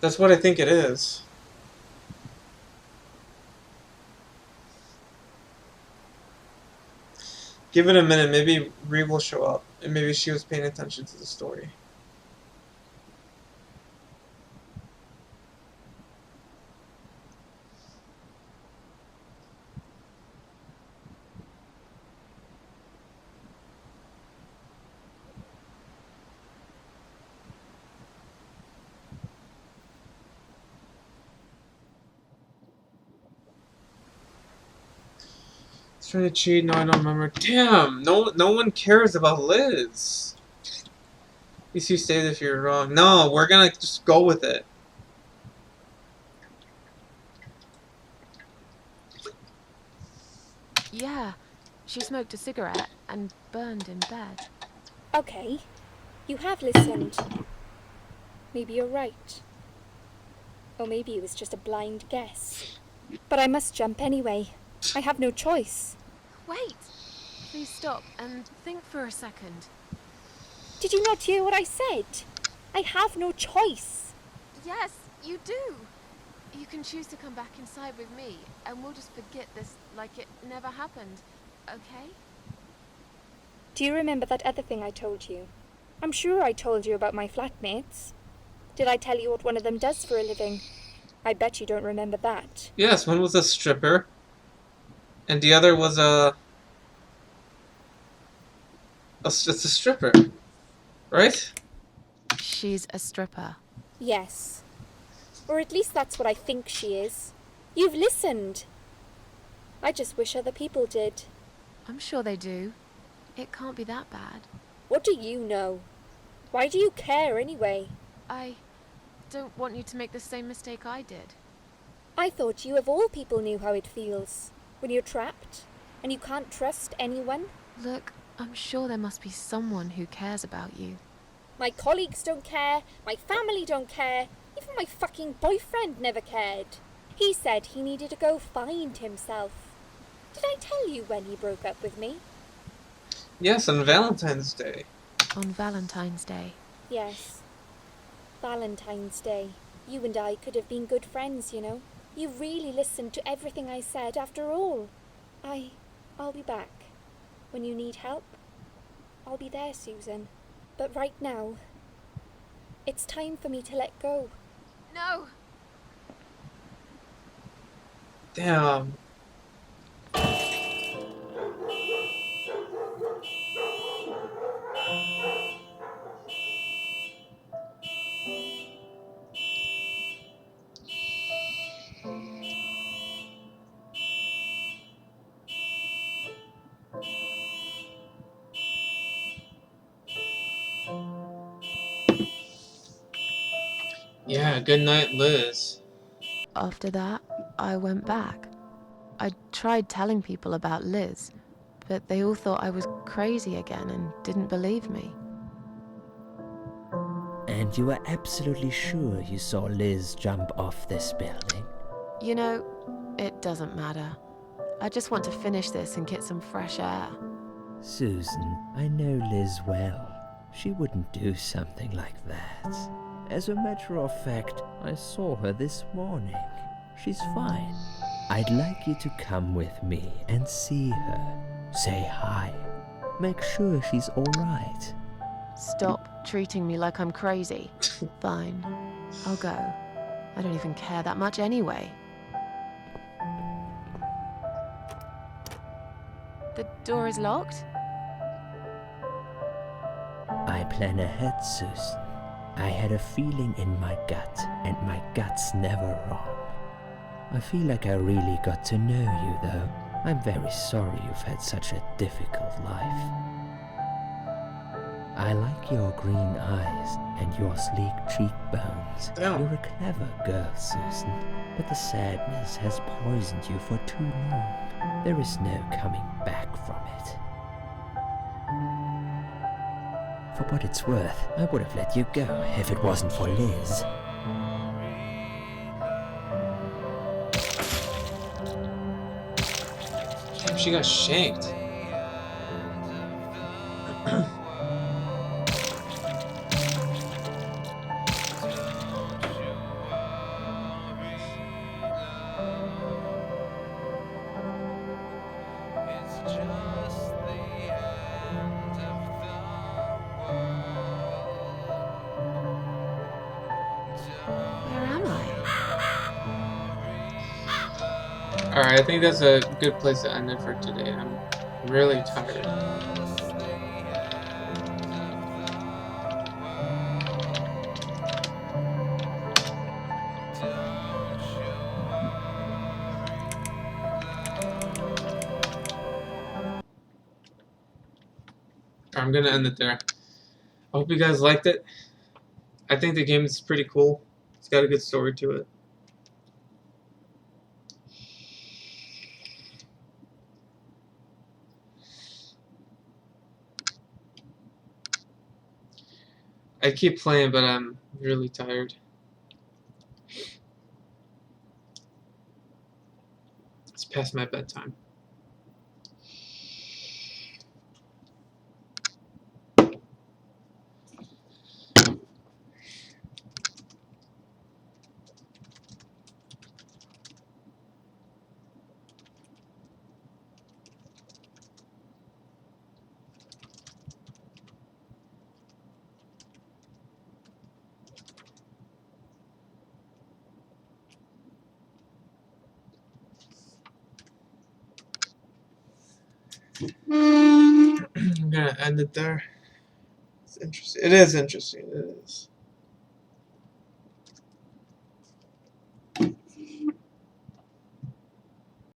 that's what I think it is. Give it a minute, maybe Ree will show up, and maybe she was paying attention to the story. Trying to cheat? No, I don't remember. Damn! No one cares about Liz. At least you stated if you're wrong. No, we're gonna just go with it. Yeah, she smoked a cigarette and burned in bed. Okay, you have listened. Maybe you're right. Or maybe it was just a blind guess. But I must jump anyway. I have no choice. Wait! Please stop and think for a second. Did you not hear what I said? I have no choice. Yes, you do! You can choose to come back inside with me, and we'll just forget this like it never happened, okay? Do you remember that other thing I told you? I'm sure I told you about my flatmates. Did I tell you what one of them does for a living? I bet you don't remember that. Yes, one was a stripper, and the other was it's a stripper, right? She's a stripper. Yes. Or at least that's what I think she is. You've listened. I just wish other people did. I'm sure they do. It can't be that bad. What do you know? Why do you care anyway? I don't want you to make the same mistake I did. I thought you of all people knew how it feels. When you're trapped, and you can't trust anyone. Look, I'm sure there must be someone who cares about you. My colleagues don't care, my family don't care, even my fucking boyfriend never cared. He said he needed to go find himself. Did I tell you when he broke up with me? Yes, on Valentine's Day. On Valentine's Day. Yes. Valentine's Day. You and I could have been good friends, you know. You really listened to everything I said after all. I'll be back. When you need help, I'll be there, Susan. But right now, it's time for me to let go. No! Damn. Yeah, good night, Liz. After that, I went back. I tried telling people about Liz, but they all thought I was crazy again and didn't believe me. And you are absolutely sure you saw Liz jump off this building? You know, it doesn't matter. I just want to finish this and get some fresh air. Susan, I know Liz well. She wouldn't do something like that. As a matter of fact, I saw her this morning. She's fine. I'd like you to come with me and see her. Say hi. Make sure she's all right. Stop treating me like I'm crazy. Fine, I'll go. I don't even care that much anyway. The door is locked? I plan ahead, Susan. I had a feeling in my gut, and my gut's never wrong. I feel like I really got to know you, though. I'm very sorry you've had such a difficult life. I like your green eyes and your sleek cheekbones. Damn. You're a clever girl, Susan, but the sadness has poisoned you for too long. There is no coming back from it. For what it's worth, I would have let you go if it wasn't for Liz. Damn, she got shanked. Where am I? Alright, I think that's a good place to end it for today. I'm really tired. I'm gonna end it there. I hope you guys liked it. I think the game is pretty cool. It's got a good story to it. I keep playing, but I'm really tired. It's past my bedtime. I'm gonna end it there. It's interesting. It is interesting. It